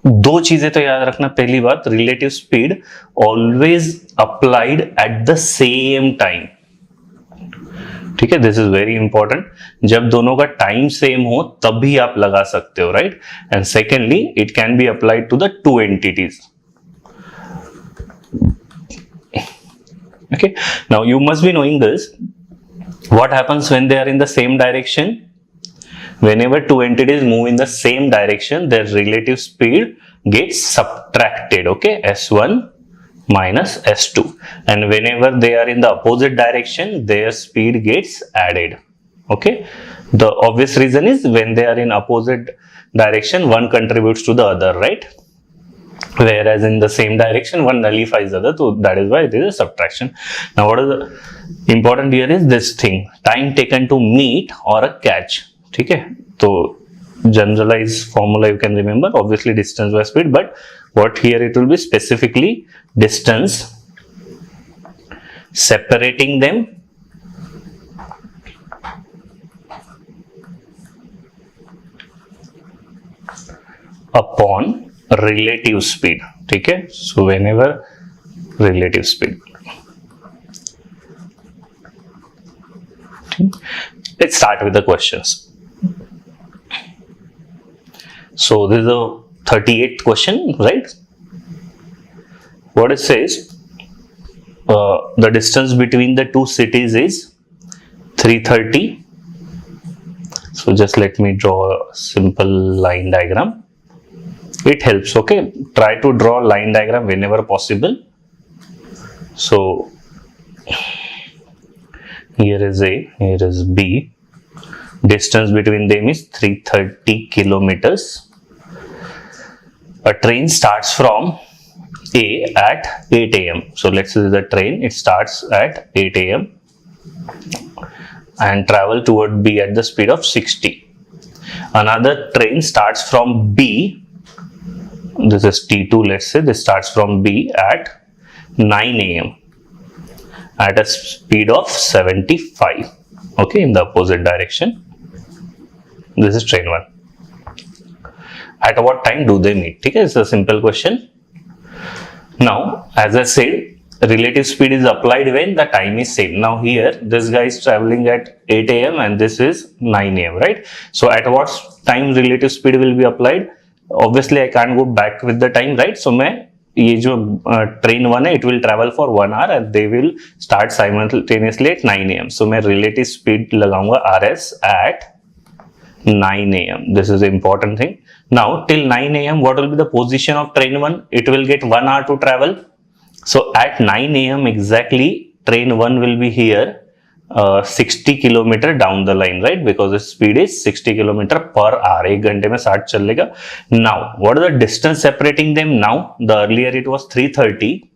दो चीजें तो याद रखना. पहली बात, relative speed always applied at the same time. ठीक है, this is very important. जब दोनों का टाइम सेम हो तब भी आप लगा सकते हो, right. And secondly it can be applied to the two entities. Okay, now you must be knowing this. What happens when they are in the same direction? Whenever two entities move in the same direction, their relative speed gets subtracted. Okay, s1 minus s2. And whenever they are in the opposite direction, their speed gets added. Okay, the obvious reason is when they are in opposite direction, one contributes to the other, right? Whereas in the same direction one nullifies the other, so that is why there is a subtraction. Now what is the important here is this thing, time taken to meet or a catch. ठीक है, तो generalized formula you can remember, obviously distance by speed, but what here it will be specifically distance separating them upon relative speed. ठीक है, so whenever relative speed. Let's start with the questions. So this is a 38th question, right? What it says, the distance between the two cities is 330. So just let me draw a simple line diagram. It helps. Okay, try to draw line diagram whenever possible. So here is A, here is B. Distance between them is 330 kilometers. A train starts from A at 8 a.m. So let's say the train, it starts at 8 a.m. and travel toward B at the speed of 60. Another train starts from B. This is T2, let's say. This starts from B at 9 a.m. at a speed of 75. Okay, in the opposite direction. This is train 1. At what time do they meet? Okay, it's a simple question. Now, as I said, relative speed is applied when the time is same. Now here, this guy is traveling at 8 a.m. and this is 9 a.m. right? So at what time relative speed will be applied? Obviously I can't go back with the time, right? So मैं ये जो train 1 है, it will travel for 1 hour and they will start simultaneously at 9 a.m. So मैं relative speed लगाऊंगा RS at 9 a.m. This is the important thing. Now till 9 a.m. what will be the position of train 1? It will get 1 hour to travel. So at 9 a.m. exactly, train 1 will be here 60 kilometer down the line, right? Because the speed is 60 kilometer per hour. एक घंटे में 60 चलेगा. Now, what is the distance separating them now? The earlier it was 330.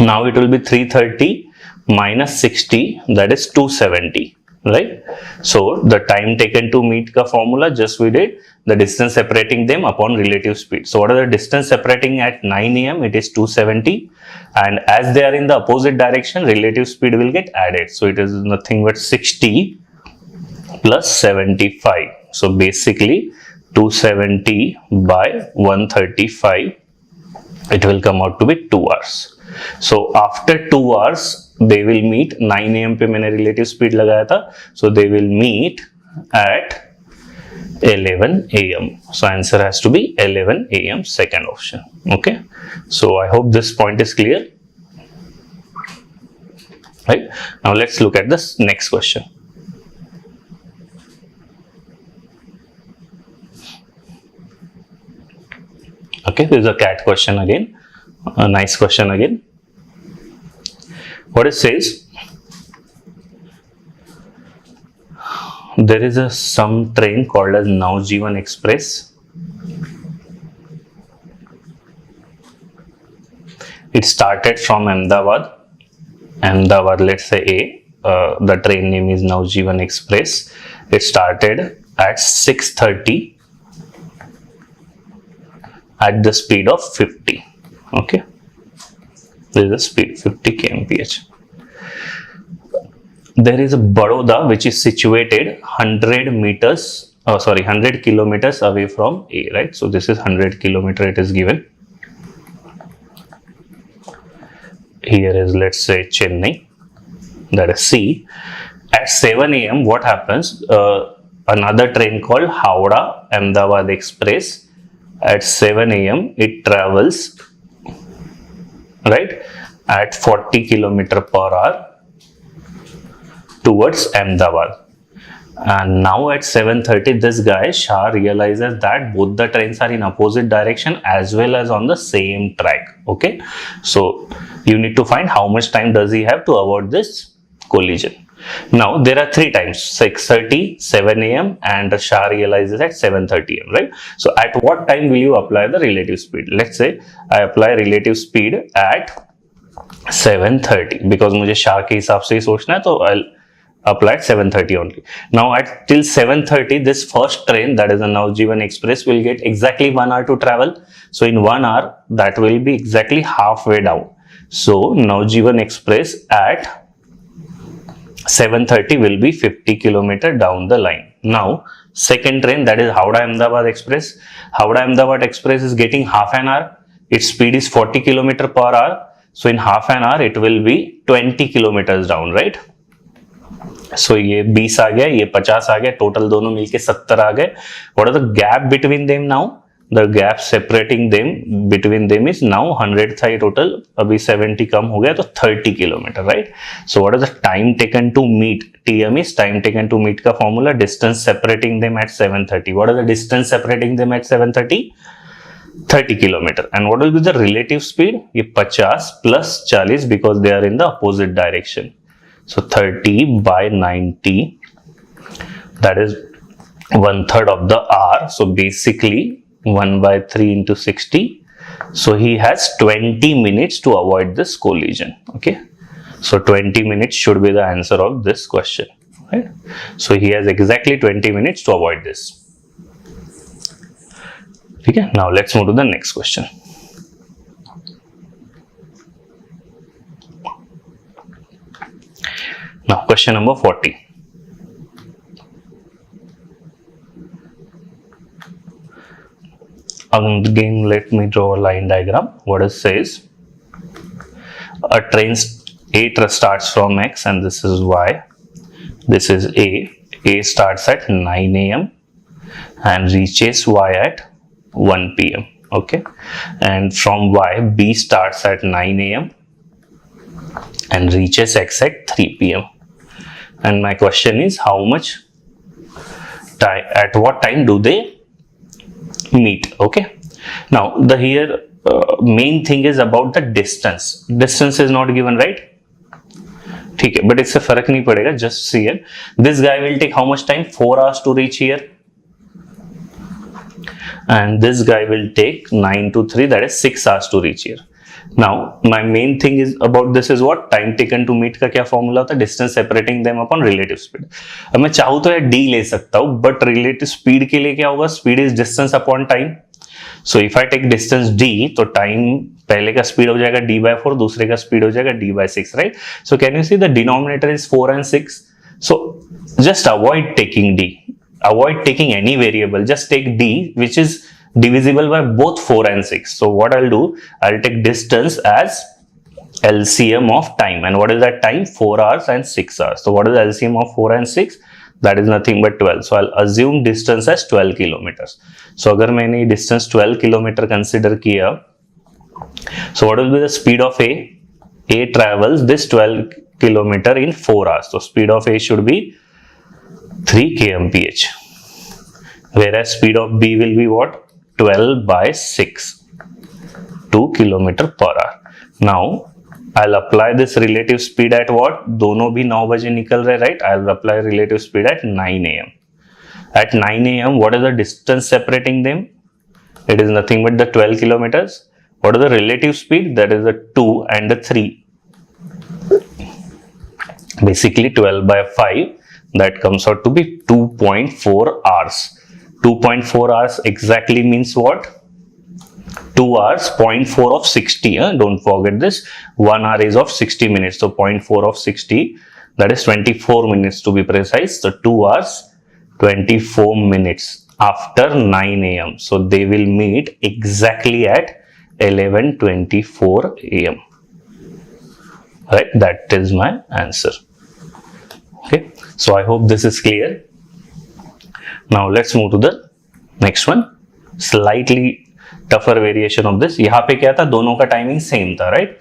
Now it will be 330 minus 60, that is 270, right? So the time taken to meet का formula just we did. The distance separating them upon relative speed. So what is the distance separating at 9 a.m.? It is 270. And as they are in the opposite direction, relative speed will get added. So it is nothing but 60 plus 75. So basically 270 by 135, it will come out to be 2 hours. So after 2 hours, they will meet. 9 a.m. पे मैंने relative speed लगाया था. So they will meet at 11 a.m. So answer has to be 11 a.m. second option. Okay. So I hope this point is clear. Right. Now let's look at this next question. Okay. This is a cat question again. A nice question again. What it says, there is some train called as Naujivan Express. It started from Ahmedabad, let's say A. The train name is Naujivan Express. It started at 6:30 at the speed of 50. Okay, this is the speed 50 kmph. There is a Baroda which is situated 100 kilometers away from A, right? So this is 100 kilometer, it is given. Here is, let's say, Chennai, that is C. At 7 a.m. what happens? Another train called Howrah Ahmedabad Express. At 7 a.m. it travels, right, at 40 kilometer per hour towards Ahmedabad. And now at 7:30 this guy Shah realizes that both the trains are in opposite direction as well as on the same track. Okay, so you need to find how much time does he have to avoid this collision. Now there are three times: 6:30, 7 a.m. and Shah realizes at 7:30 a.m. right? So at what time will you apply the relative speed? Let's say I apply relative speed at 7:30 because मुझे शाह के हिसाब से ही सोचना है, तो I'll apply at 7:30 only. Now at till 7:30 this first train, that is the Navjeevan Express, will get exactly 1 hour to travel. So in 1 hour that will be exactly halfway down. So Navjeevan Express at 7:30 will be 50 kilometer down the line. Now second train, that is Howrah Ahmedabad Express. Howrah Ahmedabad Express is getting half an hour. Its speed is 40 kilometer per hour. So in half an hour it will be 20 kilometers down, right? So ये 20 आ गया, ये 50 आ गया, total दोनों मिलके 70 आ गए. What are the gap between them now? The gap separating them between them is now 100 था ये total, अभी 70 कम हो गया तो 30 kilometre, right? So what is the time taken to meet? TM is time taken to meet का formula, distance separating them at 7:30. What is the distance separating them at 7:30? 30 kilometer. And what will be the relative speed? ये 50 plus 40 because they are in the opposite direction. So 30 by 90, that is 1/3 of the hour. So basically 1/3 into 60. So he has 20 minutes to avoid this collision. Okay. So 20 minutes should be the answer of this question. Right. So he has exactly 20 minutes to avoid this. Okay. Now let's move to the next question. Now question number 40. Again, let me draw a line diagram. What it says, a train starts from X and this is Y. This is A. A starts at 9 a.m. and reaches Y at 1 p.m. Okay, and from Y, B starts at 9 a.m. and reaches X at 3 p.m. And my question is, how much time, at what time do they meet? Okay, now the here main thing is about the distance. Distance is not given, right? ठीक है, but इससे फर्क नहीं पड़ेगा. Just see here, this guy will take how much time? 4 hours to reach here, and this guy will take 9 to 3, that is 6 hours to reach here. Now my main thing is about this is what? Time taken to meet का क्या formula होता है? Distance separating them upon relative speed. अब मैं चाहूँ तो यार d ले सकता हूँ, but relative speed के लिए क्या होगा? Speed is distance upon time. So if I take distance d, तो time पहले का speed हो जाएगा d/4, दूसरे का speed हो जाएगा d/6, right? So can you see the denominator is 4 and 6? So just avoid taking d. Avoid taking any variable. Just take d, which is divisible by both 4 and 6. So what I'll do, I'll take distance as LCM of time. And what is that time? 4 hours and 6 hours. So what is LCM of 4 and 6? That is nothing but 12. So I'll assume distance as 12 kilometers. So अगर मैंने distance 12 kilometer consider किया, so what will be the speed of A? A travels this 12 kilometer in 4 hours. So speed of A should be 3 kmph. Whereas speed of B will be what? 12 by 6, 2 kilometer per hour. Now I'll apply this relative speed at what? दोनों भी 9 बजे निकल रहे, right? I'll apply relative speed at 9 a.m. At 9 a.m. what is the distance separating them? It is nothing but the 12 kilometers. What is the relative speed? That is the 2 and the 3. Basically 12 by 5, that comes out to be 2.4 hours. 2.4 hours exactly means what? 2 hours, 0.4 of 60. Don't forget this. 1 hour is of 60 minutes. So 0.4 of 60, that is 24 minutes to be precise. So 2 hours, 24 minutes after 9 a.m. So they will meet exactly at 11:24 a.m. Right? That is my answer. Okay. So I hope this is clear. Now let's move to the next one. Slightly tougher variation of this. यहाँ पे क्या था, दोनों का timing same था, right?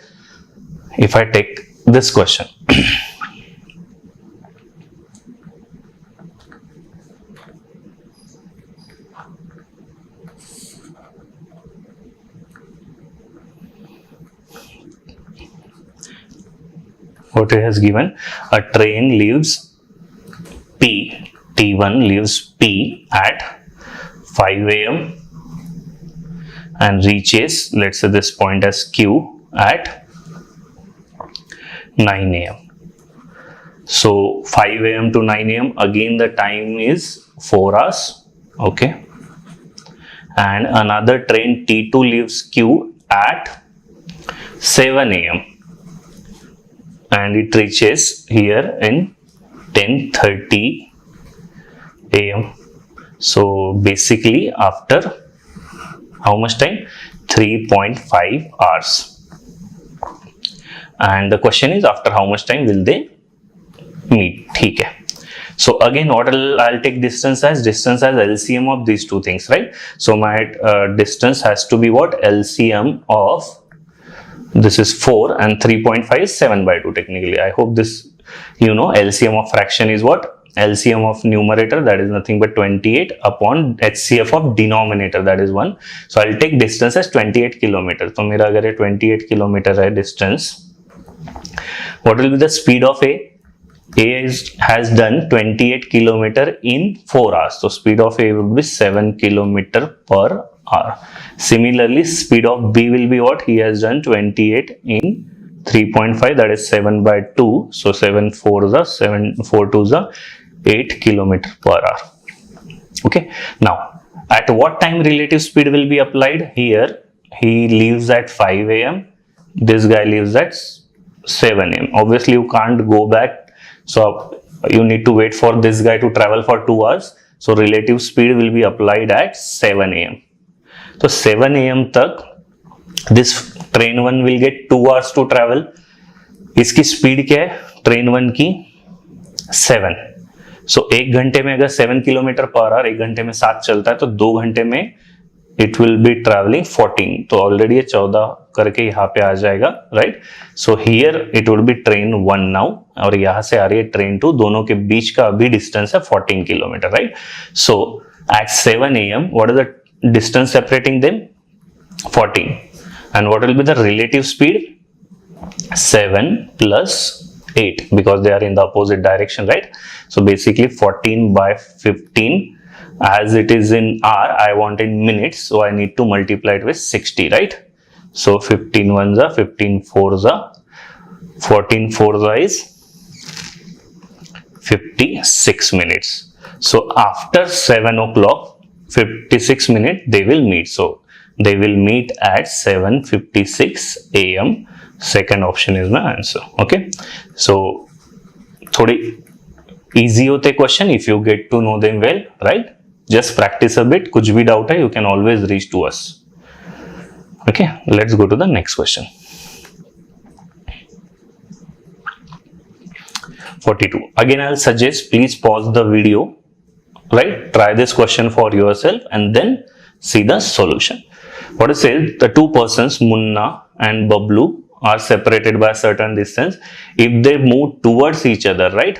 If I take this question, what it has given, a train leaves P, T1 leaves P at 5 a.m. and reaches, let's say this point as Q, at 9 a.m. So 5 a.m. to 9 a.m. again the time is 4 hours, okay? And another train T2 leaves Q at 7 a.m. and it reaches here in 10:30 a.m. So basically after how much time? 3.5 hours. And the question is, after how much time will they meet? ठीक है. So again, what I'll take distance as LCM of these two things, right? So my distance has to be what? LCM of, this is 4 and 3.5 is 7/2 technically. I hope this, you know, LCM of fraction is what? LCM of numerator, that is nothing but 28 upon HCF of denominator, that is 1. So I'll take distance as 28 kilometers. So मेरा अगर 28 kilometer है distance, what will be the speed of A? Has done 28 kilometer in 4 hours. So speed of A would be 7 kilometer per hour. Similarly, speed of B will be what? He has done 28 in 3.5, that is 7/2. So 7 4s are 7 4 2s are 8 kilometer per hour. Okay. Now, at what time relative speed will be applied? Here, he leaves at 5 a.m. This guy leaves at 7 a.m. Obviously, you can't go back. So you need to wait for this guy to travel for 2 hours. So relative speed will be applied at 7 a.m. So 7 a.m. तक this train 1 will get 2 hours to travel. इसकी speed क्या है train 1 की? 7. So 1 घंटे में अगर 7 kilometre per our, 1 घंटे में 7 चलता है, तो 2 घंटे में it will be traveling 14. तो ऑलरेडी ये 14 करके यहाँ पे आ जाएगा, right? So here it would B train 1 now, और यहाँ से आ रही है ट्रेन 2. दोनों के बीच का अभी डिस्टेंस है 14 kilometre, right? So at 7 a.m. what is the distance separating them? 14. And what will be the relative speed? 7 plus 8, because they are in the opposite direction, right? So basically 14 by 15, as it is in hour, I want in minutes, so I need to multiply it with 60, right? So 15 ones are 15 fours are 14 fours are is 56 minutes. So after 7 o'clock 56 minutes they will meet. So they will meet at 7:56 a.m. Second option is my answer. Okay, so थोड़ी easy होते question if you get to know them well, right? Just practice a bit. कुछ भी doubt है, you can always reach to us. Okay, let's go to the next question. 42. Again, I'll suggest please pause the video, right? Try this question for yourself and then see the solution. What it says, the two persons, Munna and Bablu, are separated by a certain distance. If they move towards each other, right?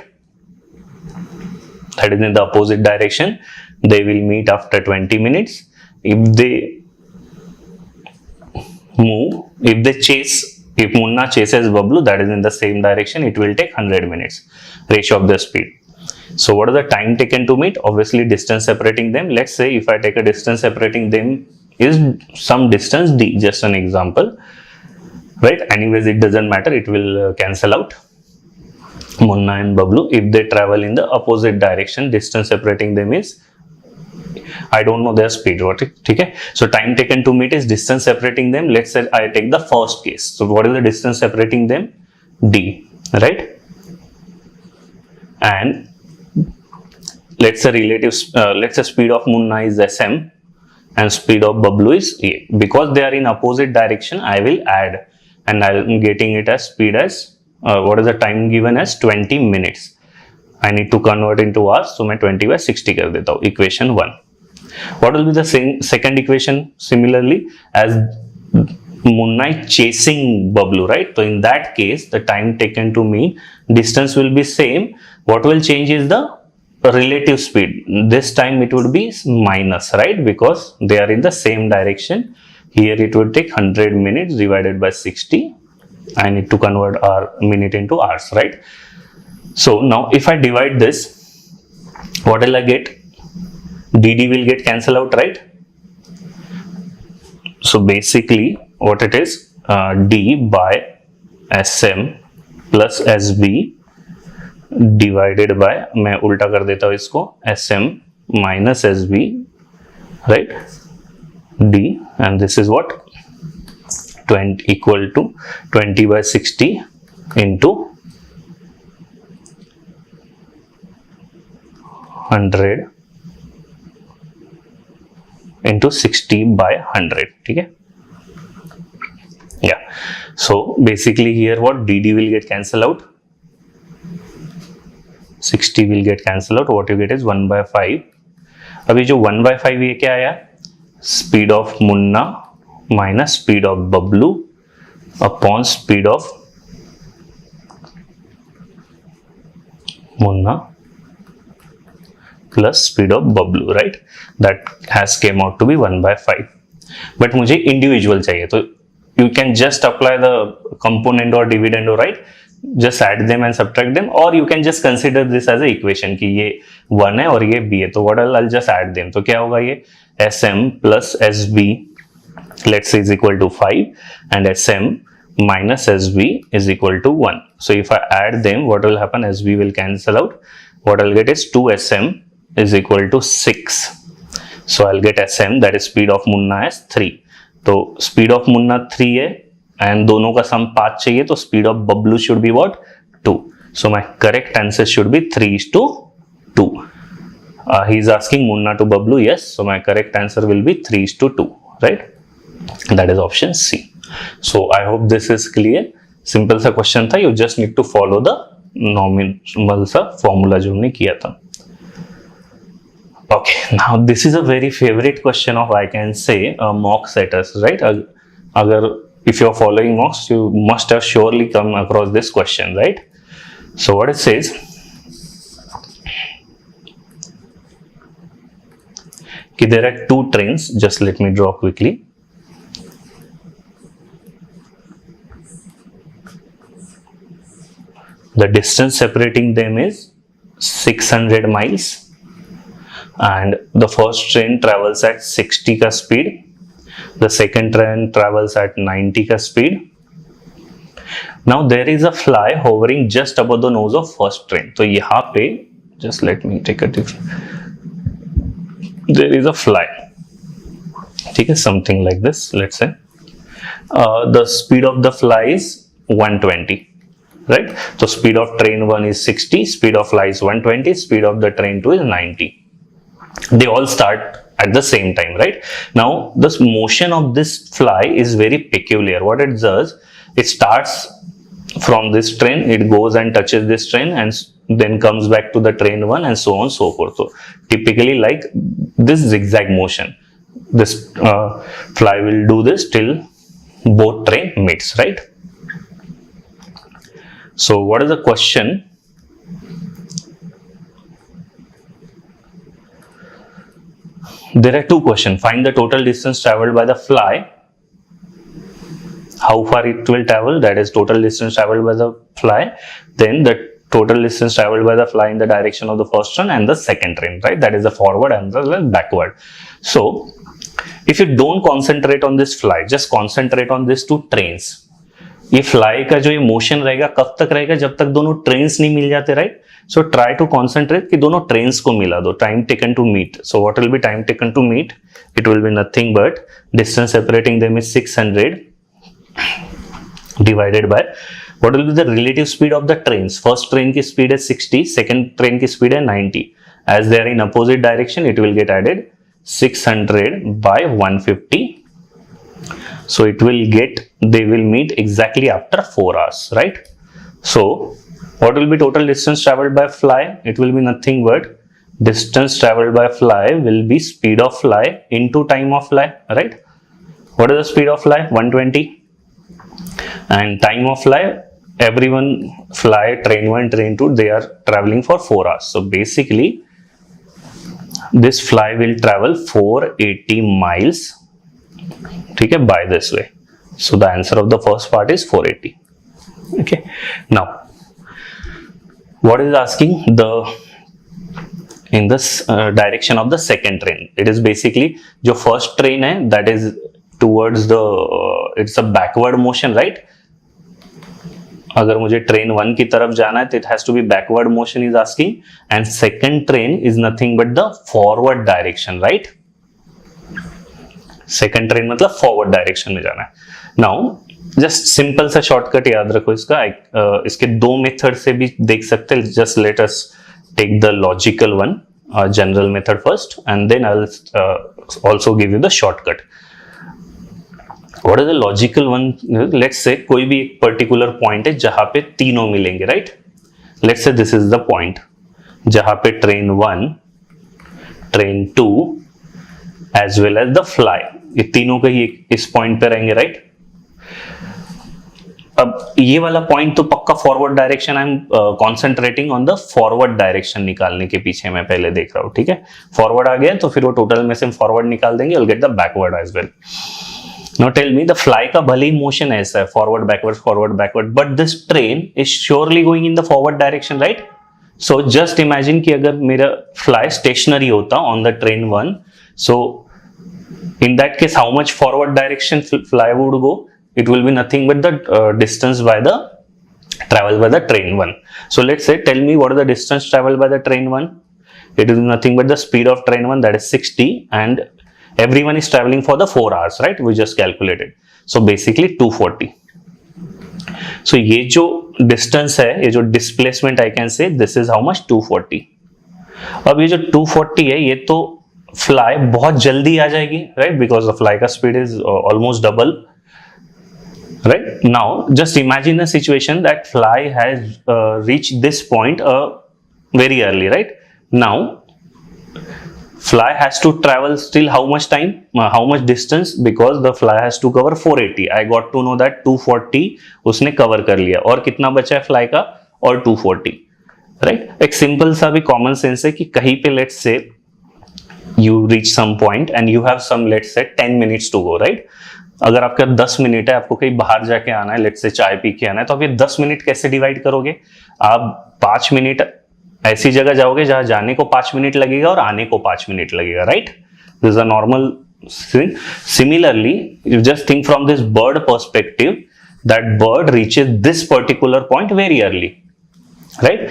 That is in the opposite direction, they will meet after 20 minutes. If they move, if they chase, if Munna chases Bablu, that is in the same direction, it will take 100 minutes. Ratio of the speed. So what is the time taken to meet? Obviously distance separating them. Let's say if I take a distance separating them is some distance d, just an example, right? Anyways, it doesn't matter, it will cancel out. Munna and Bablu, if they travel in the opposite direction, distance separating them is, I don't know their speed, what? Okay, so time taken to meet is distance separating them. Let's say I take the first case. So what is the distance separating them? D, right? And let's say let's say speed of Munna is SM and speed of Bablu is A. Because they are in opposite direction, I will add, and I'm getting it as speed as what is the time given as 20 minutes. I need to convert into hours, so मैं 20/60 कर देता हूँ, equation 1. What will be the second equation? Similarly, as Munna is chasing Bablu, right? So in that case, the time taken to meet, distance will be same. What will change is the relative speed. This time it would be minus, right? Because they are in the same direction. Here it would take 100 minutes divided by 60. I need to convert our minute into hours, right? So now if I divide this, what will I get? dd will get cancelled out, right? So basically what it is, d by sm plus sb divided by, मैं उल्टा कर देता हूँ इसको, sm minus sb, right? d, and this is what, 20 equal to 20/60 into 100 into 60/100. ठीक है? Yeah. So basically here what, dd will get cancelled out, 60 will get cancelled out. What you get is 1/5. अभी जो 1/5 ये क्या आया? Speed of Munna minus speed of Bablu upon speed of Munna plus speed of Bablu, right? That has came out to be 1/5. But मुझे individual चाहिए, तो you can just apply the component or dividend, right? Just add them and subtract them, or you can just consider this as a equation कि ये 1 है और ये b है, तो what I'll just add them. तो क्या होगा, ये sm plus sb let's say is equal to 5 and sm minus sb is equal to 1. So if I add them, what will happen? Sb will cancel out. What I'll get is 2sm is equal to 6. So I'll get sm, that is speed of Munna, as 3. तो speed of Munna 3 है and दोनों का sum 5 चाहिए, तो speed of Bablu should be what? 2. So my correct answer should be 3:2. He is asking Munna to Bablu, yes. So my correct answer will be 3:2, right? That is option C. So I hope this is clear. Simple सा question था. You just need to follow the normal सा formula जो हमने किया था. Okay, now this is a very favorite question of, I can say, mock setters, right? अगर if you are following mocks, you must have surely come across this question, right? So what it says, कि there are two trains. Just let me draw quickly. The distance separating them is 600 miles. And the first train travels at 60 का speed, the second train travels at 90 का speed. Now there is a fly hovering just above the nose of first train. तो यहाँ पे, just let me take a different, there is a fly, ठीक है, something like this, let's say. The speed of the fly is 120, right? So speed of train 1 is 60, speed of fly is 120, speed of the train 2 is 90. They all start at the same time, right? Now this motion of this fly is very peculiar. What it does, it starts from this train, it goes and touches this train and then comes back to the train 1 and so on and so forth. So typically like this zigzag motion, this fly will do this till both train meets, right? So what is the question? There are two questions. Find the total distance traveled by the fly. How far it will travel, that is total distance traveled by the fly. Then the total distance traveled by the fly in the direction of the first train and the second train, right? That is the forward and the backward. So if you don't concentrate on this fly, just concentrate on these two trains. ये fly का जो ये motion रहेगा कब तक रहेगा, जब तक दोनों ट्रेन्स नहीं मिल जाते, right? So try to concentrate कि दोनों ट्रेन्स को मिला दो. Time taken to meet, so what will be time taken to meet? It will be nothing but distance separating them is 600 divided by what will be the relative speed of the trains. First train की speed है 60, second train की speed है 90. As they are in opposite direction it will get added 600 by 150. So it will get, they will meet exactly after 4 hours, right? So What will be total distance traveled by fly? It will be nothing but distance traveled by fly will be speed of fly into time of fly, right? What is the speed of fly? 120. And time of fly, everyone fly train 1, train 2, they are traveling for 4 hours. So basically this fly will travel 480 miles, okay, by this way. So the answer of the first part is 480. Okay, now what is asking? The in this direction of the second train, it is basically जो first train है that is towards the it's a backward motion, right? अगर मुझे train 1 की तरफ जाना है तो it has to be backward motion is asking, and second train is nothing but the forward direction, right? Second train मतलब forward direction में जाना है. Now जस्ट सिंपल सा शॉर्टकट याद रखो इसका. इसके दो मेथड से भी देख सकते हैं. Just let us take the logical one, general method first, and then I will also give you the shortcut. What is the logical one? Let's say कोई भी एक पर्टिकुलर पॉइंट है जहां पे तीनों मिलेंगे, right? Let's say this is the point जहां पे train 1, train 2 as well as the fly, ये तीनों कहीं इस पॉइंट पे रहेंगे, राइट? अब ये वाला पॉइंट तो पक्का forward direction, I am concentrating on the forward direction निकालने के पीछे मैं पहले देख रहा हूं, ठीक है? फॉरवर्ड आ गया तो फिर वो टोटल में से फॉरवर्ड निकाल देंगे, will get the backward as well. Now tell me, the fly का भले ही मोशन ऐसा है forward backward, but this train is surely going in the forward direction, right? So just imagine कि अगर मेरा फ्लाई स्टेशनरी होता on the train 1, so in that case how much forward direction fly would go? It will be nothing but the distance by the travel by the train 1. So let's say, tell me what is the distance traveled by the train 1? It is nothing but the speed of train 1, that is 60, and everyone is traveling for the 4 hours, right? We just calculated. So basically 240. So ये जो distance है, ये जो displacement I can say, this is how much? 240. अब ये जो 240 है, ये तो फ्लाई बहुत जल्दी आ जाएगी, राइट? बिकॉज द फ्लाई का speed is almost double, right? Now just imagine the situation that fly has reach this point very early, right? Now fly has to travel still how much time, how much distance, because the fly has to cover 480. I got to know that 240 उसने cover कर लिया, और कितना बचा है fly का? और 240, right? एक सिंपल सा भी कॉमन सेंस है कि कहीं पे let's say you reach some point and you have some, let's say 10 minutes to go, right? अगर आपका 10 मिनट है, आपको कहीं बाहर जाके आना है, let's say चाय पी के आना है, तो आप ये 10 मिनट कैसे डिवाइड करोगे? आप 5 मिनट ऐसी जगह जाओगे जहां जाने को 5 मिनट लगेगा और आने को 5 मिनट लगेगा, right? This is a normal thing. Similarly, you just think from this bird perspective, that bird reaches this particular point very early, right?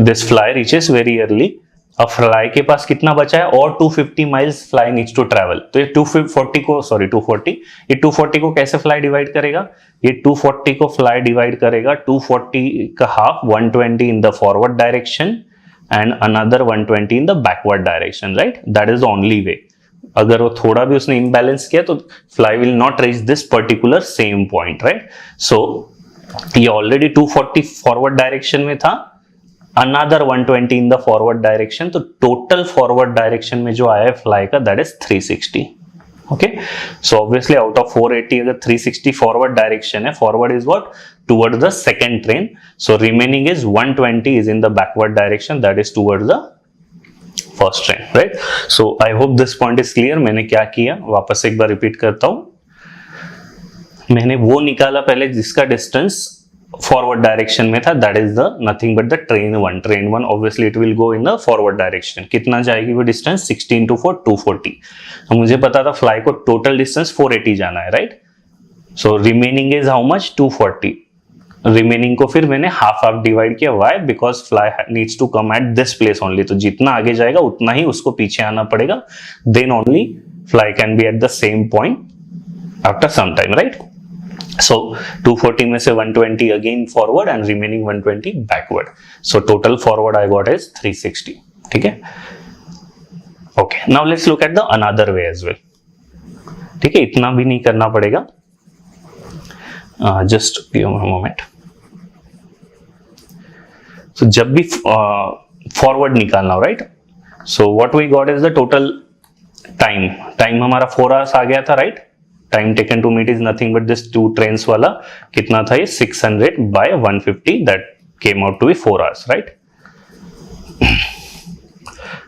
This fly reaches very early. अब फ्लाई के पास कितना बचा है? और 250 miles fly needs to travel. तो ये 240 ये 240 को कैसे फ्लाई डिवाइड करेगा? ये 240 को फ्लाई डिवाइड करेगा 240 का half, 120 in the forward direction and another 120 in the backward direction, right? That is the only way. अगर वो थोड़ा भी उसने इम्बैलेंस किया तो fly will not reach this particular same point, right? So ये ऑलरेडी 240 फॉरवर्ड डायरेक्शन में था, another 120 in the forward direction, तो total forward direction में जो आया है फ्लाई का, that is 360. Okay, so obviously out of 480 अगर 360 forward direction है, forward is what? Towards the second train. So remaining is 120 is in the backward direction, that is towards the first train, right? So I hope this point is clear. मैंने क्या किया वापस एक बार repeat करता हूँ. मैंने वो निकाला पहले जिसका डिस्टेंस फॉरवर्ड डायरेक्शन में था, that is the nothing but the train 1 obviously it will go in the forward direction. कितना जाएगी वो डिस्टेंस? 16 into 4 240. मुझे पता था फ्लाई को टोटल डिस्टेंस 480 जाना है, right? So remaining is how much? 240. Remaining को फिर मैंने हाफ डिवाइड किया. Why? Because fly needs to come at this place only. तो जितना आगे जाएगा उतना ही उसको पीछे आना पड़ेगा, then only fly can be at the same point after some time, right? So 240 में से 120 again forward and remaining 120 backward. So total forward I got is 360. ठीक है? Okay. Now let's look at the another way as well. ठीक है? इतना भी नहीं करना पड़ेगा. Just give me a moment. सो जब भी फॉरवर्ड निकालना हो, right, so what we got is the total time हमारा 4 आवर्स आ गया था, right. Time taken to meet is nothing but this 2 trains वाला कितना था, ये 600 by 150, that came out to be 4 hours, right.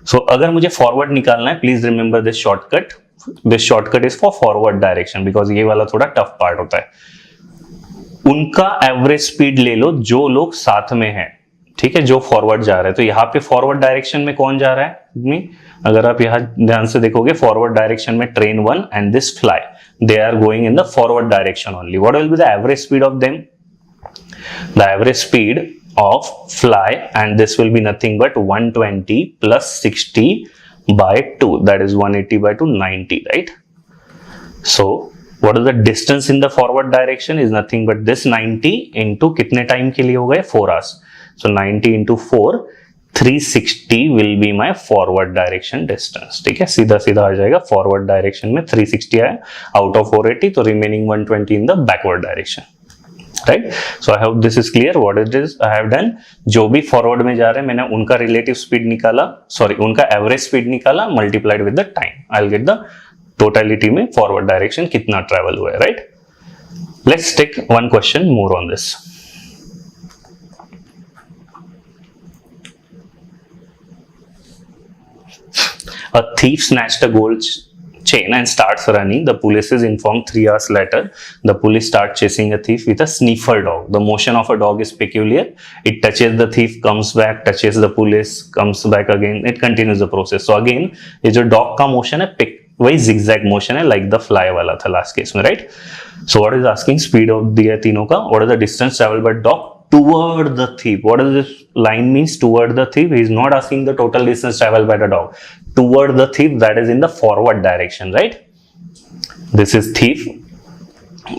So अगर मुझे फॉरवर्ड निकालना है, please remember this shortcut is for forward direction, because ये वाला थोड़ा टफ पार्ट होता है। उनका एवरेज स्पीड ले लो जो लोग साथ में हैं, ठीक है, जो फॉरवर्ड जा रहे हैं। तो यहाँ पे फॉरवर्ड डायरेक्शन में कौन जा रहा है, अगर आप यहाँ ध्यान से देखोगे, फॉरवर्ड डायरेक्शन में train 1 and this fly, they are going in the forward direction only. What will be the average speed of them? The average speed of fly, and this will be nothing but 120 plus 60 by 2, that is 180 by 2, 90, right? So what is the distance in the forward direction is nothing but this 90 into कितने time के लिए हो गए, 4 hours. So 90 into 4, 360 will be my forward direction distance, ठीक है, सीधा सीधा आ जाएगा। फॉरवर्ड डायरेक्शन में 360 आया आउट ऑफ 480, तो remaining 120 in the backward direction, right. So I hope this is clear what it is I have done. जो भी फॉरवर्ड में जा रहे हैं, मैंने उनका रिलेटिव स्पीड निकाला, सॉरी उनका एवरेज स्पीड निकाला, multiplied with the time, I will get the totality में फॉरवर्ड डायरेक्शन कितना ट्रेवल हुआ है, right. Let's take one question more on this. A thief snatched a gold chain and starts running. The police is informed 3 hours later. The police start chasing a thief with a sniffer dog. The motion of a dog is peculiar. It touches the thief, comes back, touches the police, comes back again. It continues the process. So again, ये जो dog का motion है, वही zigzag motion है, like the fly वाला था last case में, right? So what is asking? Speed of दिया तीनों का. What is the distance traveled by dog toward the thief? What does this line means? Toward the thief. He is not asking the total distance traveled by the dog. Toward the thief, that is in the forward direction, right? This is thief.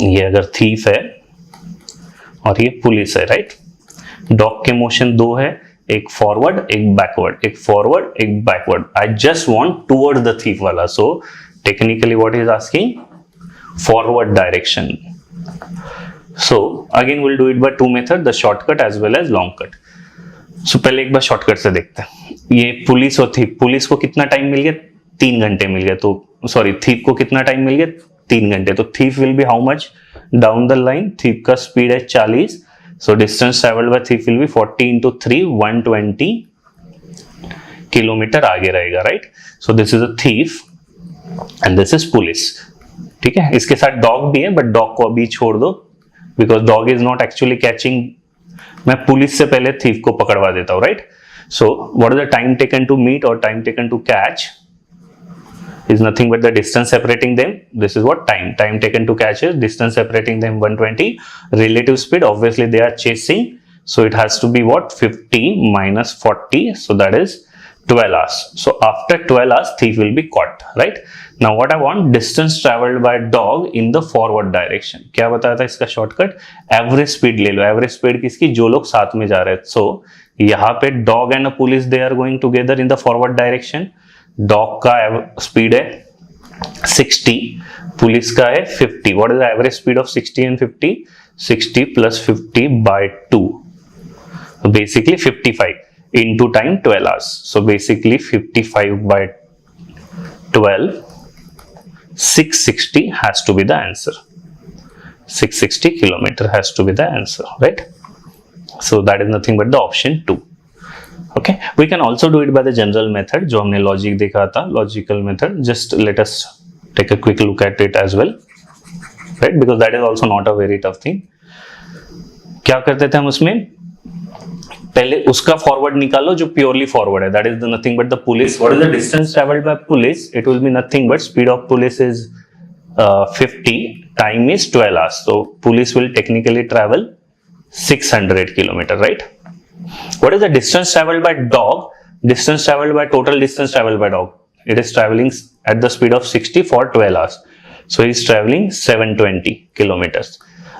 ये अगर thief है और ये police है, right? Dog के motion दो है, एक forward, एक backward, एक forward, एक backward. I just want toward the thief वाला. So technically, what he is asking? Forward direction. So again, we'll do it by 2 methods: the shortcut as well as long cut. So पहले एक बार shortcut से देखते हैं। ये police और thief, police को कितना टाइम मिल गया, 3 घंटे मिल गया, तो सॉरी थीफ को कितना टाइम मिल गया, 3 घंटे। तो thief will be how much down the line, thief का स्पीड है 40, so distance travelled bye thief will be 40 into 3, 120 kilometre आगे रहेगा, right. So this is a thief and this is police, ठीक है। इसके साथ डॉग भी है, बट डॉग को अभी छोड़ दो, because dog is not actually catching. मैं पुलिस से पहले थीफ को पकड़वा देता हूं, right. So what is the time taken to meet और time taken to catch is nothing but the distance separating them. This is what time taken to catch is distance separating them 120. Relative speed, obviously they are chasing, so it has to be what, 50 minus 40, so that is 12 hours. So after 12 hours thief will be caught, right? Now what I want, distance traveled by dog in the forward direction. क्या बताया था इसका shortcut, average speed ले लो। Average speed किसकी, जो लोग साथ में जा रहे हैं। सो यहाँ पे dog and police they are going together in the forward direction. Dog का स्पीड है 60, पुलिस का है 50. What is the average speed of 60 and 50? 60 plus 50 by 2, so basically 55 into time 12 hours. So basically 55 by 12, 660 has to be the answer. 660 kilometer has to be the answer, right? So that is nothing but the option 2. Okay, we can also do it by the general method जो हमने logic देखा था, logical method. Just let us take a quick look at it as well, right? Because that is also not a very tough thing. क्या करते थे हम उसमें, पहले उसका फॉरवर्ड निकालो जो प्योरली फॉरवर्ड है, that is nothing but the police. What is the distance travelled bye police? It will be nothing but speed of police is 50, time is 12 hours. So police will technically travel 600 kilometer, right? What is the distance traveled by dog? Distance traveled by total distance traveled by dog. It is traveling at the speed of 60 for 12 hours. So he is traveling 720 kilometers.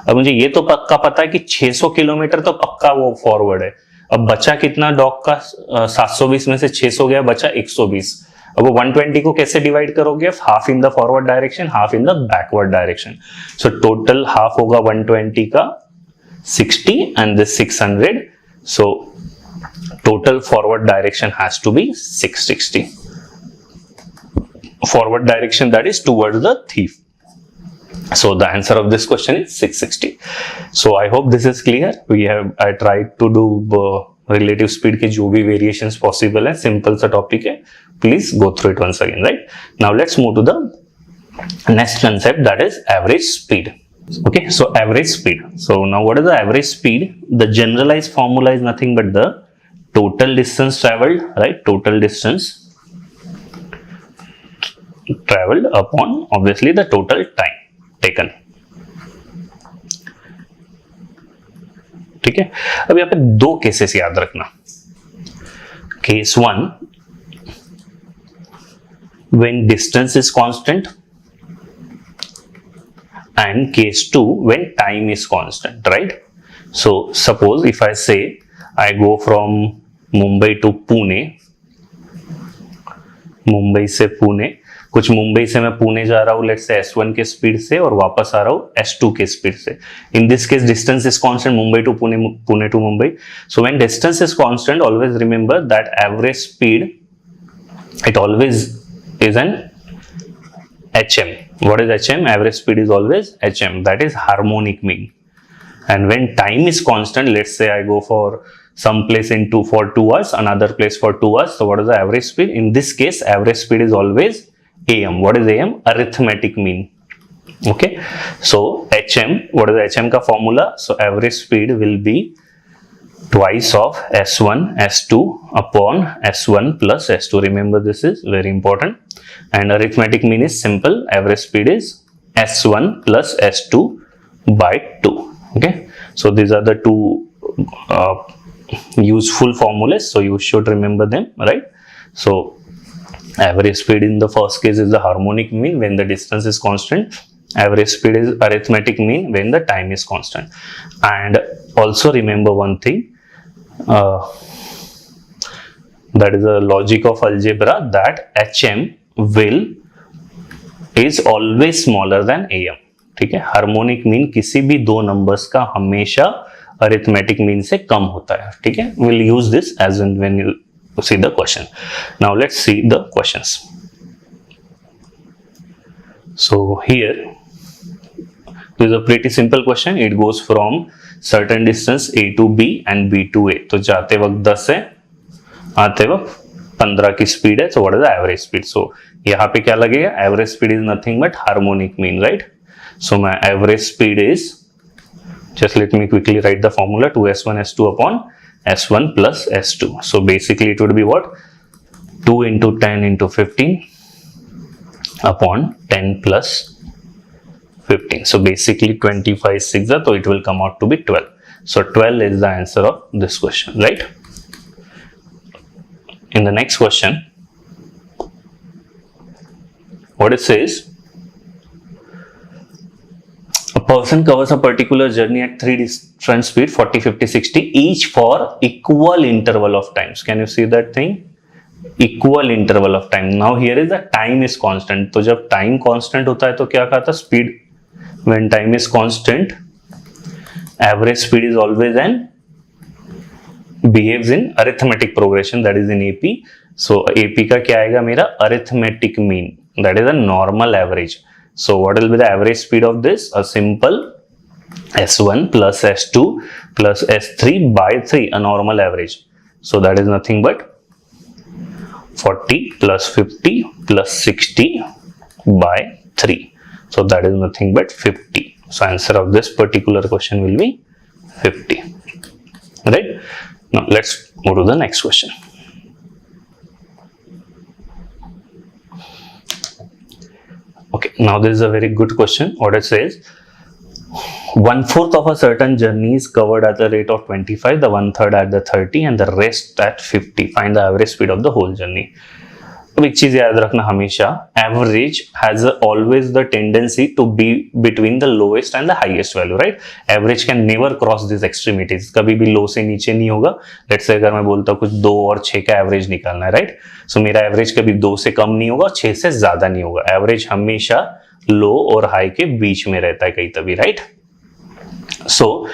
अब मुझे ये तो पक्का पता है कि 600 kilometre तो पक्का वो फॉरवर्ड है. अब बचा कितना डॉग का, 720 में से 600 गया, बचा 120. अब वो 120 को कैसे डिवाइड करोगे? Half in the forward direction, half in the backward direction. So total half होगा 120 का 60 and this 600. So total forward direction has to be 660. Forward direction, that is towards the thief. So the answer of this question is 660. So I hope this is clear. I tried to do relative speed के जो भी variations possible है, simple सा topic है. Please go through it once again, right? Now let's move to the next concept, that is average speed. Okay, so average speed. So now what is the average speed? The generalized formula is nothing but the total distance traveled, right? Total distance traveled upon obviously the total time taken. ठीक है, अब यहाँ पे दो cases याद रखना. Case 1, when distance is constant, and case 2, when time is constant, right? So suppose if I say I go from Mumbai to Pune, Mumbai से पुणे, कुछ मुंबई से मैं पुणे जा रहा हूँ लेट्स से S1 के स्पीड से और वापस आ रहा हूँ S2 के स्पीड से. In this case distance is constant, Mumbai to Pune, Pune to Mumbai. So when distance is constant, always remember that average speed it always is an HM. What is HM? Average speed is always HM, that is harmonic mean. And when time is constant, let's say I go for some place for 2 hours, another place for 2 hours. So what is the average speed? In this case, average speed is always AM. What is AM? Arithmetic mean. Okay. So HM, what is the HM ka formula? So average speed will be twice of S1 S2 upon S1 plus S2. Remember, this is very important. And arithmetic mean is simple. Average speed is S1 plus S2 by 2. Okay, so these are the two useful formulas, so you should remember them, right? So average speed in the first case is the harmonic mean when the distance is constant. Average speed is arithmetic mean when the time is constant. And also remember one thing, that is the logic of algebra, that HM is always smaller than AM. ठीक है, harmonic mean किसी भी दो numbers का हमेशा arithmetic mean से कम होता है. ठीक है, we'll use this as when you see the question. Now let's see the questions. So here this is a pretty simple question. It goes from certain distance A to B and B to A. तो जाते वक्त 10 है, आते वक्त 15 की speed है. So what is the average speed? So यहाँ पे क्या लगेगा? Average speed is nothing but harmonic mean, right? So my average speed is, just let me quickly write the formula, 2S1 S2 upon S1 plus S2. So basically it would be what? 2 into 10 into 15 upon 10 plus 15. So basically 25 6, so it will come out to be 12. So 12 is the answer of this question, right? In the next question, what it says, a person covers a particular journey at 3 different speed, 40, 50, 60, each for equal interval of times. Can you see that thing? Equal interval of time. Now here is the time is constant. तो जब time constant होता है तो क्या कहा था? Speed. When time is constant, average speed is always behaves in arithmetic progression, that is in AP. So AP का क्या आएगा मेरा? Arithmetic mean, that is a normal average. So what will be the average speed of this? A simple S1 plus S2 plus S3 by 3, a normal average. So that is nothing but 40 plus 50 plus 60 by 3. So that is nothing but 50. So answer of this particular question will be 50. Right? Now let's move to the next question. Okay, now this is a very good question. What it says, 1/4 of a certain journey is covered at the rate of 25, the 1/3 at the 30 and the rest at 50. Find the average speed of the whole journey. अब एक चीज याद रखना हमेशा, average has always the tendency to be between the lowest and the highest value, right? Average can never cross this extremities, कभी भी लो से नीचे नहीं होगा. लेट्स से अगर मैं बोलता हूँ कुछ 2 और 6 का एवरेज निकालना है, राइट? सो मेरा एवरेज कभी 2 से कम नहीं होगा और 6 से ज्यादा नहीं होगा. एवरेज हमेशा लो और हाई के बीच में रहता है कहीं तभी, right? So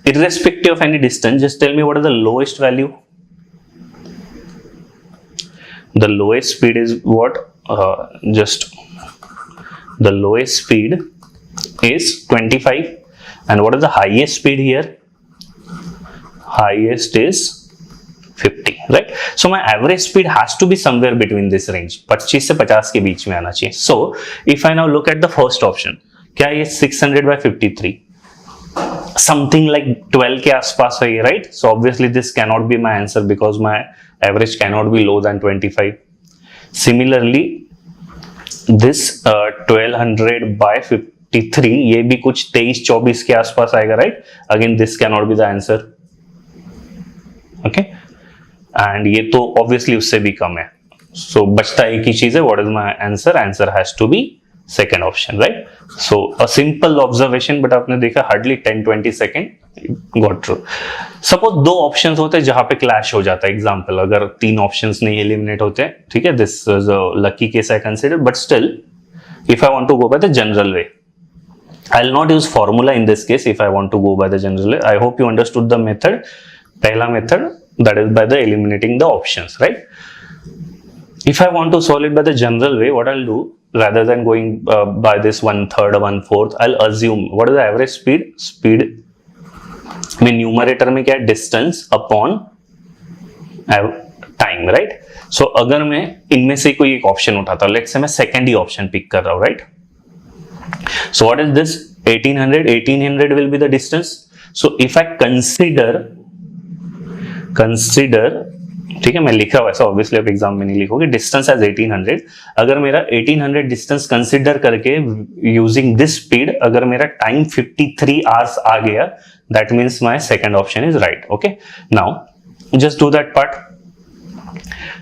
irrespective of any distance, just tell me what is the lowest value. the lowest speed is what? The lowest speed is 25, and what is the highest speed here? Highest is 50, right? So my average speed has to be somewhere between this range, 25 से 50 के बीच में आना चाहिए. So if I now look at the first option, क्या ये 600 by 53, something like 12 के आसपास है ये, right? So obviously this cannot be my answer because my average cannot be lower than 25. Similarly this 1200 by 53, ये भी कुछ 23-24 के आसपास आएगा, right? Again this cannot be the answer. Okay, and ये तो obviously उससे भी कम है. So बचता एक ही चीज है. What is my answer? Answer has to be second option, right? So a simple observation, but आपने देखा hardly 10-20 second got true. Suppose दो options होते हैं जहां पे clash हो जाता है. Example, अगर तीन options नहीं eliminate होते हैं, ठीक है, this is a lucky case I consider, but still if I want to go by the general way, I'll not use formula in this case. If I want to go by the general way, I hope you understood the method. पहला method, that is by the eliminating the options, right? If I want to solve it by the general way, what I'll do, rather than going by this 1/3 or 1/4, I'll assume what is the average speed. Speed में numerator में क्या है? Distance upon time, right? So अगर मैं इनमें से कोई एक option उठाता हूँ, let's say मैं second ही option pick कर रहा हूँ, right? So what is this? 1800. 1800 will be the distance. So if I consider, ठीक है, मैं लिखा हुआ ऐसा, ऑब्वियसली आप एग्जाम में नहीं लिखोगे, डिस्टेंस एज 1800. अगर मेरा 1800 डिस्टेंस कंसिडर करके यूजिंग दिस स्पीड अगर मेरा टाइम 53 आवर्स आ गया, that means my second option is right. Okay, now just do that part.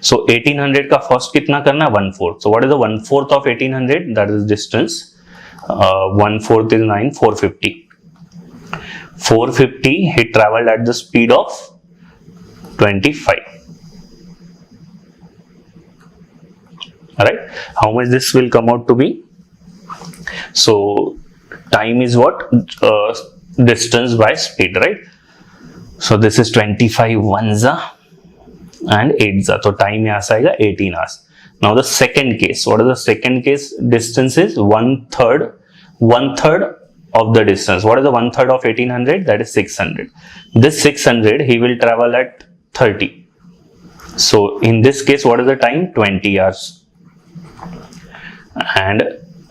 So 1800 का फर्स्ट कितना करना है? 1/4. So what is the 1/4 of 1800? That is distance. 1/4 is 9. 450. 450 he traveled at the speed of 25. All right, how much this will come out to be? So time is what? Distance by speed, right? So this is 25 1s and 8s, so time यहाँ से आएगा 18 hours. Now the second case, what is the second case? Distance is 1/3 of the distance. What is the 1/3 of 1800? That is 600. This 600 he will travel at 30. So in this case, what is the time? 20 hours. And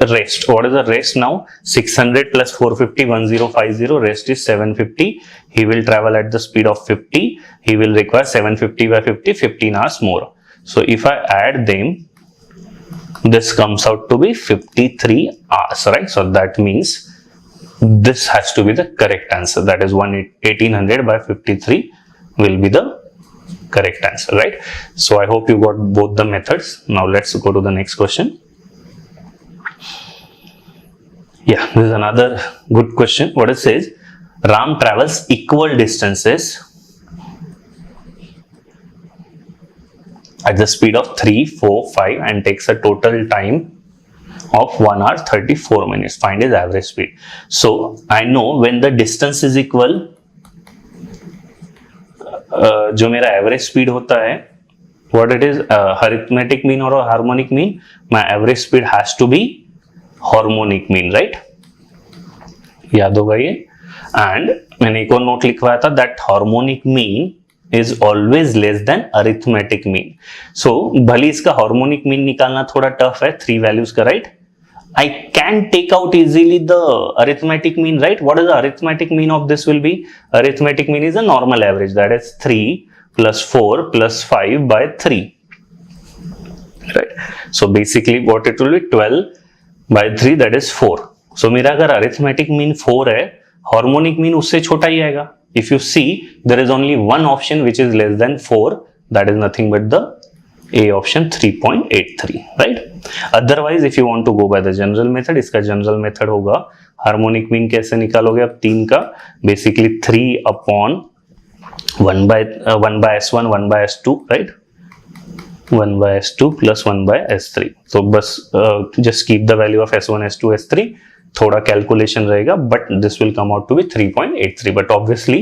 rest, what is the rest now? 600 plus 450, 1050, rest is 750. He will travel at the speed of 50. He will require 750 by 50, 15 hours more. So if I add them, this comes out to be 53 hours, right? So that means this has to be the correct answer. That is 1800 by 53 will be the correct answer, right? So I hope you got both the methods. Now let's go to the next question. Yeah, this is another good question. What it says, Ram travels equal distances at the speed of 3, 4, 5 and takes a total time of 1 hour 34 minutes. Find his average speed. So I know when the distance is equal, जो मेरा average speed होता है, what it is, arithmetic mean और harmonic mean, my average speed has to be harmonic mean, right? याद होगा ये. And मैंने एक और नोट लिखवाया था, that harmonic mean is always less than arithmetic mean. So भले इसका हार्मोनिक मीन निकालना थोड़ा टफ है, 3 वैल्यूज का, right? I can take out easily the arithmetic mean, right? What is the arithmetic mean of this will be? Arithmetic mean is a normal average, that is 3 plus 4 plus 5 by 3, right? So basically what it will be, 12 by 3, that is 4. So मेरा अगर arithmetic mean 4 है, harmonic mean उससे छोटा ही आएगा. If you see, there is only one option which is less than 4, that is nothing but the A option, 3.83, right? Otherwise if you want to go by the general method, इसका general method होगा, harmonic mean कैसे निकालोगे आप 3 का? Basically 3 upon 1 by S1, 1 by S2, right? 1 by S2 plus 1 by S3. So बस just keep the value of S1, S2, S3. थोड़ा calculation रहेगा, but this will come out to be 3.83. But obviously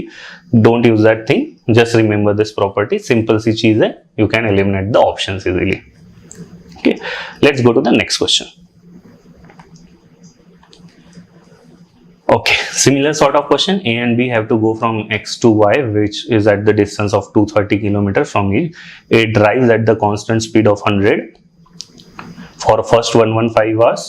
don't use that thing. Just remember this property. Simple सी चीज है. you can eliminate the options easily. Okay, let's go to the next question. Okay, similar sort of question. A and B have to go from X to Y, which is at the distance of 230 km from each. A drives at the constant speed of 100 for first 115 hours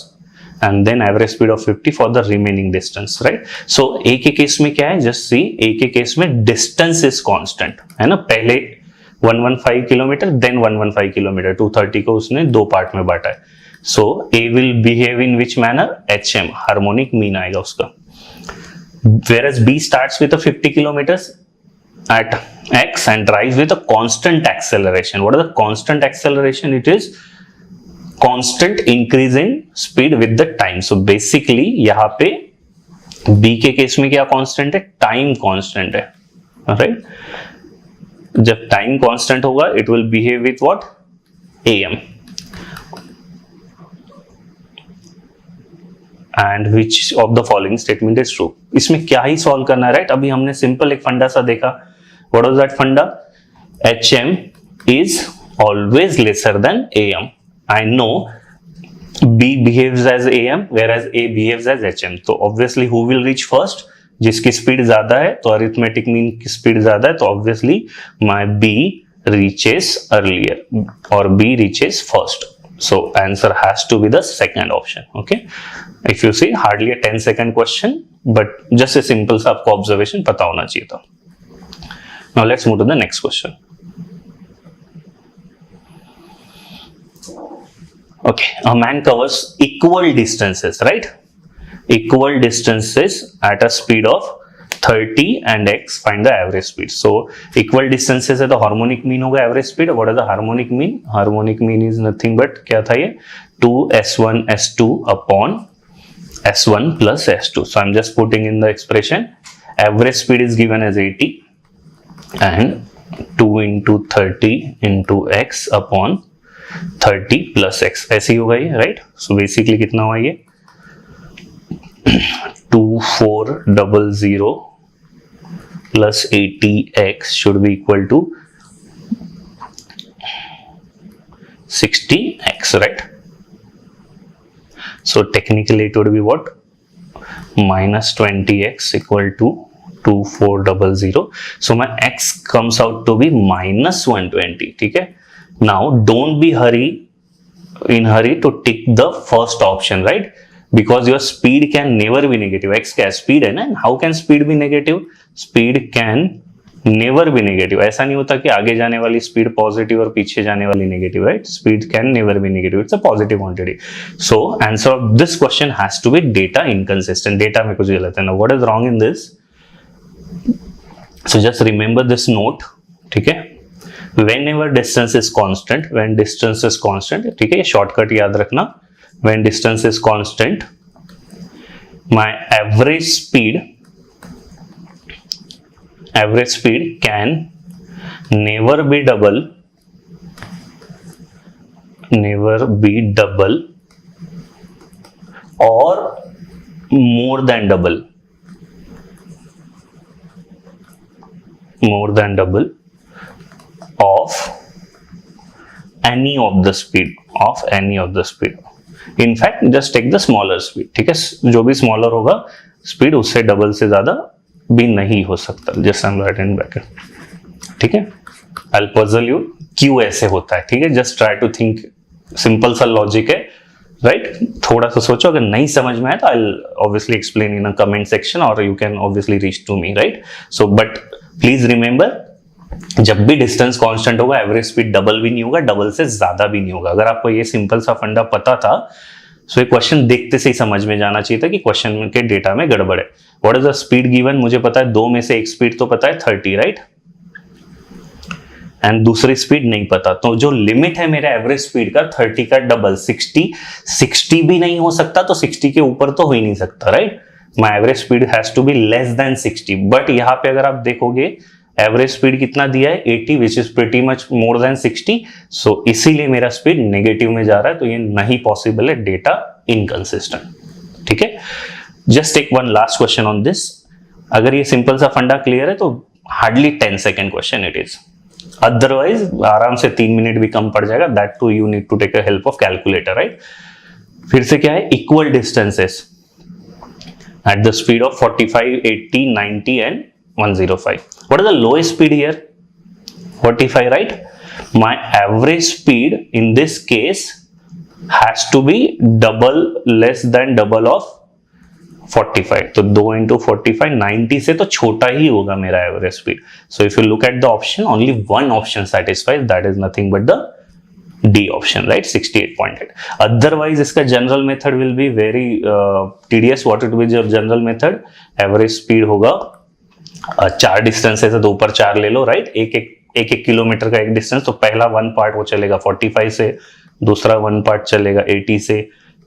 and then average speed of 50 for the remaining distance, right? So A के case में क्या है, just see, A के case में distance is constant, है ना? पहले 115 kilometre then 115 kilometre, 230 को उसने दो पार्ट में बांटा है. So A will behave in which manner? HM, harmonic mean आएगा उसका. Whereas B starts with a 50 kilometers at X and drives with a constant acceleration. What is the constant acceleration? It is constant increase in speed with the time. So basically यहाँ पे B के case में क्या constant है? Time constant है, right? जब time constant होगा, it will behave with what? AM. And which of the following statement is true? इसमें क्या ही सॉल्व करना है, राइट? अभी हमने सिंपल एक फंडा सा देखा. What was that फंडा? HM is always lesser than AM. I know B behaves as AM whereas A behaves as HM. तो obviously who will reach first? जिसकी स्पीड ज्यादा है, तो अरिथमेटिक मीन की स्पीड ज्यादा है, तो obviously my B reaches earlier or B reaches first. So answer has to be the second option. Okay, if you see, hardly a 10-second question, but just a simple सा आपको observation पता होना चाहिए था. Now let's move to the next question. Okay, a man covers equal distances, right? Equal distances at a speed of 30 and X, find the average speed. So equal distances है तो harmonic mean होगा average speed. What is the harmonic mean? Harmonic mean is nothing but क्या था ये? 2s1 s2 upon s1 plus s2. So I'm just putting in the expression. Average speed is given as 80 and 2 into 30 into x upon 30 plus x. ऐसे ही होगा ये, right? So basically कितना हुआ ये? 2400 plus 80x should be equal to 60x, right? So technically it would be what? Minus 20x equal to 2400. So my x comes out to be minus 120. ठीक है? Now don't be in hurry to tick the first option, right? Because your speed can never be negative. X क्या speed है ना? How can speed be negative? Speed can never be negative. ऐसा नहीं होता कि आगे जाने वाली speed positive और पीछे जाने वाली negative, right? Speed can never be negative. It's a positive quantity. So answer of this question has to be data inconsistent. Data में कुछ गलत है ना? What is wrong in this? So just remember this note. ठीक है? Whenever distance is constant, when distance is constant, ठीक है? ये shortcut याद रखना. When distance is constant, my average speed can never be double or more than double of any of the speed. In fact, just take the smaller speed. ठीक है, जो भी smaller होगा speed उससे डबल से ज्यादा भी नहीं हो सकता. Just I'm writing in bracket. ठीक है, I'll puzzle you. क्यों ऐसे होता है? ठीक है, just try to think. Simple सा logic है, right? थोड़ा सा सोचो, अगर नहीं समझ में आए तो I'll obviously explain in a comment section or you can obviously reach to me, right? So, but please remember, जब भी डिस्टेंस कांस्टेंट होगा एवरेज स्पीड डबल भी नहीं होगा, डबल से ज्यादा भी नहीं होगा. अगर आपको ये सिंपल सा फंडा पता था, सो ये क्वेश्चन देखते से ही समझ में जाना चाहिए था कि क्वेश्चन के डेटा में गड़बड़ है. What is the speed given? मुझे पता है दो में से एक स्पीड तो पता है 30, राइट? एंड दूसरी स्पीड नहीं पता. तो जो लिमिट है मेरे एवरेज स्पीड का 30 का डबल 60 भी नहीं हो सकता, तो 60 के ऊपर तो हो ही नहीं सकता, right? My average speed has to be less than 60. But यहाँ पे अगर आप देखोगे एवरेज स्पीड कितना दिया है? 80, which is pretty much more than 60. सो इसीलिए मेरा स्पीड नेगेटिव में जा रहा है, तो ये नहीं पॉसिबल है, डेटा इनकंसिस्टेंट. ठीक है, just take one last question on this. अगर ये सिंपल सा फंडा क्लियर है तो hardly 10 second question it is. Otherwise आराम से 3 मिनट भी कम पड़ जाएगा, that to you need to take a help of calculator, right. फिर से क्या है, equal distances at the speed of 45, 80, 90 and 105. What is the lowest speed here? 45, right? My average speed in this case has to be double, less than double of 45. तो 2 into 45, 90 से तो छोटा ही होगा मेरा average speed. So if you look at the option, only one option satisfies, that is nothing but the D option, right? 68.8. Otherwise इसका general method will be very tedious. What it will be your general method? Average speed होगा 4 distances है तो ऊपर 4 ले लो, right. एक kilometre का एक distance, तो पहला 1 पार्ट वो चलेगा 45 से, दूसरा 1 पार्ट चलेगा 80 से,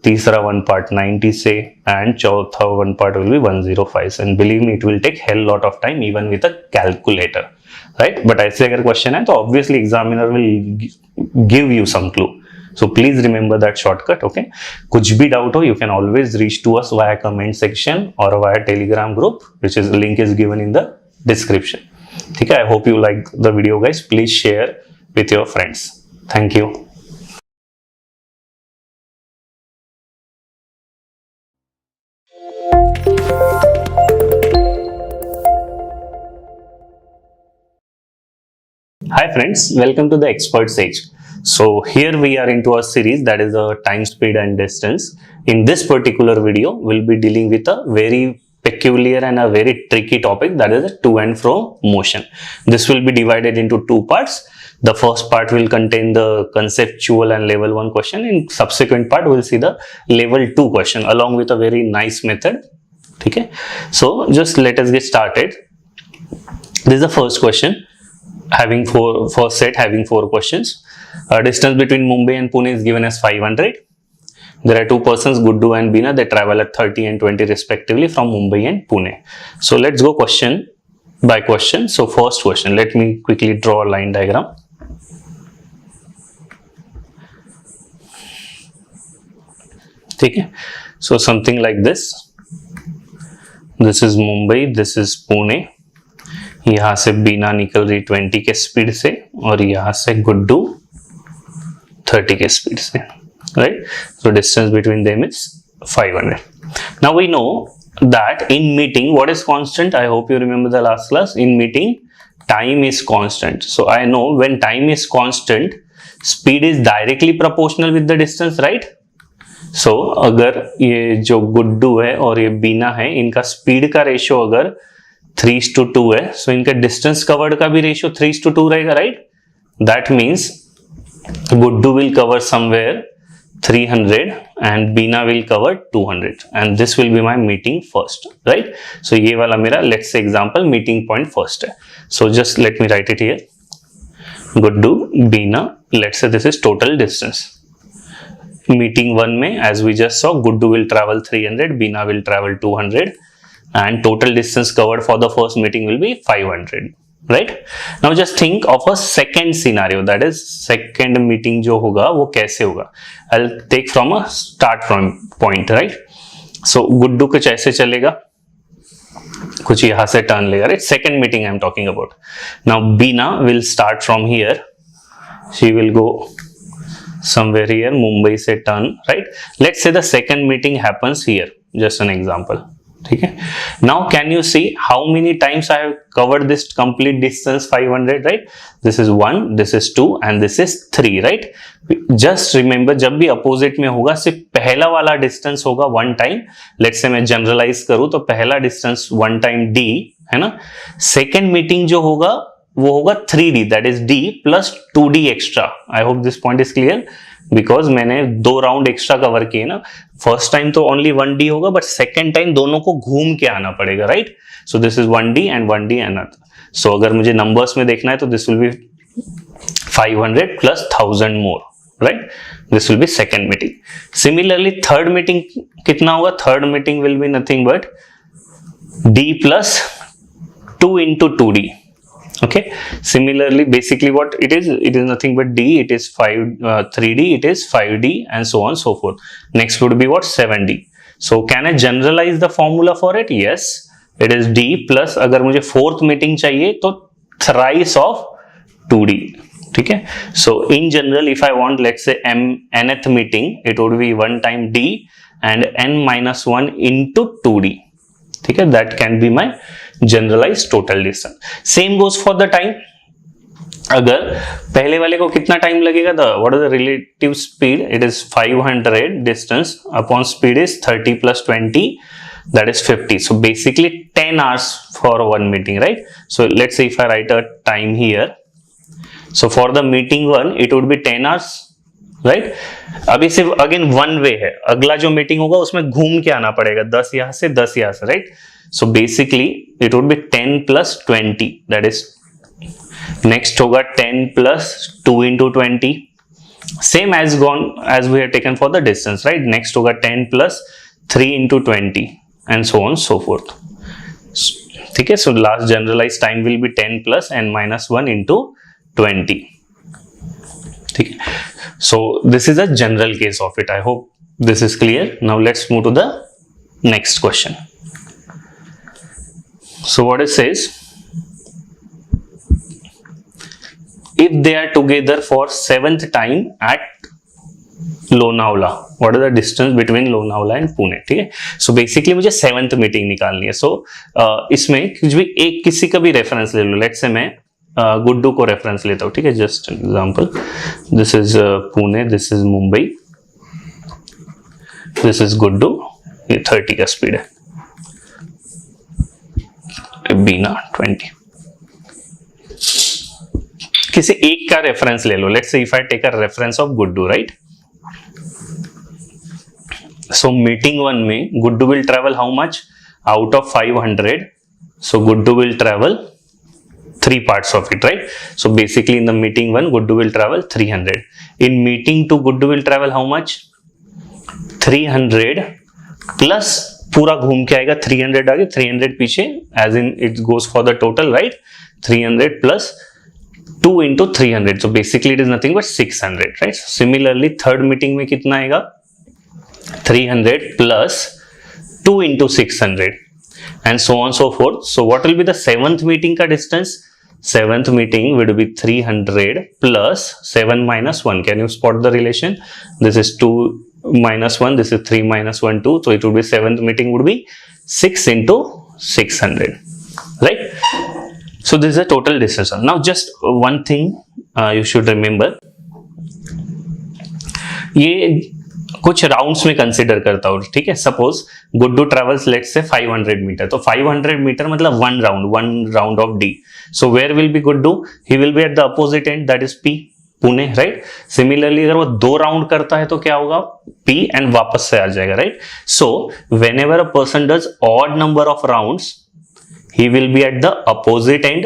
तीसरा 1 पार्ट 90 से, एंड चौथा 1 पार्ट विल बी 105 से। And believe me, it will take hell lot of time even with a calculator, right. But ऐसे अगर क्वेश्चन है तो obviously examiner will give you some clue, so please remember that shortcut, okay। कुछ भी doubt हो, you can always reach to us via comment section or via telegram group, which is link is given in the description, ठीक है। I hope you like the video guys, please share with your friends, thank you। Hi friends, welcome to the Expert Sage. So here we are into a series that is a time, speed and distance. In this particular video, we'll be dealing with a very peculiar and a very tricky topic, that is a to and fro motion. This will be divided into 2 parts. The first part will contain the conceptual and level 1 question. In subsequent part, we'll see the level 2 question along with a very nice method. Okay. So just let us get started. This is the first question. First set having 4 questions. Distance between Mumbai and Pune is given as 500. There are 2 persons, Guddu and Bina. They travel at 30 and 20 respectively from Mumbai and Pune. So let's go question by question. So first question, let me quickly draw a line diagram. Okay. So something like this. This is Mumbai, this is Pune. यहाँ से बीना निकल रही 20 के speed से और यहाँ से गुड्डू 30 के स्पीड से, right. So distance between them is 500. Now we know that in meeting what is constant, I hope you remember the last class. In meeting time is constant, so I know when time is constant speed is directly proportional with the distance, right. So अगर ये जो गुड्डू है और ये बीना है, इनका speed का ratio अगर 3:2 है, सो इनका डिस्टेंस कवर्ड का भी रेशियो 3:2 रहेगा, right. That means Guddu will cover somewhere 300 and Bina will cover 200 and this will be my meeting first, right. So ये वाला मेरा let's say example meeting point first है। So just let me write it here, Guddu Beena, let's say this is total distance. Meeting 1 में as we just saw, Guddu will travel 300, Beena will travel 200 and total distance covered for the first meeting will be 500, right। now just think of a second scenario, that is second meeting जो होगा वो कैसे होगा। I'll take from a start from point, right। so Guddu कुछ ऐसे चलेगा, कुछ यहाँ से टर्न लेगा, right। second meeting I'm talking about। now Beena will start from here, she will go somewhere here, Mumbai से turn, right। let's say the second meeting happens here, just an example, ठीक है। now can you see how many times I have covered this complete distance 500, right। this is 1, this is 2 and this is 3, right। just remember जब भी opposite में होगा सिर्फ पहला वाला distance होगा 1 टाइम। लेट्स से मैं जनरलाइज करूं तो पहला डिस्टेंस 1 टाइम d है ना। सेकेंड मीटिंग जो होगा वो होगा 3d, that is d plus 2d extra. I hope this point is clear, because मैंने 2 राउंड एक्स्ट्रा कवर किए ना। फर्स्ट टाइम तो ओनली 1d होगा, बट सेकेंड टाइम दोनों को घूम के आना पड़ेगा, right. So this is 1d and 1d another. सो अगर मुझे नंबर्स में देखना है तो this will be 500 plus 1000 more, right. This will be second meeting. Similarly third meeting कितना होगा, third meeting will be nothing but d plus 2 into 2d, okay। similarly basically what it is nothing but d, it is 3d, it is 5d and so on so forth। next would be what, 7d। so can I generalize the formula for it? yes, it is d plus, अगर मुझे fourth meeting चाहिए तो thrice of 2D. ठीक है. So in general, if I want, let's say nth meeting, it would be 1 time D and n minus 1 into 2D. ठीक है. That can be my generalized total distance. Same goes for the time. अगर पहले वाले को कितना time लगेगा, what is the relative speed, it is 500 distance upon speed is 30 plus 20, that is 50. So basically 10 hours for one meeting, right? So let's say if I write a time here, so for the meeting 1 it would be 10 hours, right? अभी सिर्फ again one way है, अगला जो meeting होगा उसमें घूम के आना पड़ेगा, 10 यहाँ से 10 यहाँ से, right? So basically it would be 10 plus 20, that is next होगा 10 plus 2 into 20, same as we have taken for the distance, right? Next होगा 10 plus 3 into 20 and so on so forth. ठीक है. So last generalise time will be 10 plus n minus 1 into 20. ठीक है. So this is a general case of it. I hope this is clear. Now let's move to the next question. So what it says, if they are together for 7th time at Lonavala, what is the distance between Lonavala and Pune? ठीक है. So basically मुझे 7th meeting निकालनी है. So इसमें कुछ भी एक किसी का भी रेफरेंस ले लो. लेट्स से मैं गुड्डू को रेफरेंस लेता हूँ. ठीक है. Just example, this is Pune, this is Mumbai, this is Guddu. ये 30 का स्पीड है, बीना 20. किसी एक का रेफरेंस ले लो. Let's say if I take a reference of Guddu, right? So meeting 1 में Guddu will travel how much out of 500? So Guddu will travel 3 parts of it, right? So basically in the meeting 1 Guddu will travel 300. In meeting 2 Guddu will travel how much? 300 plus पूरा घूम के आएगा, 300 आगे 300 पीछे, as in it goes for the total, right? 300 plus 2 into 300. So basically it is nothing but 600, right? So similarly third meeting में कितना आएगा? 300 plus 2 into 600 and so on so forth. So what will be the 7th meeting का distance? 7th meeting would be 300 plus 7 minus 1. Can you spot the relation? This is 2 minus 1, this is 3 minus 1, 2. So it would be 7th meeting would be 6 into 600, right? So this is a total distance. Now just one thing you should remember, ये कुछ rounds में consider करता हूँ. ठीक है. Suppose Guddu travels let's say 500 metre, तो 500 metre मतलब one round of D. So where will be Guddu? He will be at the opposite end, that is P, Pune, right? Similarly अगर वो 2 राउंड करता है तो क्या होगा? पी एंड वापस से आ जाएगा, right? So when ever a person does odd number of rounds, he will be at the opposite end,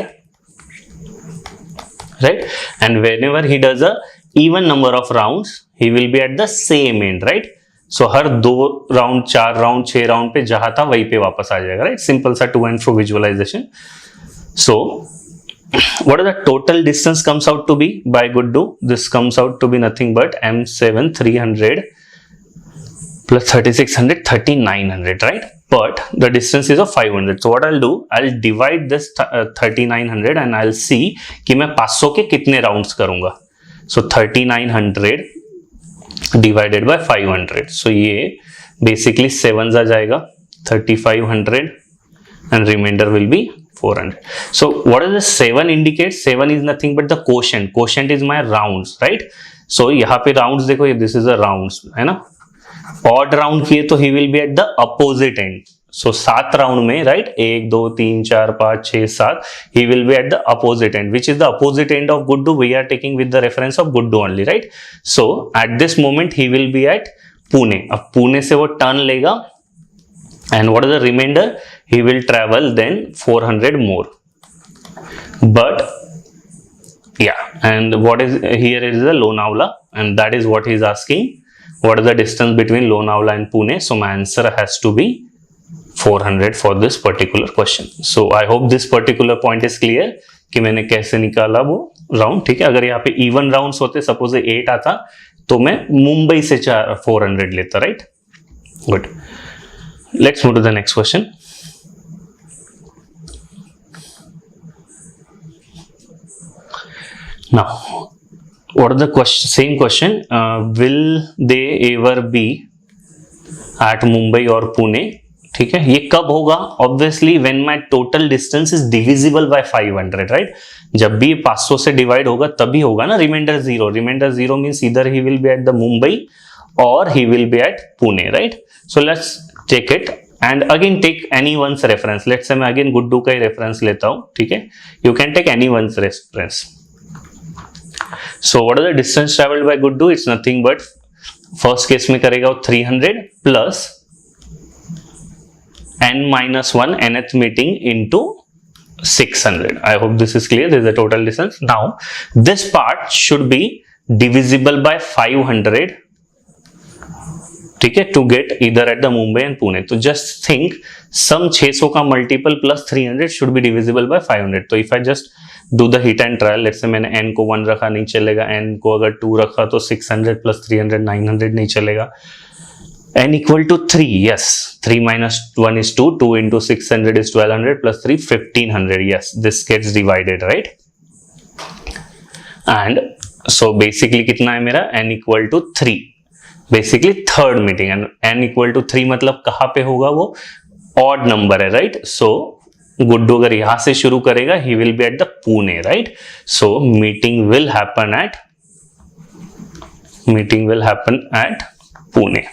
right? And whenever he does a even number of rounds, he will be at the same end, right? So her 2 round, 4 round, 6 round पे जहां था वहीं पे वापस आ जाएगा, right? Simple सा to and fro visualization. So what is the total distance comes out to be by Guddu? This comes out to be nothing but M7 300 plus 3600 3900, right? But the distance is of 500. So what I'll do, I'll divide this 3900 and I'll see कि मैं 500 के कितने rounds करूंगा. So 3900 divided by 500. So ये basically 7s आ जाएगा, 3500 and remainder will be 400. So what does the 7 indicate? 7 is nothing but the quotient. Quotient is my rounds, right? So यहाँ पे rounds देखो, this is a rounds, है ना? Odd round किए तो he will be at the opposite end. So 7 round में, right? 1 2 3 4 5 6 7, he will be at the opposite end, which is the opposite end of Guddu. We are taking with the reference of Guddu only, right? So at this moment he will be at Pune. अब पुणे से वो turn लेगा and what is the reminder? He will travel then 400 more. But yeah, and what is here is the Lonavala, and that is what he is asking. What is the distance between Lonavala and Pune? So my answer has to be 400 for this particular question. So I hope this particular point is clear कि मैंने कैसे निकाला वो round. ठीक है. अगर यहाँ पे इवन राउंड्स होते, सपोज 8 आता, तो मैं मुंबई से 400 लेता, right? Good. Let's move to the next question. Now what are the question, same question, will they ever be at Mumbai or Pune? ठीक है, ये कब होगा? Obviously when my total distance is divisible by 500, right? जब भी 500 से divide होगा तभी होगा ना reminder zero. Reminder zero means either he will be at the Mumbai और he will be at Pune, right? So let's take it and again take any once reference. Let's say मैं again Guddu का ही रेफरेंस लेता हूं, ठीक है? You can take any once reference. So what is the distance travelled by Guddu? It's nothing but first case में करेगा वो 300 plus n-1 nth meeting into 600. I hope this is clear. This is the total distance. Now this part should be divisible by 500, ठीक है, to get either at the Mumbai and Pune. तो just think some 600 का multiple plus 300 should be divisible by 500. तो if I just do the hit and trial, let's say मैंने n को 1 रखा, नहीं चलेगा. n को अगर 2 रखा तो 600 plus 300 900 नहीं चलेगा. n equal to 3, yes, 3 minus 1 is 2, 2 into 600 is 1200 plus 3 1500, yes, this gets divided, right? And so basically कितना है मेरा? n equal to 3, basically third meeting. and n equal to 3 मतलब कहाँ पे होगा? वो odd number है, right? So गुड्डू अगर यहां से शुरू करेगा he will be at the Pune, right? So meeting will happen at Pune,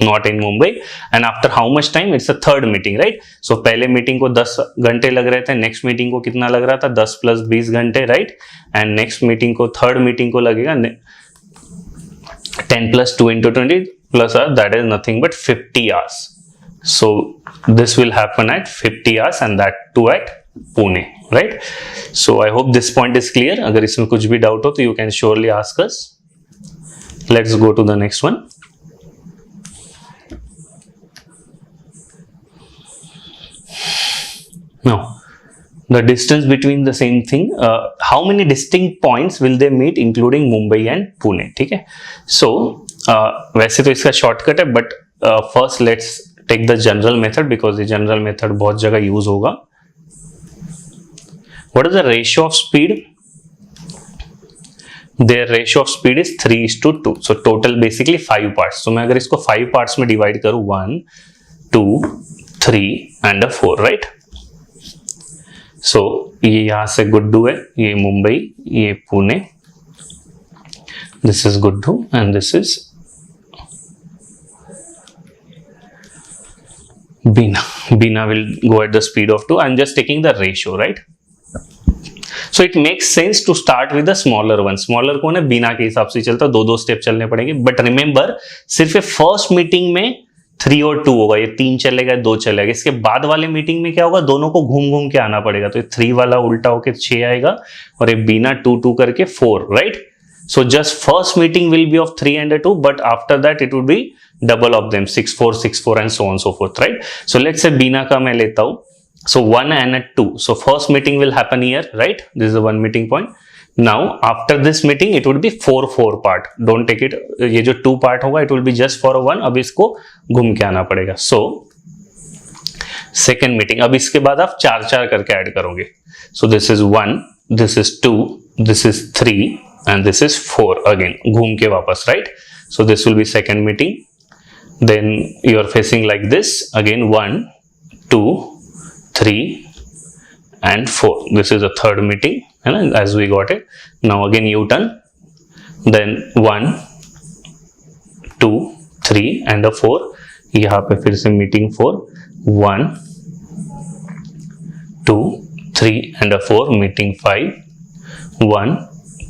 not in Mumbai. And after how much time? It's a third meeting, right? So पहले meeting को 10 घंटे लग रहे थे, नेक्स्ट मीटिंग को कितना लग रहा था? 10 प्लस 20 घंटे, राइट? एंड नेक्स्ट मीटिंग को, थर्ड मीटिंग को लगेगा 10 plus 2 into 20 plus hour, that is nothing but 50 hours. So this will happen at 50 hours and that too at Pune, right? So I hope this point is clear. अगर इसमें कुछ भी doubt हो तो you can surely ask us. Let's go to the next one. Now, the distance between the same thing, how many distinct points will they meet including Mumbai and Pune? ठीक है? So, वैसे तो इसका shortcut है, but first let's take the general method because the general method बहुत जगह use होगा. What is the ratio of speed? Their ratio of speed is 3:2. So total basically 5 parts. So मैं अगर इसको 5 parts में divide करूँ, 1, 2, 3 and 4, right? So ये यहाँ से गुड्डू है, ये मुंबई, ये Pune. This is Guddu and this is Bina. Bina will go at the speed of 2. I'm just taking the ratio, right? So it makes sense to start with the smaller one. Smaller कौन है? Bina के हिसाब से चलता, 2-2 step चलने पड़ेंगे. But remember, सिर्फ first meeting में 3 और 2 होगा, ये 3 चलेगा, 2 चलेगा. इसके बाद वाले मीटिंग में क्या होगा? दोनों को घूम घूम के आना पड़ेगा. तो ये 3 वाला उल्टा होके 6 आएगा और ये Bina 2 करके 4, right? So just first meeting will be of 3 and 2, but after that it would be double of them, 6, 4, 6, 4 and so on so forth, right? So let's say Bina का मैं लेता हूँ. So 1 and 2. So first meeting will happen here, right? This is the one meeting point. Now after this meeting it would be 4 part. Don't take it. ये जो 2 part होगा it will be just for 1. अब इसको घूम के आना पड़ेगा. So second meeting. अब इसके बाद आप 4 करके ऐड करोगे. So this is 1, this is 2, this is 3 and this is 4 again. घूम के वापस, right? So this will be second meeting. Then you are facing like this again, 1, 2, 3 and 4. This is the third meeting, and as we got it. Now again U-turn, then 1, 2, 3 and 4. यहाँ पे फिर से meeting 4, 1, 2, 3 and 4, meeting 5, 1,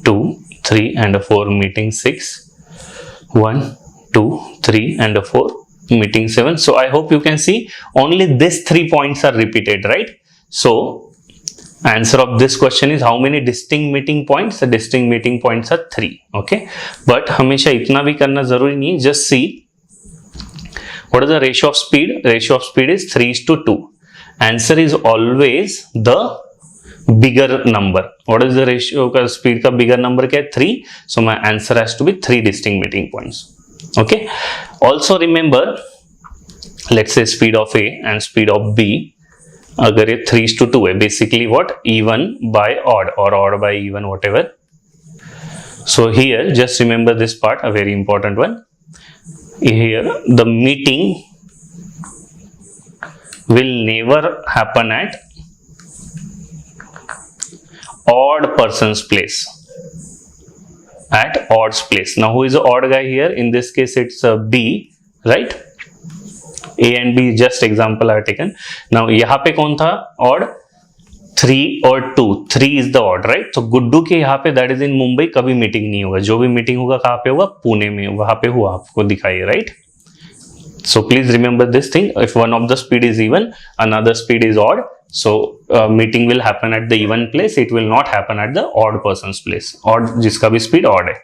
2, 3 and 4, meeting 6, 1, 2, 3 and 4, meeting 7. So I hope you can see only these 3 points are repeated, right? So answer of this question is how many distinct meeting points? The distinct meeting points are 3. Okay, but हमेशा इतना भी करना जरूरी नहीं. Just see what is the ratio of speed. Ratio of speed is 3:2. Answer is always the bigger number. What is the ratio का speed का bigger number क्या है? 3. So my answer has to be 3 distinct meeting points. Okay. Also remember, let's say speed of A and speed of B. अगर ये 3:2 है, basically what? Even by odd or odd by even, whatever. So here just remember this part, a very important one. Here the meeting will never happen at odd person's place. At odd's place. Now who is the odd guy here? In this case it's B, right? A and B just example are taken. Now यहाँ पे कौन था odd? 3 और 2. 3 is the odd, right? So Guddu के यहाँ पे that is in Mumbai कभी meeting नहीं होगा. जो भी मीटिंग होगा कहाँ पे होगा? पुणे में. वहां पे हुआ आपको दिखाई, right? So please remember this thing. If one of the speed is even, another speed is odd. So meeting will happen at the even place. It will not happen at the odd person's place. Odd जिसका भी speed odd है.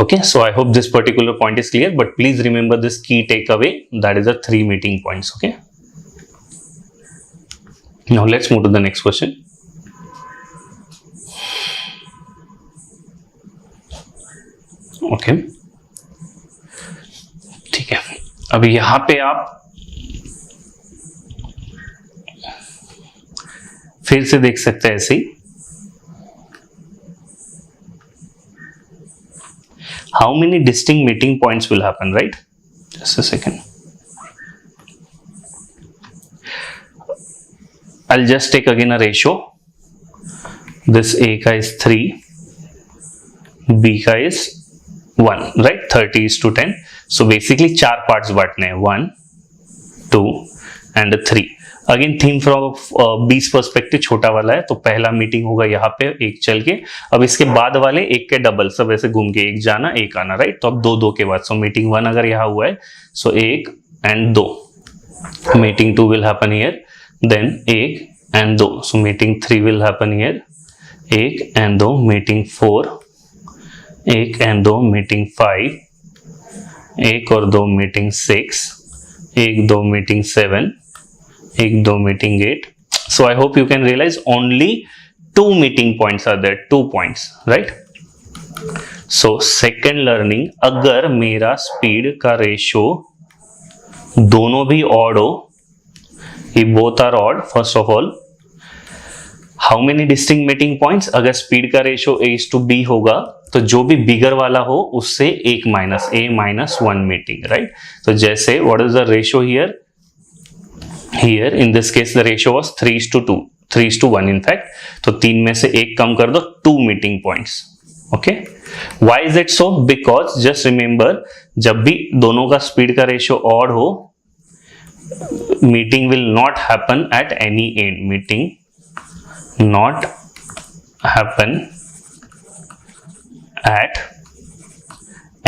Okay, so I hope this particular point is clear. But please remember this key takeaway. That is the 3 meeting points. Okay. Now let's move to the next question. Okay. ठीक है. अब यहाँ पे आप फिर से देख सकते हैं ऐसे ही. How many distinct meeting points will happen, right? Just a second. I'll just take again a ratio. This A ka is 3, B ka is 1, right? 30 is to 10. So basically 4 parts बांटने हैं, 1, 2 and 3. अगेन थीम फ्रॉम बीस perspective छोटा वाला है, तो पहला meeting होगा यहाँ पे एक चल के. अब इसके बाद वाले एक के डबल, सब ऐसे घूम के एक जाना एक आना, राइट? तो अब 2 के बाद, सो मीटिंग 1 अगर यहाँ हुआ है, सो 1 and 2. Meeting 2 will happen here, then 1 and 2. So meeting 3 will happen here, 1 and 2. Meeting 4, 1 and 2. Meeting 5, 1 और 2. Meeting 6, 1, 2. Meeting 7, 1, 2. Meeting 8. So I hope you can realize only 2 meeting points are there, 2 points, right? So second learning, अगर मेरा speed का ratio दोनों भी odd हो, if both are odd, first of all, how many distinct meeting points? अगर speed का ratio A/B होगा, तो जो भी बिगर वाला हो उससे एक minus, A minus 1 meeting, right? तो जैसे what is the ratio here? Here in this case the ratio was 3:2, 3:1 in fact. तो 3 में से एक कम कर दो, 2 meeting points. Okay? Why is it so? Because just remember, जब भी दोनों का speed का ratio odd हो, meeting will not happen at any end. Meeting not happen at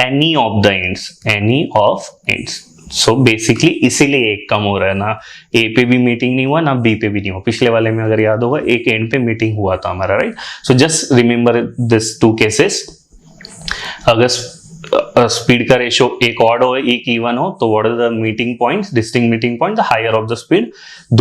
any of the ends. Any of ends. So basically इसीलिए एक कम हो रहा है ना. ए पे भी मीटिंग नहीं हुआ, ना बी पे भी नहीं हुआ. पिछले वाले में अगर याद होगा एक एंड पे मीटिंग हुआ था हमारा, राइट? So just remember this 2 cases. अगर स्पीड का रेशियो एक ऑड हो एक इवन हो, तो what are the meeting points, distinct meeting point, the higher of the speed.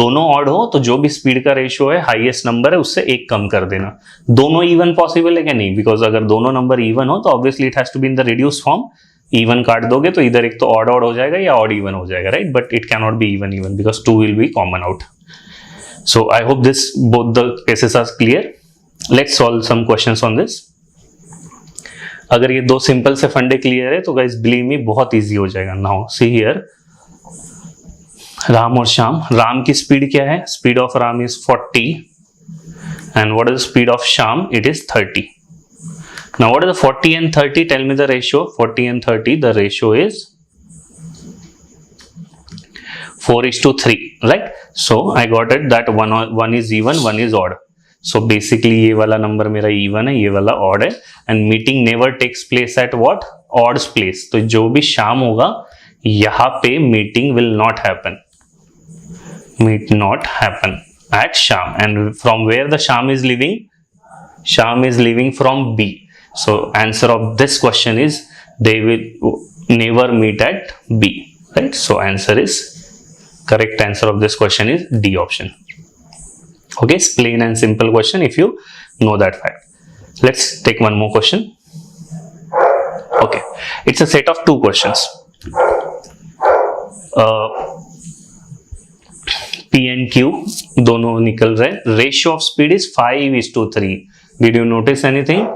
दोनों ऑड हो तो जो भी स्पीड का रेशियो है हाईएस्ट नंबर है उससे एक कम कर देना. दोनों इवन पॉसिबल है क्या? नहीं, बिकॉज अगर दोनों नंबर इवन हो तो obviously it has to be in the reduce form. Even काट दोगे तो इधर एक तो ऑड ऑड हो जाएगा या ऑड इवन हो जाएगा, राइट? But it can not be even even because 2 will be common out. So I hope this both the cases are clear. Let's solve some questions on this. अगर ये 2 simple से फंडे क्लियर है तो guys believe me बहुत easy हो जाएगा. Now see here, Ram और श्याम. राम की स्पीड क्या है? Speed of Ram is 40 and what is speed of Shyam? It is 30. Now what is the 40 and 30? Tell me the ratio. 40 and 30, the ratio is 4:3, right? So I got it that one is even, one is odd. So basically ये वाला number मेरा even है, ये वाला odd है. And meeting never takes place at what? Odd's place. तो जो भी शाम होगा यहाँ पे meeting will not happen. Not happen at Sham. And from where the Sham is living? Sham is living from B. So answer of this question is they will never meet at B, right? So answer is, correct answer of this question is D option. Okay, it's plain and simple question if you know that fact. Let's take one more question. Okay, it's a set of 2 questions. P and Q दोनों निकल रहे. Ratio of speed is 5:3. Did you notice anything?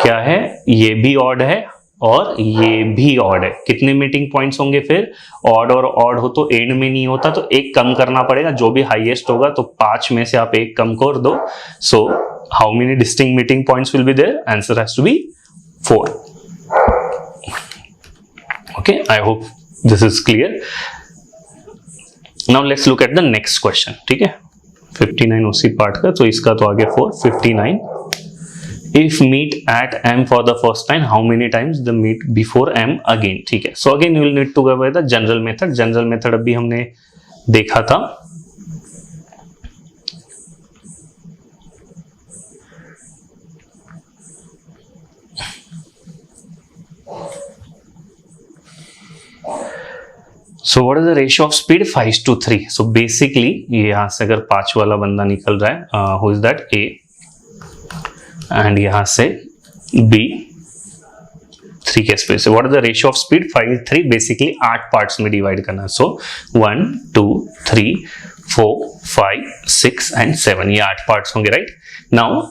क्या है, ये भी odd है और ये भी ऑड है। कितने मीटिंग पॉइंट्स होंगे फिर, ऑड और ऑड हो तो एंड में नहीं होता, तो एक कम करना पड़ेगा, जो भी हाईएस्ट होगा, तो 5 में से आप एक कम कर दो। So how many distinct meeting points will be there, answer has to be 4। Okay, I hope this is clear. Now let's look at the next question. ठीक है, 59 उसी पार्ट का, तो इसका तो आगे 4, 59। If meet at M for the first time, how many times the meet before M again? ठीक है, so again you will need to go by the general method. General method अभी हमने देखा था। So what is the ratio of speed? 5:3. So basically ये यहाँ से अगर 5 वाला बंदा निकल रहा है, who is that? A, and यहां से B 3 के स्पीड से। What is the ratio of speed? 5:3। Basically 8 parts में डिवाइड करना है। सो 1 2 3 4 5 6 एंड 7, ये 8 पार्ट्स होंगे, राइट। नाउ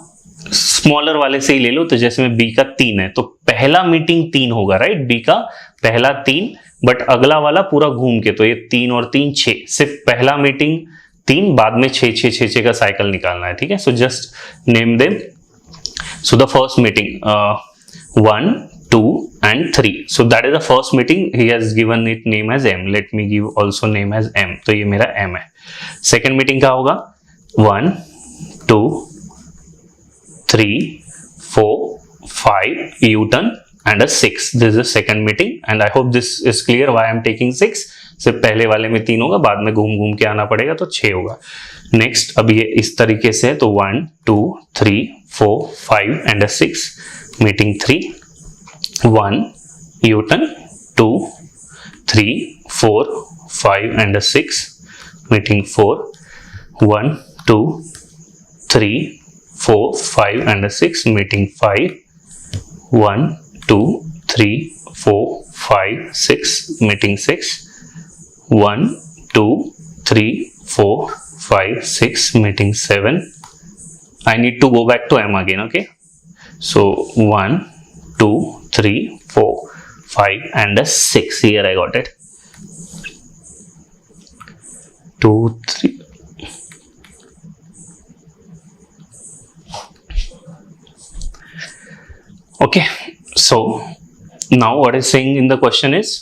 स्मॉलर वाले से ही ले लो, तो जैसे में B का 3 है, तो पहला मीटिंग 3 होगा, राइट। B का पहला 3, बट अगला वाला पूरा घूम के, तो ये 3 और 3 6, सिर्फ पहला मीटिंग 3, बाद में 6 6 6 6 का साइकिल निकालना है। ठीक है, so just name them. So the first meeting 1 2 and 3, so that is the first meeting, he has given it name as M. Let me give also name as M, तो ये मेरा M है। second meeting क्या होगा? 1 2 3 4 5 U-turn and a 6, this is the second meeting, and I hope this is clear why I am taking 6। सिर्फ पहले वाले में 3 होगा, बाद में घूम घूम के आना पड़ेगा, तो 6 होगा। नेक्स्ट, अब ये इस तरीके से है, तो 1 2 3 4 5 and a 6, meeting 3, 1 U-turn, 2 3 4 5 and a 6, meeting 4, 1 2 3 4 5 and a 6, meeting 5, 1 2 3 4 5 6, meeting 6, 1 2 3 4 5 6, meeting 7. I need to go back to M again, okay? So 1 2 3 4 5 and a 6, here I got it, 2 3, okay। So now what is saying in the question is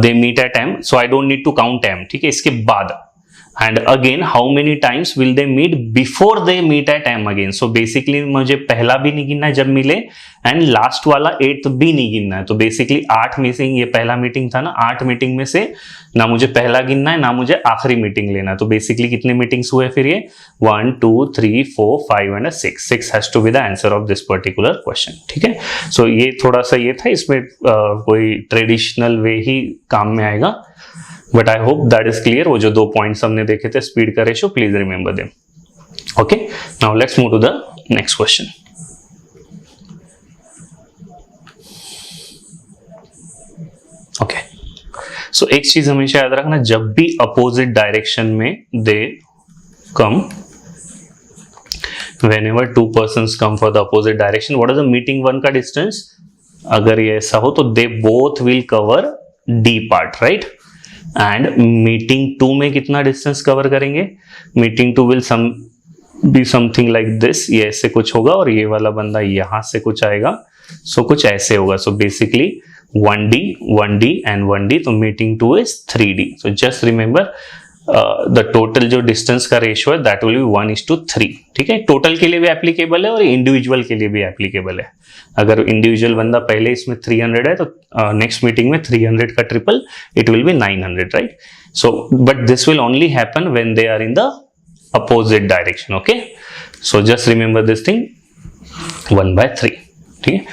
they meet at M, so I don't need to count M। ठीक है, इसके बाद and again how many times will they meet before they meet at M again. So basically मुझे पहला भी नहीं गिनना है जब मिले, एंड लास्ट वाला 8th भी नहीं गिनना है। तो बेसिकली 8 में से, ये पहला मीटिंग था ना, 8 मीटिंग में से ना मुझे पहला गिनना है, ना मुझे आखिरी मीटिंग लेना है। तो बेसिकली कितने मीटिंग्स हुए फिर ये? 1 2 3 4 5 and 6। 6 has to be the answer of this particular question. ठीक है, सो ये थोड़ा सा ये था, इसमें कोई ट्रेडिशनल वे ही काम में आएगा, but I hope that is clear. वो जो 2 पॉइंट्स हमने देखे थे स्पीड का ratio, please remember them. Okay, now let's move to the next question. Okay, so एक चीज हमेशा याद रखना, जब भी अपोजिट डायरेक्शन में दे कम, whenever 2 persons come for the opposite direction, what is the meeting 1 का डिस्टेंस? अगर ये ऐसा हो तो they both will cover D part, right? And meeting 2 में कितना डिस्टेंस कवर करेंगे? Meeting 2 will be something like this, ये ऐसे कुछ होगा, और ये वाला बंदा यहां से कुछ आएगा, सो कुछ ऐसे होगा। So basically 1D 1D and 1D, तो meeting 2 is 3D। So just remember the total जो डिस्टेंस का रेशियो है दैट विल बी 1:3। ठीक है, टोटल के लिए भी एप्लीकेबल है और इंडिविजुअल के लिए भी एप्लीकेबल है। अगर इंडिविजुअल बंदा पहले इसमें 300 है, तो नेक्स्ट मीटिंग में 300 का triple, it will be 900, right. So but this will only happen when they are in the opposite direction. Okay, so just remember this thing, 1/3। ठीक है,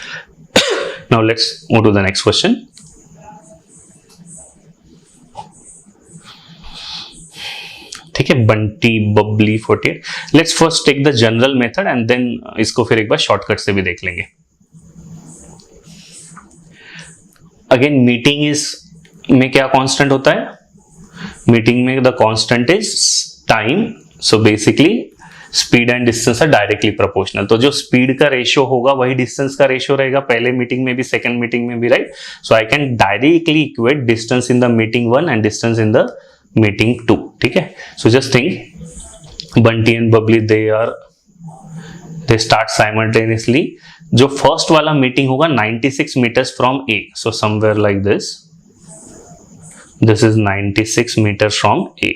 now let's move to the next question. ठीक है, Bunty Babli 48। Let's first take the general method and then इसको फिर एक बार shortcut से भी देख लेंगे। अगेन मीटिंग इज में क्या कांस्टेंट होता है? मीटिंग में the constant is time. So basically speed and distance are directly proportional. तो जो स्पीड का रेशियो होगा वही डिस्टेंस का रेशियो रहेगा, पहले मीटिंग में भी सेकंड मीटिंग में भी, right. So I can directly equate distance in the meeting 1 and distance in the meeting 2, ठीक है। So just think Bunty and Babli they start simultaneously. जो फर्स्ट वाला मीटिंग होगा 96 metres from A, so somewhere like this is 96 metre from A,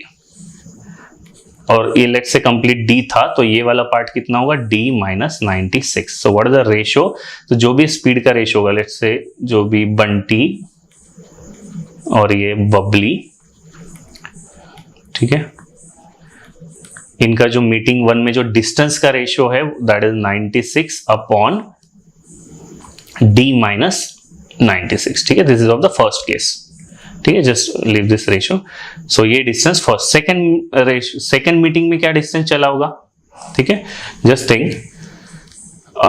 और ये late से complete D था, तो ये वाला पार्ट कितना होगा, d minus 96। So what is the ratio, तो जो भी स्पीड का रेशियो होगा, लेट से जो भी बंटी और ये बबली, ठीक है, इनका जो मीटिंग 1 में जो डिस्टेंस का रेशियो है that is 96 upon d minus 96, ठीक है। This is of the first case, ठीक है, जस्ट लीव दिस रेशियो। सो ये डिस्टेंस फर्स्ट, सेकंड मीटिंग में क्या डिस्टेंस चला होगा, ठीक है। जस्ट थिंक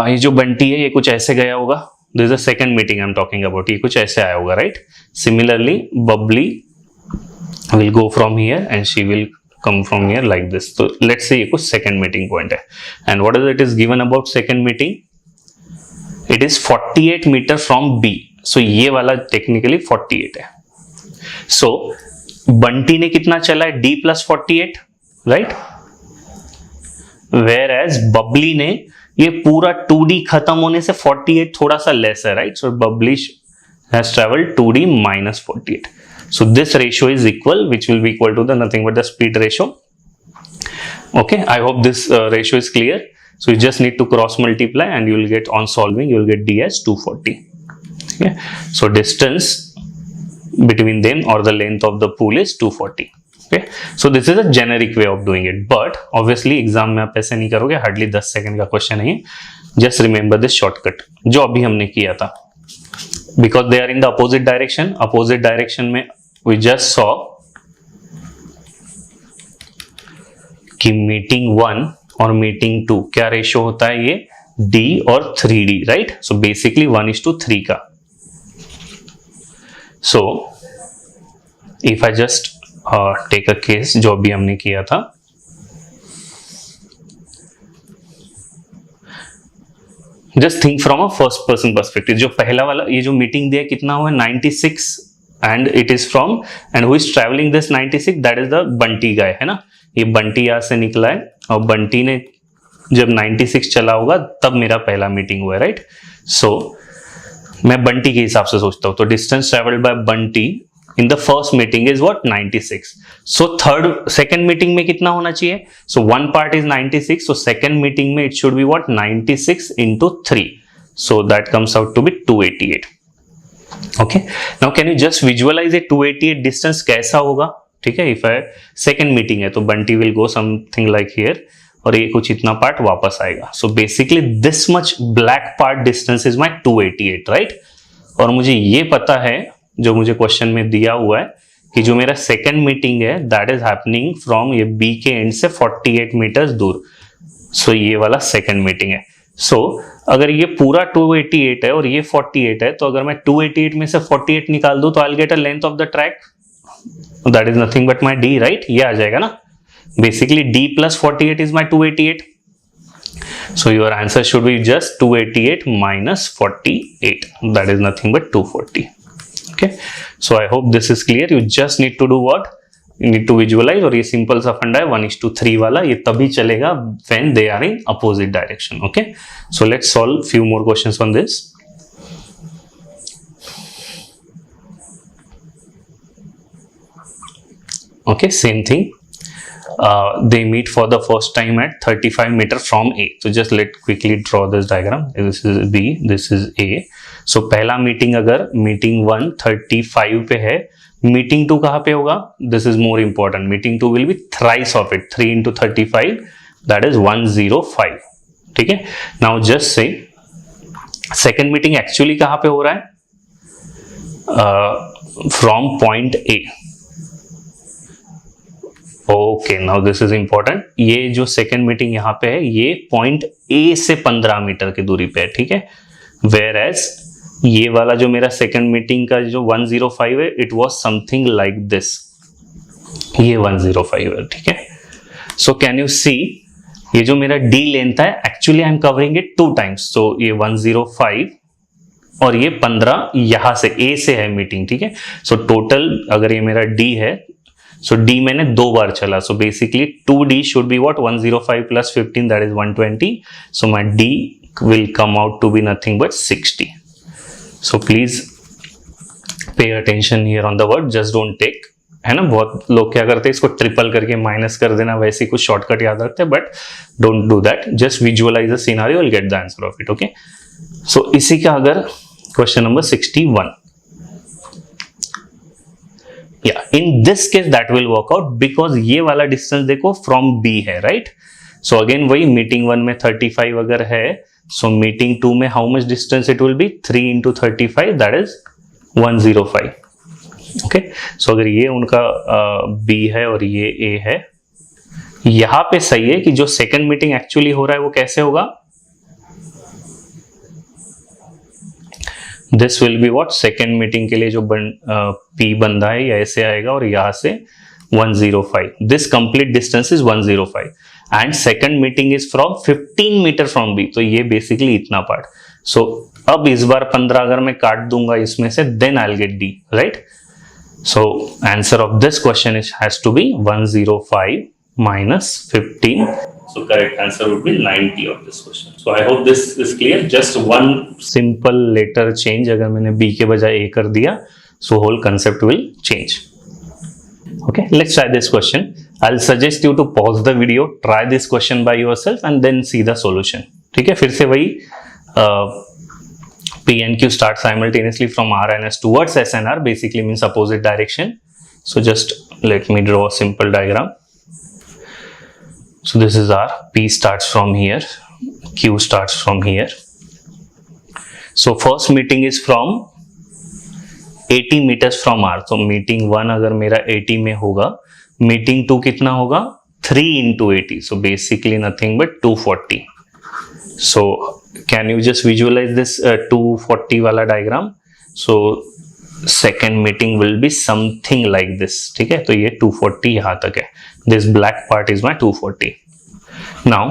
ये जो बंटी है ये कुछ ऐसे गया होगा, this is the second meeting I am talking about, ये कुछ ऐसे आया होगा, right. Similarly Babli will go from here and she will come from here like this. तो लेट्स से ये कुछ सेकंड मीटिंग पॉइंट है, and what is it is given about second meeting, it is 48 metre from B. So ये वाला technically 48 है। सो बंटी ने कितना चला है, d plus 48, right, where as Babli ने ये पूरा 2d खत्म होने से 48 थोड़ा सा लेस है, right. So Babli has travelled 2d minus 48। So this ratio is equal, which will be equal to the nothing but the speed ratio. Okay, I hope this ratio is clear. So you just need to cross multiply and you will get, on solving you will get d as 240. Okay, so distance between them or the length of the pool is 240. Okay, so this is a generic way of doing it, but obviously exam में आप ऐसे नहीं करोगे, hardly 10 second का question है। just remember this shortcut जो अभी हमने किया था, because they are in the opposite direction में we just saw कि मीटिंग 1 और मीटिंग 2 क्या रेशियो होता है, ये d और 3d, राइट। सो बेसिकली 1:3 का। So if I just take a case जो अभी हमने किया था, just think from a first person perspective. जो पहला वाला ये जो मीटिंग दिया कितना हुआ 96 and it is from, and who is travelling this 96, that is the Bunty guy, है ना। ये बंटी यहां से निकला है और बंटी ने जब 96 चला होगा तब मेरा पहला मीटिंग हुआ है, राइट। सो मैं बंटी के हिसाब से सोचता हूं, तो distance travelled by Bunty in the first meeting is what 96। So second meeting में कितना होना चाहिए, so one part is 96, so second meeting में it should be what 96 into 3, so that comes out to be 288। Okay, now can you just visualize a 288 distance कैसा होगा, ठीक है। If I second meeting है तो Bunty will go something like here और ये कुछ इतना पार्ट वापस आएगा। So basically this much black part distance is my 288, right. और मुझे ये पता है जो मुझे क्वेश्चन में दिया हुआ है कि जो मेरा सेकंड मीटिंग है दैट इज हैपनिंग फ्रॉम ये बी के एंड से 48 मीटर्स दूर। सो ये वाला सेकंड मीटिंग है। सो अगर ये पूरा 288 है और ये 48 है, तो अगर मैं 288 में से 48 निकाल दूं तो आई will get a length of the track, that is nothing but my d, right। ये आ जाएगा ना, basically d plus 48 is my 288, so your answer should be just 288 minus 48, that is nothing but 240। okay, so I hope this is clear। you just need to do what, you need to visualize, और ये simple सा फंडा है 1:3 वाला, ये तभी चलेगा when they are in opposite direction। okay, so let's solve few more questions on this। okay, same thing, they meet for the first time at 35 meter from A। so just let quickly draw this diagram, this is B, this is A। so पहला meeting अगर meeting 1 35 पे है, meeting 2 कहाँ पे होगा, this is more important, meeting 2 will be thrice of it, 3 into 35 that is 105। ठीक है, now just say second meeting actually कहाँ पे हो रहा है, from point A। Okay, now this is important, ये जो सेकंड मीटिंग यहाँ पे है ये पॉइंट ए से 15 मीटर की दूरी पे है, ठीक है। वेयर एज ये वाला जो मेरा सेकंड मीटिंग का जो 105 है, it was something like this, ये 105 है, ठीक है। सो कैन यू सी ये जो मेरा d लेंथ है actually I am covering it 2 times, so ये 105 और ये 15 यहां से A से है मीटिंग, ठीक है। सो टोटल अगर ये मेरा D है, सो D मैंने 2 बार चला, so basically 2D should be what 105 plus 15 that is 120, so my D will come out to be nothing but 60। So please pay attention here on the word, just don't take, है ना। बहुत लोग क्या करते हैं इसको ट्रिपल करके minus कर देना, वैसे कुछ शॉर्टकट याद रखते हैं, but don't do that, just visualize the scenario, will get the answer of it, okay. So इसी का अगर क्वेश्चन नंबर 61, या in this case that will work out because ये वाला डिस्टेंस देखो फ्रॉम B है, राइट। सो अगेन वही meeting 1 में 35 अगर है, सो मीटिंग 2 में how much distance it will be 3 into 35 that is 105, okay. सो अगर ये उनका B है और ये A है, यहां पे सही है कि जो सेकंड मीटिंग एक्चुअली हो रहा है वो कैसे होगा, this will be what, second meeting के लिए जो P बंदा है ये ऐसे आएगा और यहां से 105, this complete distance is 105 and second meeting is from 15 metre from B, तो ये बेसिकली इतना पार्ट। सो अब इस बार 15 अगर मैं काट दूंगा इसमें से, then I will get D, right. So answer of this question is has to be 105 minus 15. So correct answer would be 90 of this question. So I hope this is clear. Just one simple letter change. अगर मैंने B के बजाय A कर दिया, so whole concept will change. Okay, let's try this question. I'll suggest you to pause the video, try this question by yourself, and then see the solution. ठीक है, फिर से वही P and Q start simultaneously from R and S towards S and R. Basically means opposite direction. So just let me draw a simple diagram. So this is R, P starts from here, Q starts from here. So first meeting is from 80 meters from R. So meeting 1 अगर मेरा 80 में होगा, meeting 2 कितना होगा 3 into 80. So basically nothing but 240. So can you just visualize this 240 वाला diagram? So second meeting will be something like this, ठीक है। तो ये 240 यहां तक है, this black part is my 240. Now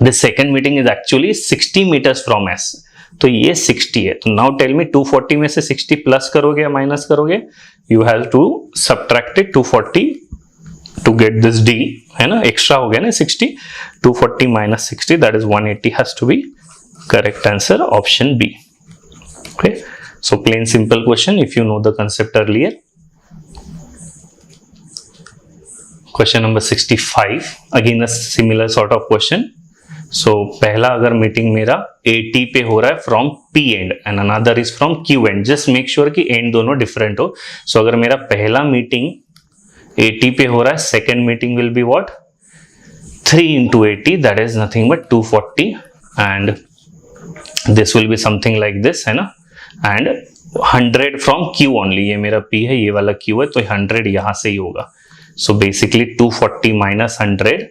the second meeting is actually 60 meters from S, तो ये 60 है। तो now tell me 240 में से 60 प्लस करोगे या माइनस करोगे, you have to subtract it 240 to get this D, है ना, एक्स्ट्रा हो गया ना 60, 240 minus 60 that is 180 has to be correct answer, option B. Okay, so plain simple question if you know the concept earlier. Question number 65, again a similar sort of question. So पहला अगर meeting मेरा 80 पे हो रहा है from P and and another is from Q and, just make sure कि and दोनों different हो। सो अगर मेरा पहला मीटिंग 80 पे हो रहा है, second meeting will be what 3 into 80 that is nothing but 240 and this will be something like this, है ना, and 100 from Q only, ये मेरा P है, ये वाला Q है, तो 100 यहां से ही होगा। So basically 240 minus 100.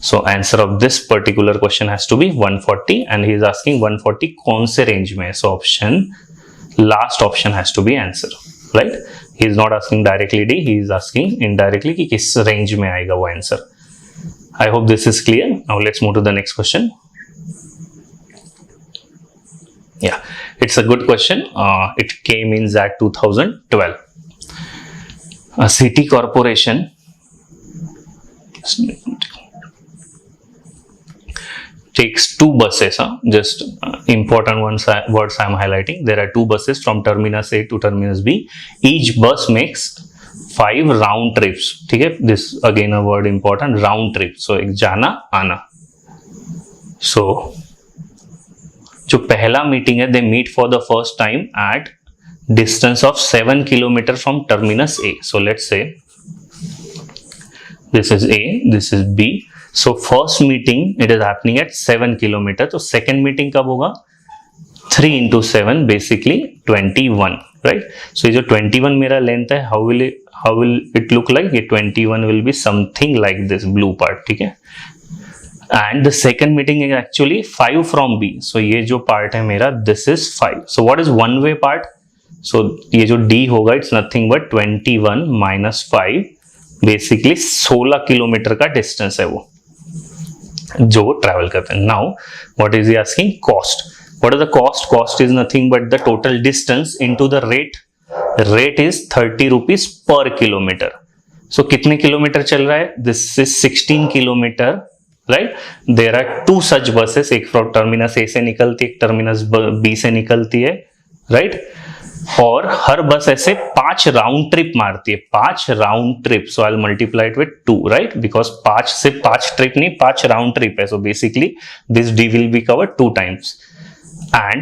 So answer of this particular question has to be 140 and he is asking 140 कौन से range में है, so option last option has to be answer, right? He is not asking directly D, he is asking indirectly कि किस range में आएगा वो answer. I hope this is clear. Now let's move to the next question. Yeah, it's a good question. It came in ZAT 2012. A city corporation takes 2 buses, just important words I am highlighting. There are 2 buses from terminus A to terminus B. Each bus makes 5 round trips, ठीक है, this again a word important, round trip. So एक जाना आना. So जो पहला meeting है, they meet for the first time at distance of 7 kilometer from terminus A. So let's say this is A, this is B. So first meeting it is happening at 7 kilometer. तो second meeting कब होगा 3 into 7 basically 21, right? So ये जो 21 मेरा length है, how will it look like? ये 21 will be something like this blue part, ठीक है। And the second meeting is actually 5 from B. So ये जो part है मेरा, this is 5. So what is one way part? So ये जो D होगा, it's nothing but 21 minus 5 basically 16 kilometre का डिस्टेंस है वो जो वो ट्रैवल करते हैं. Now what is he asking? Cost. What is the cost? Cost is nothing but the total distance into the rate. Rate is 30 rupees per kilometre. So कितने kilometre चल रहा है? This is 16 kilometre, right. There are 2 such buses, एक from terminus A से निकलती है, एक terminus B से निकलती है, राइट. और हर बस ऐसे 5 राउंड ट्रिप मारती है, 5 round trip. So I will multiply it with 2, right, because 5 से 5 ट्रिप नहीं, 5 राउंड ट्रिप है. So basically this D will be covered 2 times and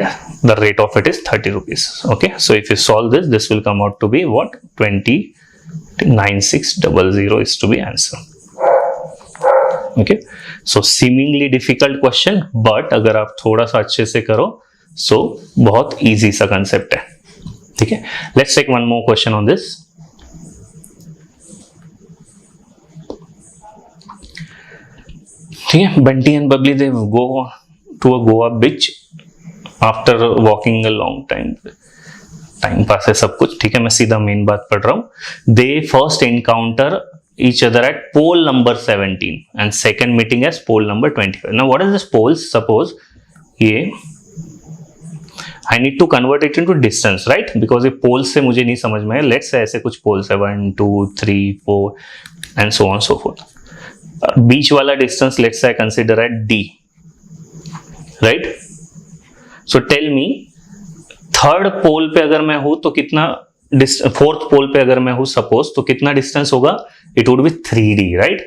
the rate of it is 30 rupees. Okay, so if you solve this, this will come out to be what? 20,9600 is to be answer. Okay, so seemingly difficult question, but अगर आप थोड़ा सा अच्छे से करो so बहुत easy सा concept है. ठीक है, let's take one more question on this. ठीक है, Bunty and Babli they go to a Goa beach after walking a long time. Time pass है सब कुछ, ठीक है. मैं सीधा मेन बात पढ़ रहा हूं. They first encounter each other at pole number 17 and second meeting as pole number 25. Now what is this poles? Suppose ये I need to convert it into distance, right? Because ये poles से मुझे नहीं समझ में है. Let's say ऐसे कुछ poles है 1 2 3 4 and so on so forth. बीच वाला distance let's say I consider at D, right? So tell me, third pole पे अगर मैं हूं तो कितना, फोर्थ पोल पे अगर मैं हूं सपोज, तो कितना डिस्टेंस होगा? It would be 3D, right.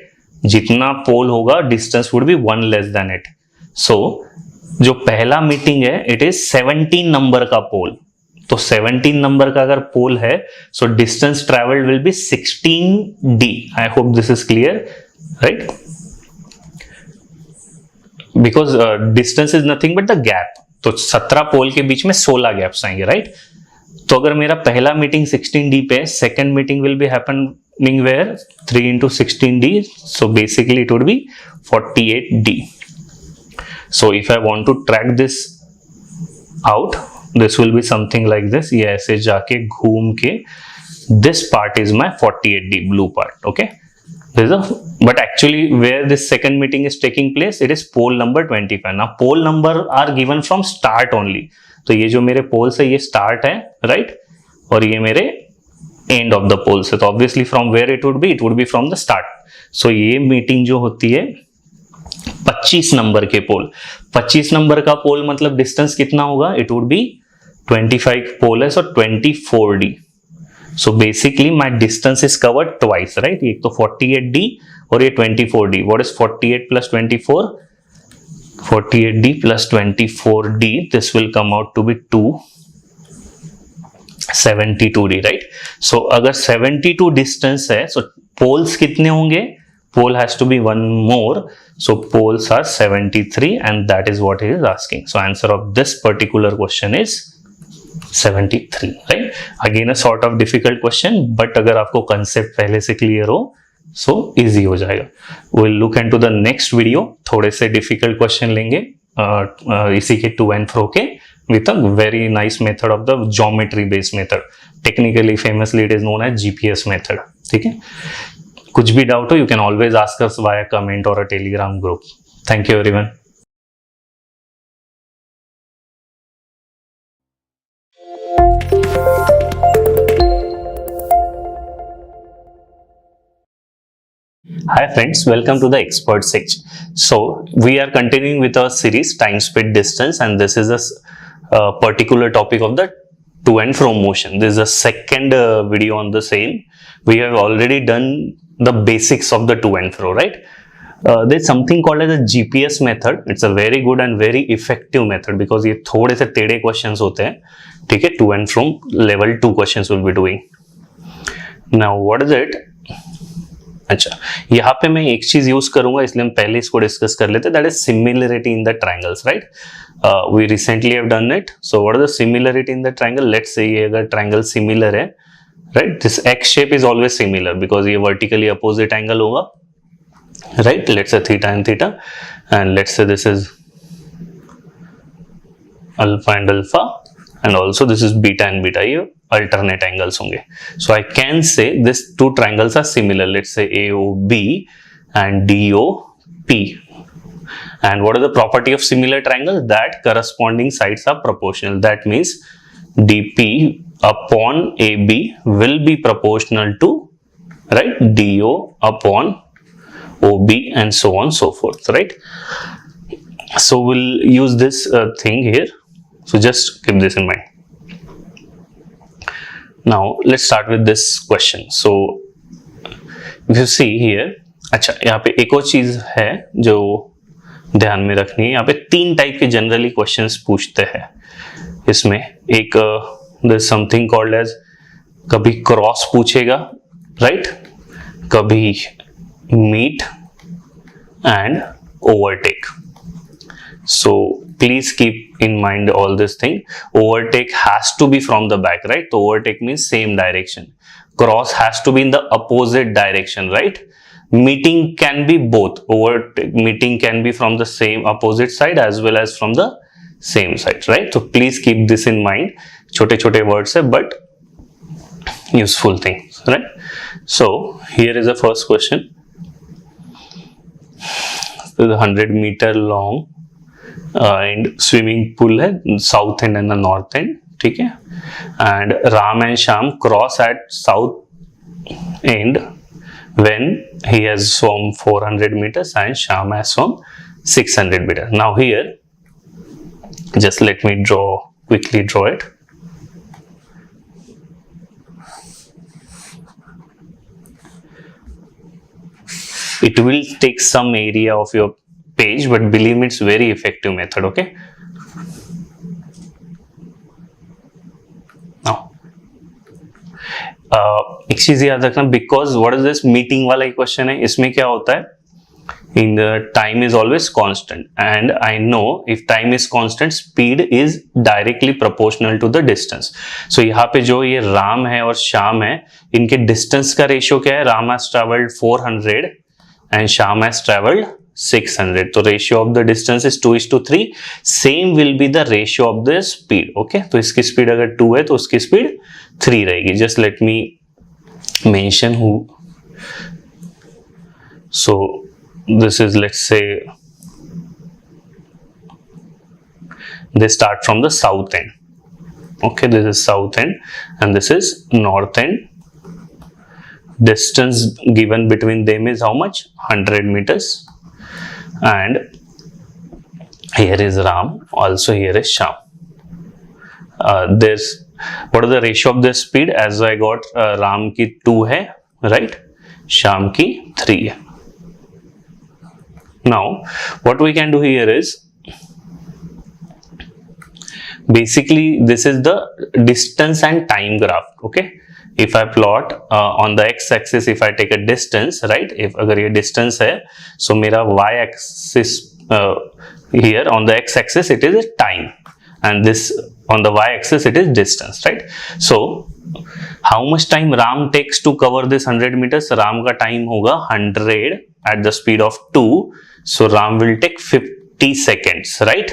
जितना पोल होगा distance would be 1 less than it. So जो पहला मीटिंग है इट इज 17 नंबर का पोल. तो 17 नंबर का अगर पोल है so distance travelled will be 16D. I hope this is clear, right. Because distance is nothing but the gap. तो 17 पोल के बीच में 16 गैप्स आएंगे, राइट. तो अगर मेरा पहला मीटिंग 16D पे, second meeting will be happening where 3 into 16D. So basically it would be 48D. So if I want to track this out, this will be something like this. ये ऐसे जाके घूम के this part is my 48D blue part. Okay, but actually where this second meeting is taking place, it is pole number 25. now pole number are given from start only. तो ये जो मेरे poles है ये start है, right, और ये मेरे end of the poles है. तो obviously from where it would be from the start. so ये meeting जो होती है 25 नंबर के पोल, 25 नंबर का पोल मतलब डिस्टेंस कितना होगा? इट वुड बी 25 पोल है, सो 24D. So basically my distance is covered twice, right? एक तो 48D और ये 24D. What is 48 plus 24? 48D plus 24D. This will come out to be 72D, right? So अगर 72 distance है, so poles कितने होंगे? Pole has to be one more. So poles are 73 and that is what he is asking. So answer of this particular question is 73, right? Again a sort of difficult question, but अगर आपको concept पहले से clear हो so easy हो जाएगा. We'll look into the next video. थोड़े से difficult question लेंगे इसी के to and fro के with a very nice method of the geometry based method. Technically famously it is known as GPS method. ठीक है? कुछ भी doubt हो you can always ask us via comment or a Telegram group. Thank you everyone. Hi friends, welcome to the expert section. So we are continuing with our series time, speed, distance, and this is a particular topic of the to and fro motion. This is the second video on the same. We have already done the basics of the to and fro, right? There's something called as a GPS method. It's a very good and very effective method because ये थोड़े से टेढ़े questions होते हैं, ठीक है? To and from level 2 questions will be doing. Now what is it? अच्छा, यहाँ पे मैं एक चीज यूज करूंगा इसलिए हम पहले इसको डिस्कस कर लेते हैं. That is similarity in the triangles, right. We recently have done it. So what is the similarity in the triangle? Let's say ये अगर ट्रायंगल सिमिलर है, right, this X shape is always similar because ये vertically opposite angle होगा, right. Let's say theta and theta and let's say this is alpha and alpha and also this is beta and beta, ये alternate angles होंगे. So I can say these two triangles are similar. Let's say AOB and DOP. And what is the property of similar triangles? That corresponding sides are proportional. That means DP upon AB will be proportional to, right, DO upon OB, and so on so forth, right? So we'll use this thing here. So just keep this in mind. Now let's start with this question. So if you see here, अच्छा यहाँ पे एक और चीज है जो ध्यान में रखनी है. यहाँ पे 3 टाइप के जनरली क्वेश्चंस पूछते हैं. इसमें एक there's something called as, कभी क्रॉस पूछेगा, राइट, कभी meet and overtake. So please keep in mind all this thing. Overtake has to be from the back, right? So overtake means same direction. Cross has to be in the opposite direction, right? Meeting can be both. Meeting can be from the same opposite side as well as from the same side, right? So please keep this in mind. छोटे छोटे words है but useful things, right? So here is the first question. So the 100-meter long and swimming pool है, south end and the north end, ठीक है? And Ram and Sham cross at south end when he has swum 400 meters and Sham has swum 600 meters. Now here, just let me quickly draw it. It will take some area of your page, but believe me, it's very effective method, okay? Now, एक चीज याद रखना, because what is this meeting वाला ही question है, इसमें क्या होता है, in the time is always constant, and I know if time is constant, speed is directly proportional to the distance. So यहाँ पे जो ये राम है और श्याम है, इनके distance का ratio क्या है? Ram has traveled 400 and Sham has traveled 600. So ratio of the distance is 2:3. Same will be the ratio of the speed. Okay, तो इसकी speed अगर 2 है तो उसकी speed 3 रहेगी. Just let me mention who. So this is, let's say, they start from the south end. Okay, this is south end and this is north end. Distance given between them is how much? 100 meters. And here is Ram, also here is Sham. What is the ratio of the speed? As I got Ram ki 2 hai, right? Sham ki 3 hai. Now what we can do here is, basically this is the distance and time graph, okay? If I plot on the x-axis, if I take a distance, right? If अगर ये distance है, so मेरा y-axis here on the x-axis it is time, and this on the y-axis it is distance, right? So how much time Ram takes to cover this 100 meters? Ram का time होगा 100 at the speed of 2, so Ram will take 50 seconds, right?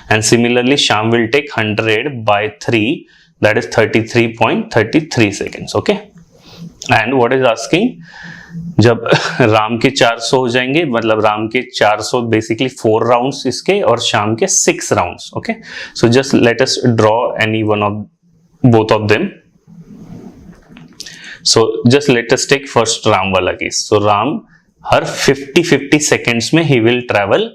And similarly Sham will take 100 by 3. That is 33.33 seconds, okay? And what is asking, जब राम के 400 हो जाएंगे, मतलब राम के 400 basically 4 rounds इसके और शाम के 6 rounds, okay? So just let us draw any one of both of them. So just let us take first Ram वाला केस. So Ram हर 50 seconds में he will travel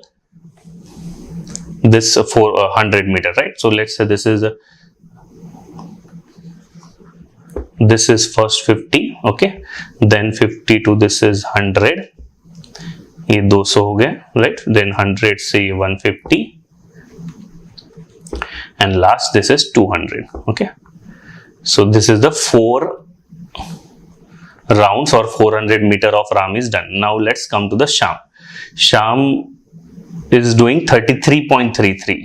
this 400 meter, right? So let's say this is first 50, okay, then 50 to this is 100, ये 200 हो गए, right? Then 100 से 150 and last this is 200, okay? So this is the 4 rounds or 400 meter of Ram is done. Now let's come to the Sham. Sham is doing 33.33.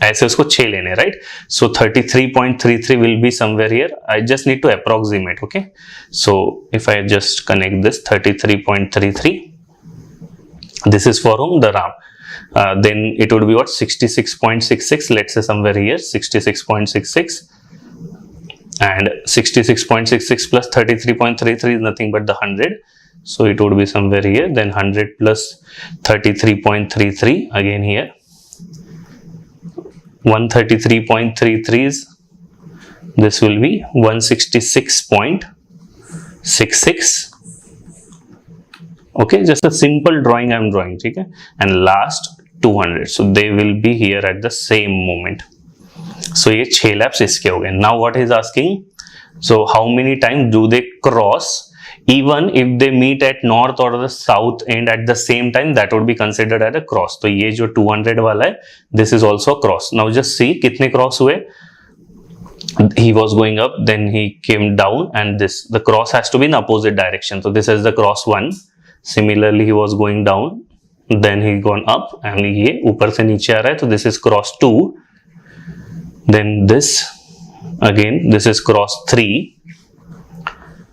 ऐसे उसको 6 लेने, right? So 33.33 will be somewhere here. I just need to approximate, okay? So if I just connect this 33.33, this is for whom? The Ram. then it would be what, 66.66, let's say somewhere here 66.66, and 66.66 plus 33.33 is nothing but the 100, so it would be somewhere here, then 100 plus 33.33 again here, 133.33 is, this will be 166.66. okay, just a simple drawing I am drawing, ठीक है, and last 200, so they will be here at the same moment. so ये 6 laps इसके हो गए. Now what is asking, so how many times do they cross even if they meet at north or the south end at the same time, that would be considered as a cross. तो ये जो 200 वाला है, this is also a cross. Now just see कितने cross हुए. He was going up, then he came down, and this, the cross has to be in opposite direction. So this is the cross 1. Similarly he was going down, then he gone up, and ये ऊपर से नीचे आ रहा है, तो this is cross 2. then this again, this is cross 3,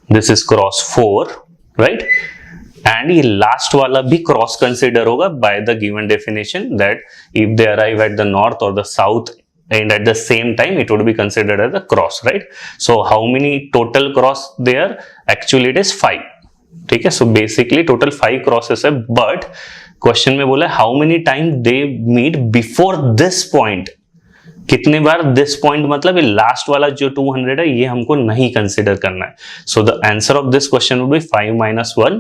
this is cross 4, right? and ये last वाला भी cross consider होगा by the given definition, that if they arrive at the north or the south and at the same time, it would be considered as a cross, right? so how many total cross there? actually it is 5. ठीक है, so basically total 5 crosses है, but question में बोला how many times they meet before this point. कितने बार this point, मतलब ये last वाला जो 200 है, ये हमको नहीं कंसिडर करना है. so the answer of this question would be 5 minus 1,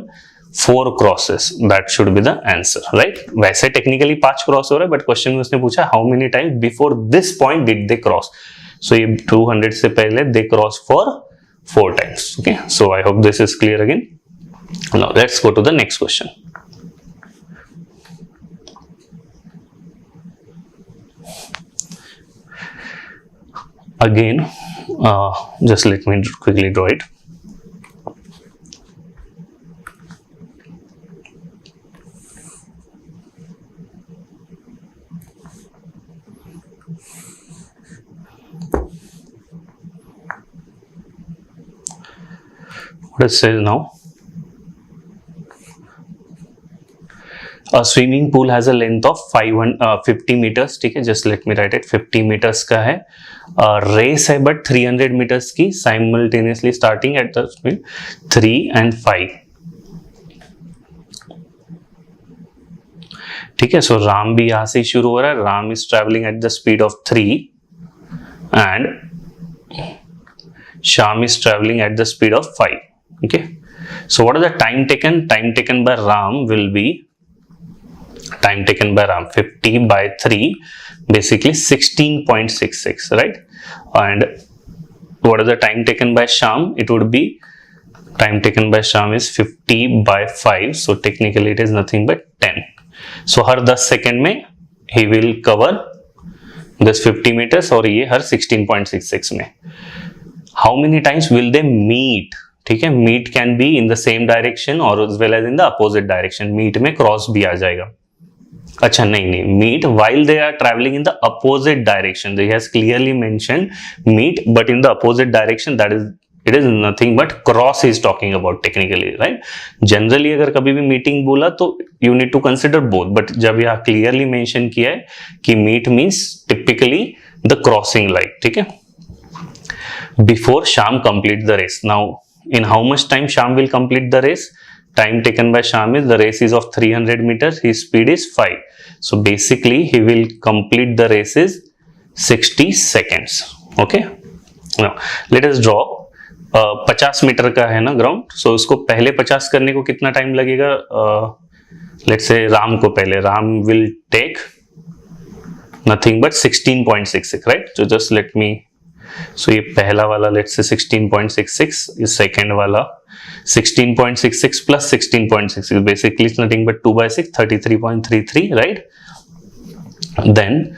4 crosses. that should be the answer, right? वैसे टेक्निकली 5 क्रॉस हो रहा है, बट क्वेश्चन में उसने पूछा how many times before this point did they cross. So ये 200 से पहले they cross for 4 times. okay, so I hope this is clear again. now let's go to the next question. again, just let me quickly draw it. what it says now, a swimming pool has a length of 50 meters. ठीक है, just let me write it. 50 meters का है, race है but 300 meters की, simultaneously starting at the speed 3 and 5. ठीक है, so Ram भी यहां से शुरू हो रहा है. Ram is traveling at the speed of 3 and Sham is traveling at the speed of 5. okay, so what is the time taken? time taken by Ram will be, time taken by Ram 50 by 3, basically 16.66, right? and what is the time taken by Sham? it would be, time taken by Sham is 50 by 5, so technically it is nothing but 10. so her 10 second में he will cover this 50 meters, और ये हर 16.66 में. how many times will they meet? ठीक है, meet can be in the same direction or as well as in the opposite direction. meet में cross भी आ जाएगा. अच्छा नहीं, meet while they are traveling in the opposite direction. They has clearly mentioned meet, but in the opposite direction, that is, it is nothing but cross is talking about technically, right? generally अगर कभी भी meeting बोला तो you need to consider both, but जब यहाँ clearly mention किया है कि meet means typically the crossing line. ठीक है, before Sham complete the race. now in how much time Sham will complete the race? time taken by Sham is, the race is of 300 meters, his speed is 5, so basically he will complete the race is 60 seconds. okay, now let us draw 50 metre का है ना ground, सो उसको पहले 50 करने को कितना time लगेगा? Let's say Ram को पहले, Ram will take nothing but 16.66, right? So just let me, so ये पहला वाला लेट्स से 16.66, ये सेकेंड वाला 16.66 plus 16.66, basically it's nothing but 2/6, 33.33, right? Then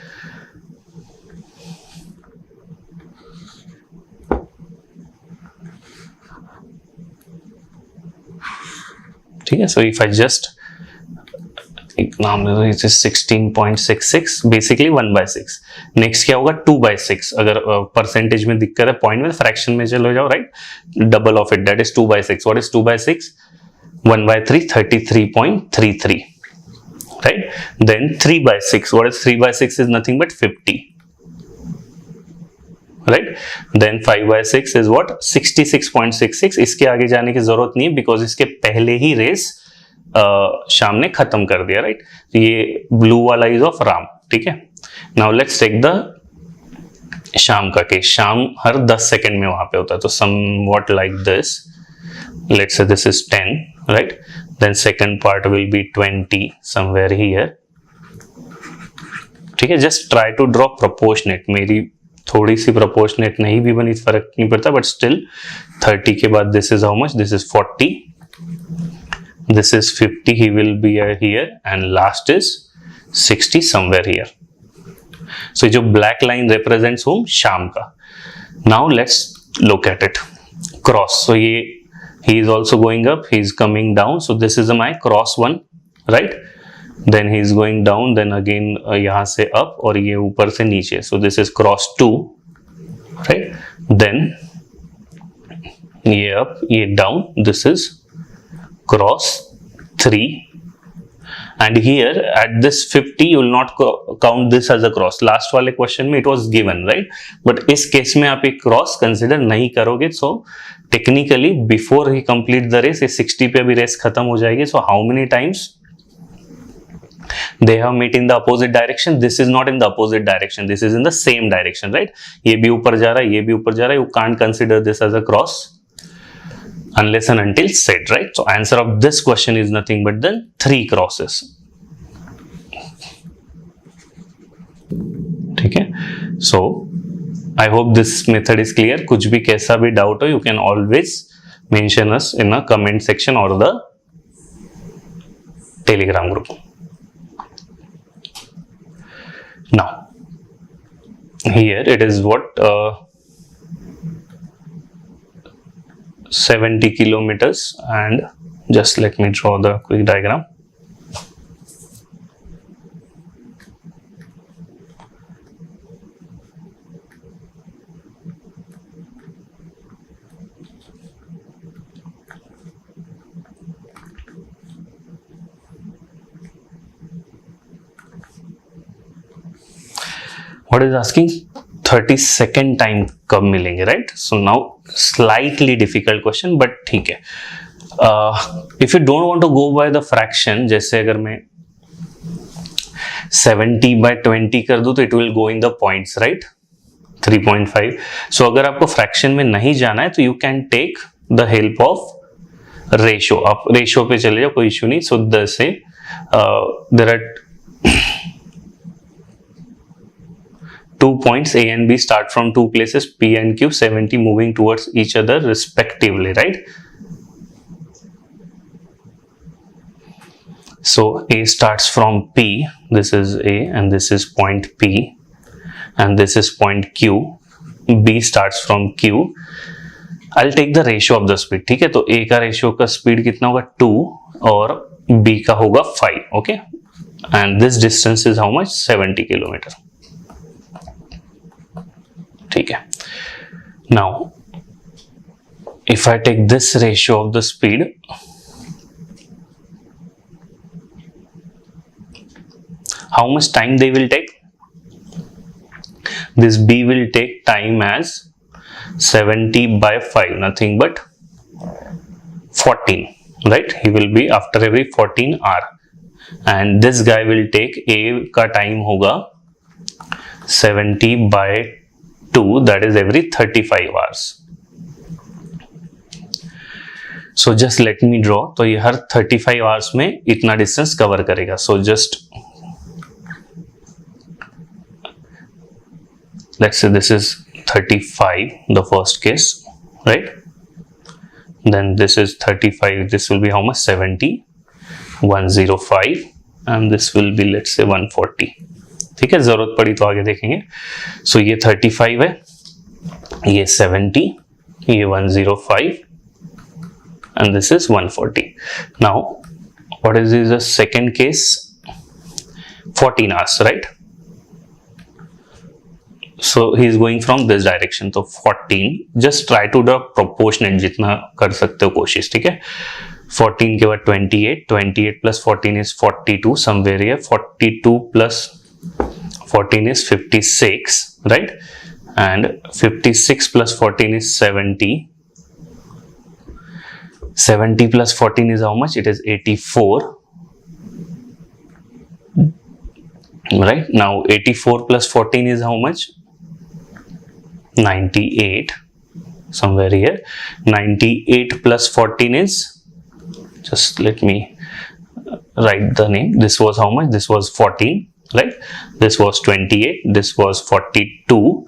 ठीक है, so if I just it is 16.66, basically 1/6. Next क्या होगा? 2/6. अगर परसेंटेज में दिक्कत है, पॉइंट में, फ्रैक्शन में चलो जाओ, right? Double of it, that is 2/6. What is 2/6? 1/3, 33.33. right? Then 3 by 6, what is 3 by 6 is nothing but 50, right? Then 5 by 6 is what, 66.66. इसके आगे जाने की जरूरत नहीं है बिकॉज इसके पहले ही रेस शाम ने खत्म कर दिया, राइट? ये ब्लू वाला इज ऑफ राम, ठीक है? नाउ लेट्स टेक द शाम का केस. शाम हर 10 सेकेंड में वहां पे होता है, तो somewhat like this, let's say this is 10, right? Then second part will be 20 somewhere here, ठीक है? Just try to draw proportionate. मेरी थोड़ी सी प्रोपोर्शनेट नहीं भी बनी, फर्क नहीं पड़ता, बट स्टिल 30 के बाद this is how much, this is 40, this is 50, he will be here, and last is 60 somewhere here. So जो black line represents whom, शाम का. Now let's look at it. Cross. So ये he is also going up, he is coming down. So this is my cross one, right? Then he is going down, then again यहाँ से up और ये ऊपर से नीचे. So this is cross 2, right? Then ये up, ये down. This is cross 3, and here at this 50 you will not count this as a cross. Last वाले क्वेश्चन में it was given, right? But इस केस में आप एक cross consider नहीं करोगे. So technically before he complete the race, ये 60 पे अभी रेस खत्म हो जाएगी. So how many times they have met in the opposite direction? This is not in the opposite direction, this is in the same direction, right? ये भी ऊपर जा रहा है, ये भी ऊपर जा रहा है. You can't consider this as a cross unless and until said, right? So answer of this question is nothing but then 3 crosses. ठीक है? So I hope this method is clear. कुछ भी कैसा भी doubt हो, you can always mention us in a comment section or the Telegram group. Now here it is what 70 kilometers, and just let me draw the quick diagram. What is asking? 32nd time कब मिलेंगे, right? So now slightly difficult question, but ठीक है. If you don't want to go by the fraction, जैसे अगर मैं 70/20 कर दूं तो it will go in the points, right? 3.5. सो अगर आपको फ्रैक्शन में नहीं जाना है तो you can take the help of ratio. आप रेशियो पे चले जाओ, कोई इश्यू नहीं. सो जैसे there are 2 points A and B start from 2 places P and Q, 70 moving towards each other respectively, right? So A starts from P, this is A and this is point P, and this is point Q. B starts from Q. I'll take the ratio of the speed, ठीक है? तो A का ratio का speed कितना होगा, 2, और B का होगा 5, okay? And this distance is how much, 70 kilometer. ठीक है? Now if I take this ratio of the speed, how much time they will take? This B will take time as 70/5, nothing but 14, right? He will be after every 14 hour, and this guy will take, A का time होगा 70/2, that is every 35 hours. So just let me draw. तो ये हर 35 hours में इतना distance cover करेगा. So just let's say this is 35, the first case, right? Then this is 35, this will be how much, 70, 105, and this will be let's say 140. ठीक है? जरूरत पड़ी तो आगे देखेंगे. सो ये 35 है, ये 70, ये 105, and this is 140. Now what is the second case? 14 hours, right? So he is going from this direction, तो 14. just try to do proportionate जितना कर सकते हो कोशिश, ठीक है? 14 के बाद 28, 28 plus 14 is 42 somewhere here, 42 plus 14 is 56, right? And 56 plus 14 is 70. 70 plus 14 is how much? It is 84, right? Now 84 plus 14 is how much? 98, somewhere here. 98 plus 14 is, just let me write the name. This was how much? This was 14, right? This was 28, this was 42,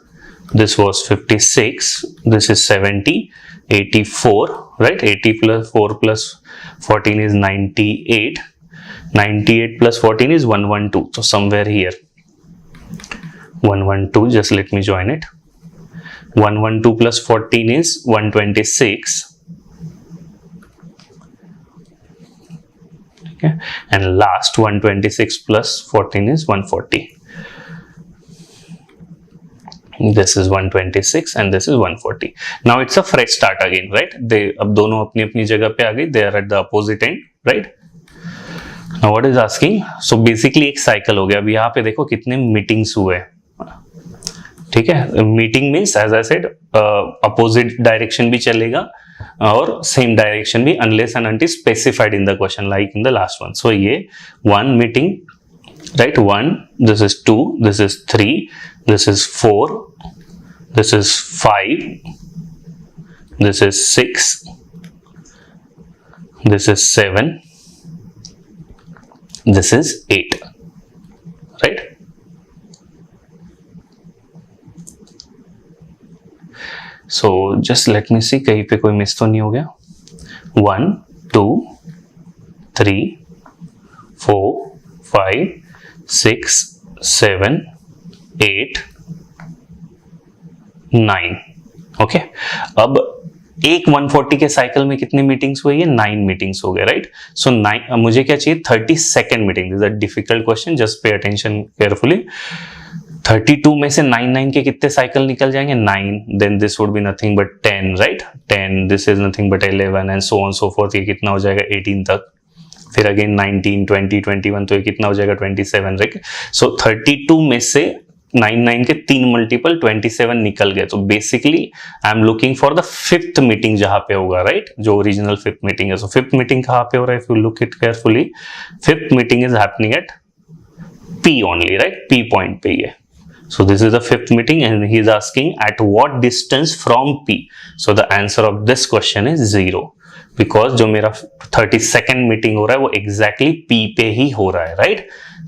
this was 56, this is 70, 84, right? 80 plus 4 plus 14 is 98. 98 plus 14 is 112. So somewhere here 112, just let me join it. 112 plus 14 is 126. Okay. And last 126 plus 14 is 140. This is 126 and this is 140. Now it's a fresh start again, right? They अब दोनों अपनी अपनी जगह पे आ गए. They are at the opposite end, right? Now what is asking? So basically एक cycle हो गया. अब यहाँ पे देखो कितने मीटिंग्स हुए. ठीक है. Meeting means as I said opposite direction भी चलेगा और सेम डायरेक्शन भी, unless and until specified in the question, like in the last one. So ये one meeting, right? 1, this is 2, this is 3, this is 4, this is 5, this is 6, this is 7, this is 8, right? So just let me see कहीं पे कोई miss तो नहीं हो गया. 1, 2, 3, 4, 5, 6, 7, 8, 9. Okay. अब एक 140 के साइकिल में कितनी मीटिंग्स हुई है? 9 मीटिंग्स हो गए, राइट? सो 9, मुझे क्या चाहिए? 32nd meeting. This is a difficult question, just pay attention carefully. 32 में से 9 के कितने साइकिल निकल जाएंगे? 9. Then this would be nothing but 10, right? 10. This is nothing but 11 and so on so forth. ये कितना हो जाएगा? 18 तक. फिर अगेन 19, 20, 21, तो ये कितना हो जाएगा? 27, राइट? सो 32 में से 9 के 3 मल्टीपल 27 निकल गए. तो basically I am looking for the 5th meeting जहां पे होगा, राइट? जो ओरिजिनल 5th मीटिंग है. सो 5th मीटिंग कहां पे हो रहा है? If you look it carefully, 5th meeting is happening at P only, right? P point पे ये. So this is the 5th meeting and he is asking at what distance from P. So the answer of this question is 0. Because जो मेरा 32nd meeting हो रहा है वो exactly P पे ही हो रहा है, right?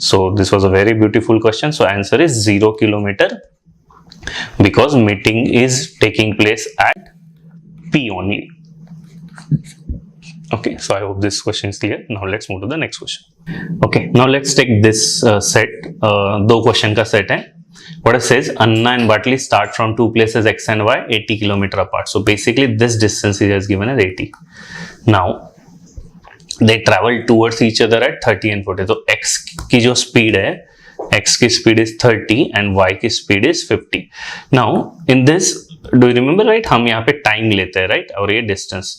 So this was a very beautiful question. So answer is 0 kilometer because meeting is taking place at P only. Okay, so I hope this question is clear. Now let's move to the next question. Okay, now let's take this set. दो question का set है. What it says, Anna and Bartley start from two places X and Y 80 km apart. So basically this distance he has given as 80. Now they travel towards each other at 30 and 40. So X की जो speed है, X की speed is 30 and Y की speed is 50. Now in this, do you remember, right? हम यहाँ पे time लेते हैं, right? और ये distance.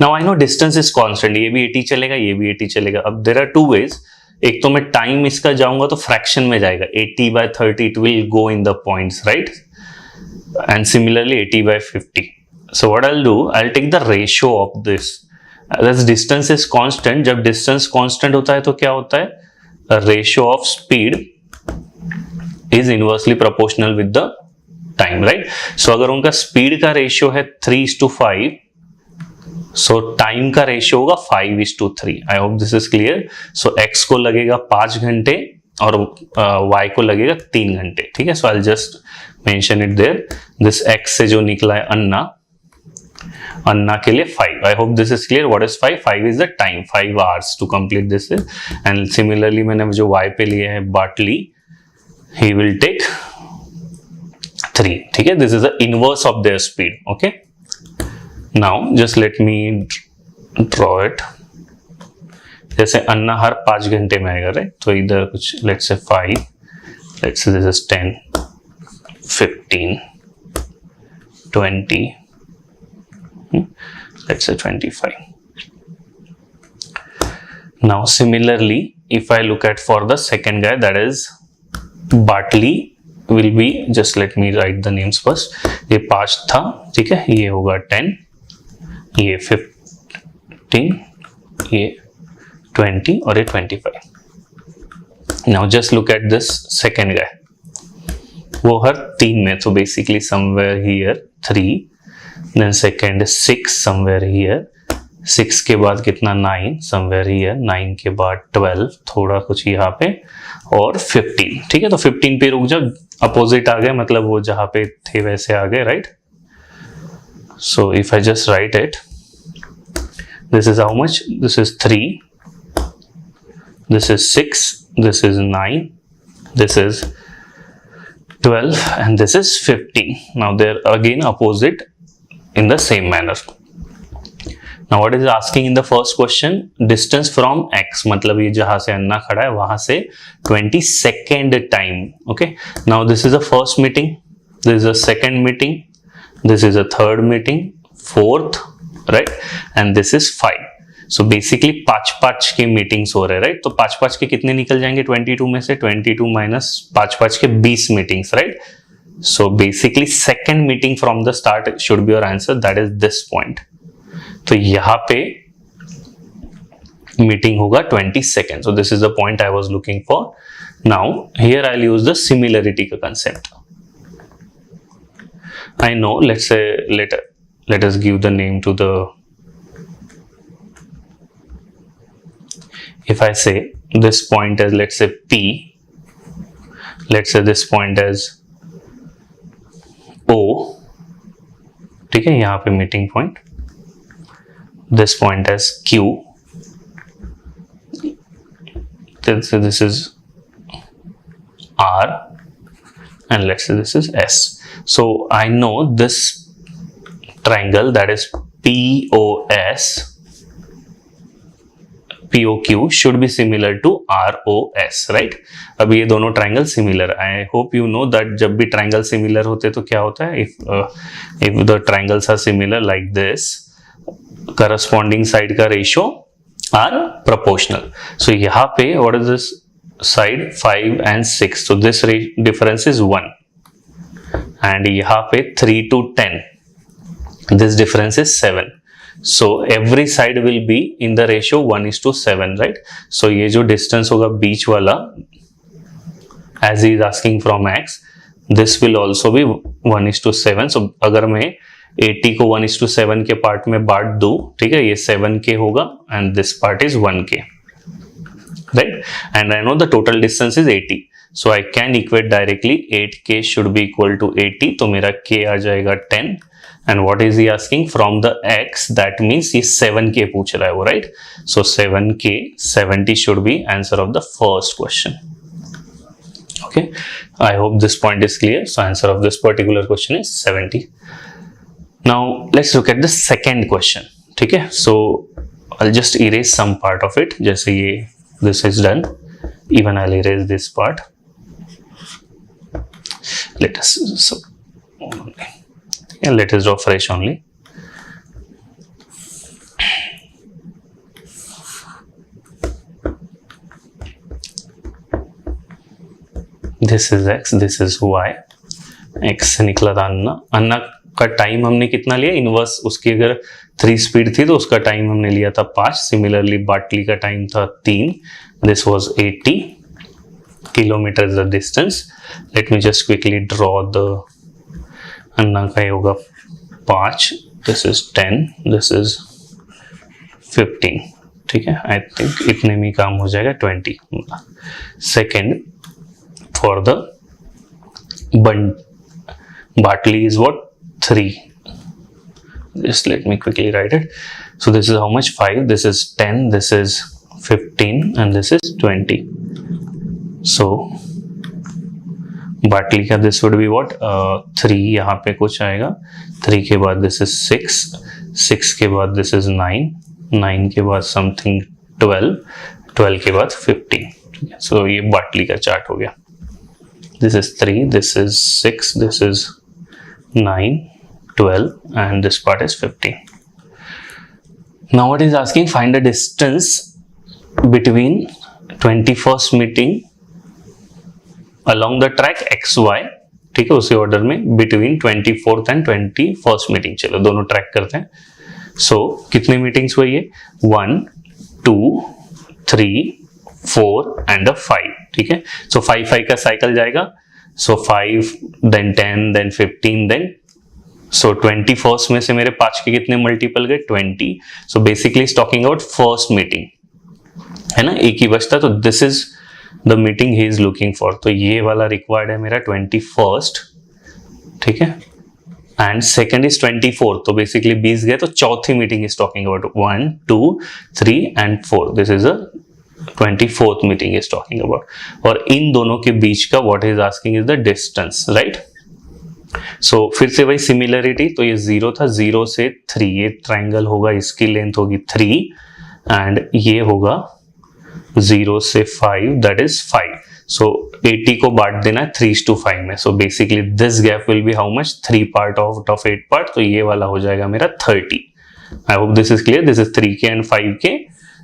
Now I know distance is constant. ये भी 80 चलेगा, ये भी 80 चलेगा. अब there are two ways. एक तो मैं टाइम इसका जाऊंगा तो फ्रैक्शन में जाएगा. 80/30 it will go in the points, right? And similarly 80/50. So what I'll do, I'll take the ratio of this. As distance is constant, जब distance constant होता है तो क्या होता है? A ratio of speed is inversely proportional with the time, right? So अगर उनका speed का ratio है 3:5, सो टाइम का रेशियो होगा 5:3. आई hope this is clear. So x को लगेगा 5 घंटे और वाई को लगेगा 3 घंटे. ठीक है. So I just mention it there. This X से जो निकला है अन्ना के लिए 5. I hope this is clear. What is 5? 5 is the time, 5 hours to complete this. And similarly मैंने जो वाई पे लिए है बार्टली, ही विल टेक 3. ठीक है. This is the inverse of their speed. Okay. Now just let me draw it. जैसे अन्ना हर 5 घंटे में आएगा, राइट? तो इधर कुछ let's say 5, let's say this is 10, 15, 20, let's say 25. Now similarly, if I look at for the second guy, that is Bodhee, will be, just let me write the names first. ये 5 था, ठीक है, ये होगा 10, ये 15, ये 20 और ये 25. Now just look at this second guy. वो हर 3 में, so basically somewhere here 3, then second 6 somewhere here, 6 के बाद कितना 9 somewhere here, 9 के बाद 12 थोड़ा कुछ यहाँ पे और 15. ठीक है, तो 15 पे रुक जाओ, अपोजिट आ गए, मतलब वो जहाँ पे थे वैसे आ गए, right. So if I just write it, this is how much, this is 3, this is 6, this is 9, this is 12 and this is 15. Now they're again opposite in the same manner. Now what is asking in the first question, distance from x, मतलब ये जहां से अन्ना खड़ा है वहां से 22nd time. Okay, now this is the first meeting, this is the second meeting, this is a third meeting, fourth, right, and this is 5. So basically 5 के meetings हो रहे हैं, राइट. तो 5 के कितने निकल जाएंगे 22 में से, 22 माइनस 5 के 20 meetings, right. So basically second meeting from the start should be your answer, that is this point. तो यहाँ पे मीटिंग होगा 22nd. So this is the point I was looking for. Now here I'll use the similarity का concept. I know, let's say let us give the name to the, if I say this point as, let's say P, let's say this point as O, ठीक है, यहाँ पे meeting point, this point as Q, this is R, and let's say this is S. So I know this triangle, that is POQ should be similar to ROS, right. अब ये दोनों triangle similar, I hope you know that जब भी triangle similar होते तो क्या होता है, if the triangles are similar like this, corresponding side का रेशियो आर प्रोपोर्शनल. सो यहाँ पे what is this side 5 and 6, so this difference is 1, and यहाँ पे 3 to 10, this difference is 7. So every side will be in the ratio 1:7, right. So ये जो distance होगा बीच वाला, as he is asking from x, this will also be 1:7. So अगर मैं 80 को 1:7 के पार्ट में बांट दूं, ठीक है, ये 7k होगा and this part is 1k, right, and I know the total distance is 80, so I can equate directly 8k should be equal to 80, तो मेरा k आ जाएगा 10, and what is he asking from the x, that means ये 7k पूछ रहा है वो, right. So 7k 70 should be answer of the first question. Okay, I hope this point is clear. So answer of this particular question is 70. Now let's look at the second question. ठीक है, so I'll just erase some part of it. जैसे ये this is done, even I'll erase this part. Let us draw fresh only. This is x, this is y. x से निकला था अन्ना का time हमने कितना लिया, इनवर्स उसकी अगर 3 स्पीड थी तो उसका टाइम हमने लिया था 5. सिमिलरली बाटली का टाइम था 3, this was 80 kilometre the distance. Let me just quickly draw the, Anna का होगा 5, दिस इज 10, दिस इज 15, ठीक है. आई थिंक इतने में काम हो जाएगा 20. Second for the Bodhee is what, 3. Just let me quickly write it. So this is how much, 5, this is 10, this is 15, and this is 20. So Bodhee का this would be what, 3, यहाँ पे कुछ आएगा, 3 के बाद this is 6, 6 के बाद this is 9, 9 के बाद something 12, 12 के बाद 15. So ये Bodhee का चार्ट हो गया. This is 3, this is 6, this is 9, 12, and this part is 15. Now what is asking, find the distance between 21st meeting along the track XY, ठीक है, उसी ऑर्डर में between 24th and 21st meeting. चलो दोनों track करते हैं. सो कितने meetings हुई है? 1 2 3 4 एंड 5. ठीक है, सो 5 का साइकिल जाएगा. सो 5 देन 10 देन 15 देन, सो 21st में से मेरे 5 के कितने मल्टीपल गए? 20. So basically is talking about first meeting, है ना, एक ही बचता. तो this is the meeting he is looking for. तो ये वाला रिक्वायर्ड है मेरा 21st. ठीक है, एंड सेकेंड इज 24. तो बेसिकली 20 गए, तो चौथी meeting is talking about 1 2 3 and 4. This is a 24th meeting is talking about. और इन दोनों के बीच का what is asking is the distance, right. So फिर से वही सिमिलरिटी. तो ये 0 था, 0 से 3, ये ट्राइंगल होगा, इसकी लेंथ होगी 3 एंड ये होगा 0 से 5, दैट इज 5. सो 80 को बांट देना है 3:5 में. So basically this gap will be how much? 3 part out of 8 part. तो ये वाला हो जाएगा मेरा 30. आई hope this is clear. This is 3K and 5K.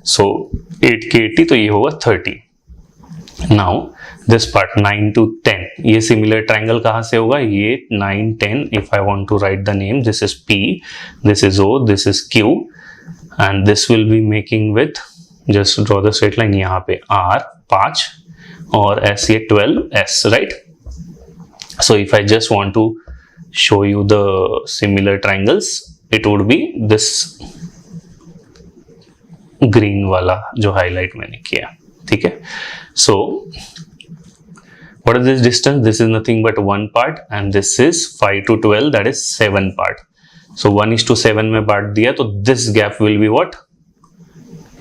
So 8K 80, तो ये होगा 30. नाउ दिस पार्ट 9 to 10, ये सिमिलर ट्राइंगल कहां से होगा? ये 9 10. If I want to write the name, this is P, this is O, this is Q and this will be making with, just draw the straight line. यहाँ पे R 5 और S ये 12S, right. So if I just want to show you the similar triangles, it would be this green वाला जो highlight मैंने किया. ठीक है, सो what is this distance? This is nothing but 1 part and this is 5 to 12, that is 7 part. So 1:7 में बांट दिया, तो this gap will be what?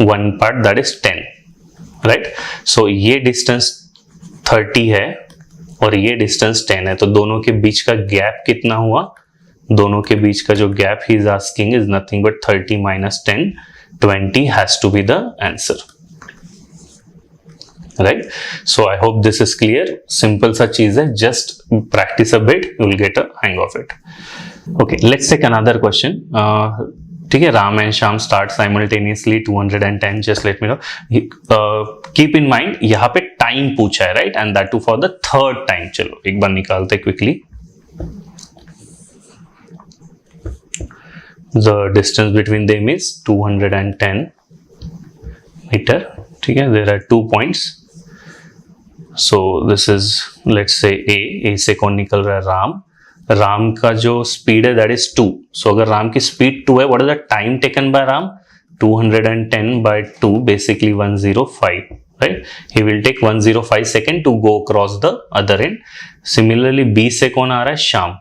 1 part, that is 10, right? So ये distance 30 है और ये distance 10 है. तो दोनों के बीच का गैप कितना हुआ? दोनों के बीच का जो gap he is asking is nothing but 30 minus 10, 20 has to be the answer. Right, so I hope this is clear. Simple सा चीज है, just practice a bit, you will get a hang of it. Okay, let's take another question. ठीक है, Ram and Shyam start simultaneously 210. Just let me know. Keep in mind यहाँ पे time पूछा है, right, and that too for the third time. चलो एक बार निकालते quickly. The distance between them is 210 meter. ठीक है, there are 2 points. So this is, let's say A से कौन निकल रहा है? राम. राम का जो स्पीड है that is 2. So अगर राम की स्पीड 2 है, what is the time taken by Ram? 210 by 2, basically 105, right? He will take 105 second to go across the other end. Similarly B से कौन आ रहा है? श्याम.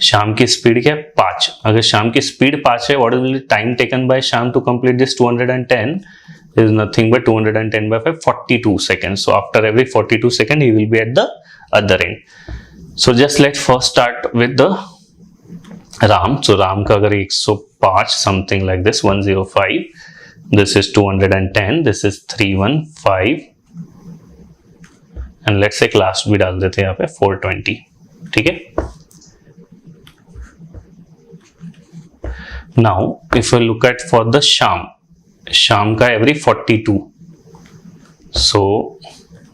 श्याम की स्पीड क्या है? 5. अगर श्याम की स्पीड 5 है, what is the time taken by Shyam to complete this 210? is nothing but 210 by 5, 42 seconds. So after every 42 seconds he will be at the other end. So just let's first start with the Ram. So Ram का अगर 105, something like this, 105, this is 210, this is 315 and let's say last भी डाल देते हैं यहाँ पे 420. ठीक है. Now if we look at for the Sham ka every 42. So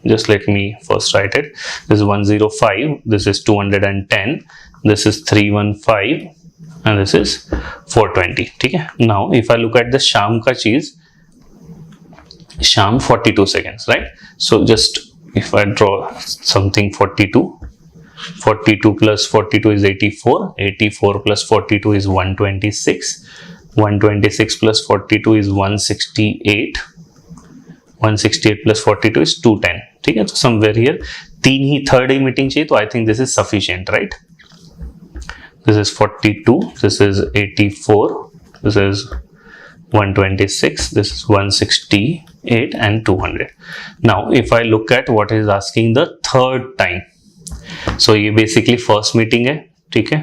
just let me first write it. This is 105, this is 210, this is 315 and this is 420. ठीक है. Now if I look at the Sham का चीज, Sham 42 seconds, right? So just if I draw something 42 plus 42 is 84, 84 plus 42 is 126, 126 plus 42 is 168, 168 plus 42 is 210. ठीक है, तो somewhere here 3 he third he meeting चाहिए. तो I think this is sufficient, right. This is 42, this is 84, this is 126, this is 168 and 200. Now if I look at what is asking the third time, so ये basically first meeting है. ठीक है,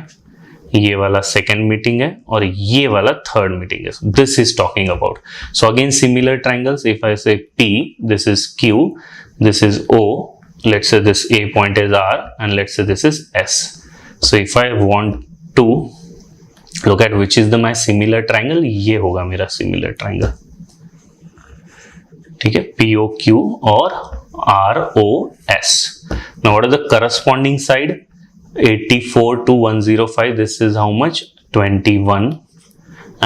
ये वाला second meeting है और ये वाला थर्ड मीटिंग है. This is talking about. So again similar triangles. If I से P, this is Q, this is O, let's say this A point is R and let's say this is S. So if I want to look at which is the my similar triangle, ये होगा मेरा similar triangle, ठीक है, POQ और ROS. Now what is the corresponding side? 84 to 105, this is how much? 21,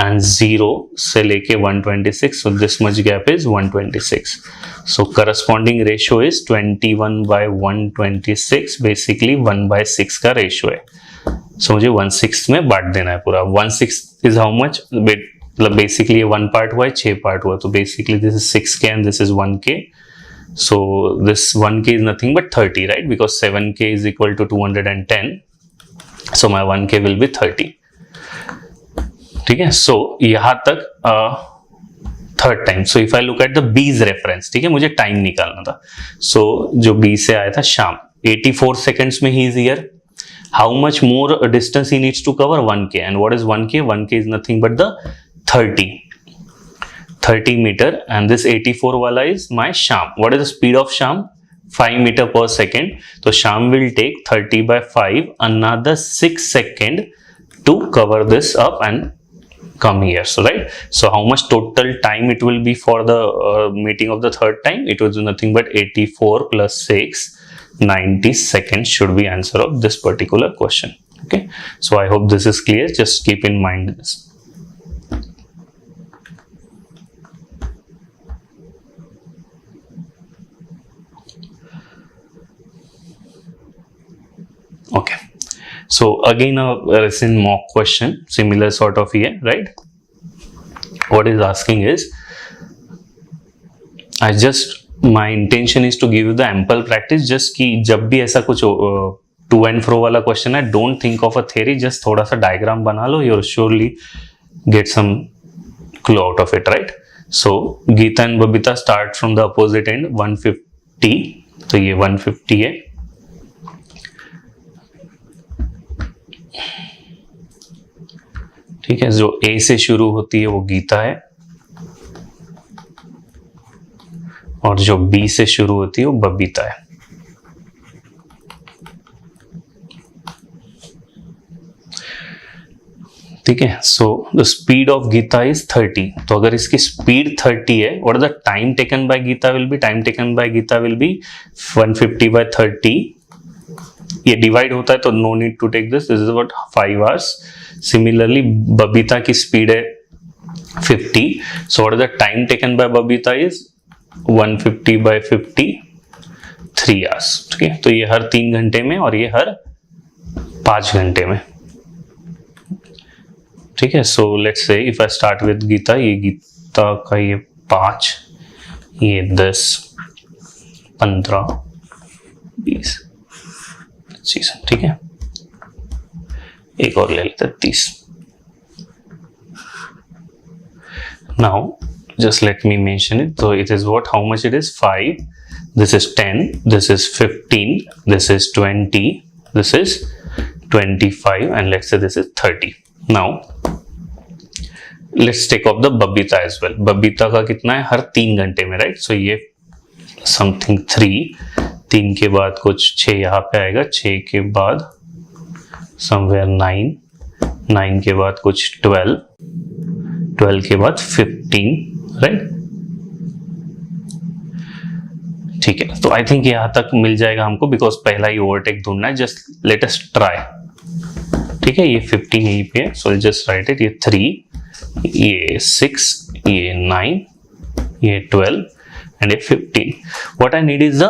and 0 से लेके 126, so this much gap is 126. So corresponding ratio is 21 by 126, basically 1 by 6 का ratio है. So मुझे 1/6 में बांट देना है पूरा. 1/6 is how much? मतलब बेसिकली 1 पार्ट हुआ है, 6 पार्ट हुआ, तो basically this is 6K and this is 1K. So this 1K is nothing but 30, right? Because 7K is equal to 210. So my 1K will be 30. ठीक है, so यहां तक third time. So if I look at the B's reference, ठीक है, मुझे time निकालना था. सो जो B से आया था शाम, 84 seconds में he is here. How much more distance he needs to cover? 1K. And what is 1K? 1K is nothing but the 30 meter, and this 84 wala is my Sham. What is the speed of Sham? 5 meter per second. So Sham will take 30 by 5, another 6 seconds to cover this up and come here. So right, so how much total time it will be for the meeting of the third time? It was nothing but 84 plus 6, 90 seconds should be answer of this particular question. Okay, so I hope this is clear. Just keep in mind this. Okay, so again a recent mock question, similar sort of here, right? What is asking is, my intention is to give you the ample practice, just कि जब भी ऐसा कुछ to and fro वाला question है, don't think of a theory, just थोड़ा सा diagram बना लो, you'll surely get some clue out of it, right? So Geeta and Babita start from the opposite end, 150, तो ये 150 है. ठीक है, जो A से शुरू होती है वो गीता है, और जो B से शुरू होती है वो बबीता है. ठीक है, so the speed of Geeta is 30. तो अगर इसकी स्पीड 30 है, what the time taken by Geeta will be? Time taken by Geeta will be 150 by 30. ये डिवाइड होता है तो no need to take this is about 5 hours. Similarly Babita की स्पीड है 50, so what the time taken by Babita is 150 by 50, 3 hours. ठीक है, तो ये हर 3 घंटे में और ये हर 5 घंटे में. ठीक है, so let's say if I start with Geeta, ये गीता का ये 5, ये 10, 15, 20, 25. ठीक है, एक और ले लेते 30. Now just let me mention it. So it is what, how much it is? 5, this is 10, this is 15, this is 20, this is 25, and let's say this is 30. Now let's take off the Babita as well. Babita का कितना है? हर 3 घंटे में, right? So ये something 3 के बाद कुछ 6 यहाँ पे आएगा, 6 के बाद somewhere 9 के बाद कुछ 12 के बाद 15, राइट? ठीक है, तो आई थिंक यहां तक मिल जाएगा हमको, बिकॉज पहला ही ओवरटेक ढूंढना है. जस्ट लेट अस ट्राई. ठीक है, ये 15 यहीं पे है, सो जस्ट राइट इट. ये 3, ये 6, ये 9, ये 12 एंड ये 15. What I need is the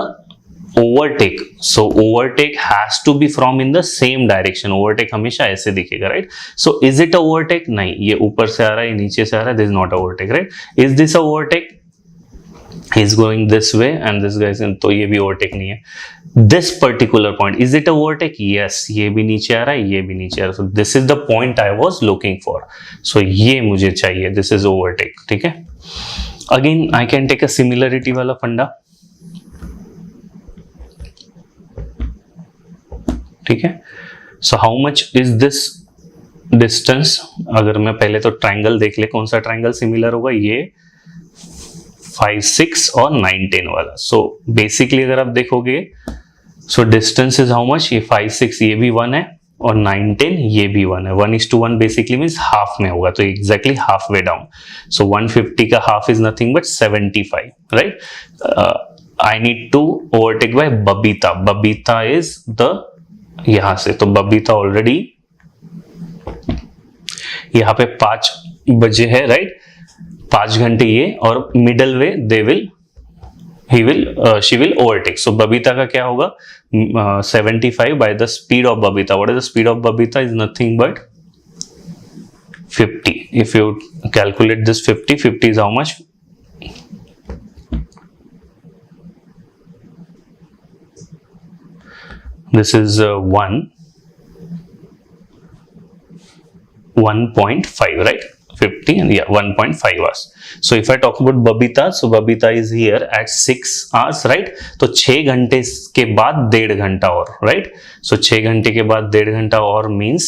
overtake. So overtake has to be from in the same direction. Overtake हमेशा ऐसे दिखेगा, right? So is it a overtake? नहीं, ये ऊपर से आ रहा है, ये नीचे से आ रहा है, this is not a overtake, right? Is this a overtake? He is going this way and this guys, तो ये भी ओवरटेक नहीं है. This particular point, is it a overtake? Yes, ये भी नीचे आ रहा है, ये भी नीचे आ रहा है. So this is the point I was looking for. So ये मुझे चाहिए, दिस इज ओवरटेक. ठीक है, again I can take a similarity वाला फंडा. ठीक है, so how much is this distance? अगर मैं पहले तो ट्राइंगल देख ले, कौन सा ट्राइंगल सिमिलर होगा? ये 5, 6 और 9, 10 वाला. सो बेसिकली अगर आप देखोगे, सो डिस्टेंस इज हाउ मच? ये 5, 6, ये भी 1 है, और 9 10 ये भी 1 है. 1:1 बेसिकली मीन्स हाफ में होगा, तो exactly half way down. So 150 का half is nothing but 75, right. I need to overtake by Babita. Babita is the यहां से, तो बबीता ऑलरेडी यहाँ पे 5 बजे है, राइट. 5 घंटे ये, और middle way they will she will overtake. So Babita का क्या होगा, 75 by the speed of Babita. What is the speed of Babita? Is nothing but 50. If you calculate this 50 is how much? This is 1.5, right? 50 and yeah, 1.5 hours. So if I talk about Babita, so Babita is here at 6 hours, right? तो 6 घंटे के बाद 1.5 घंटा और, right? So 6 घंटे के बाद 1.5 घंटा और means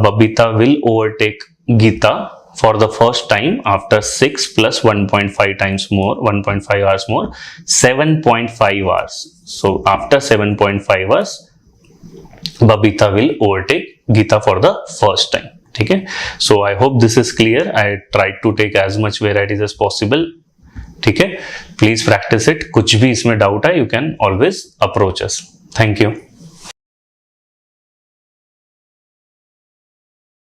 Babita will overtake Geeta for the first time after 6 plus 1.5 times more, 1.5 hours more, 7.5 hours. So after 7.5 hours, Babita will overtake Geeta for the first time. ठीक है. So I hope this is clear. I try to take as much varieties as possible. ठीक है. Please practice it. कुछ भी इसमें doubt है, you can always approach us. Thank you.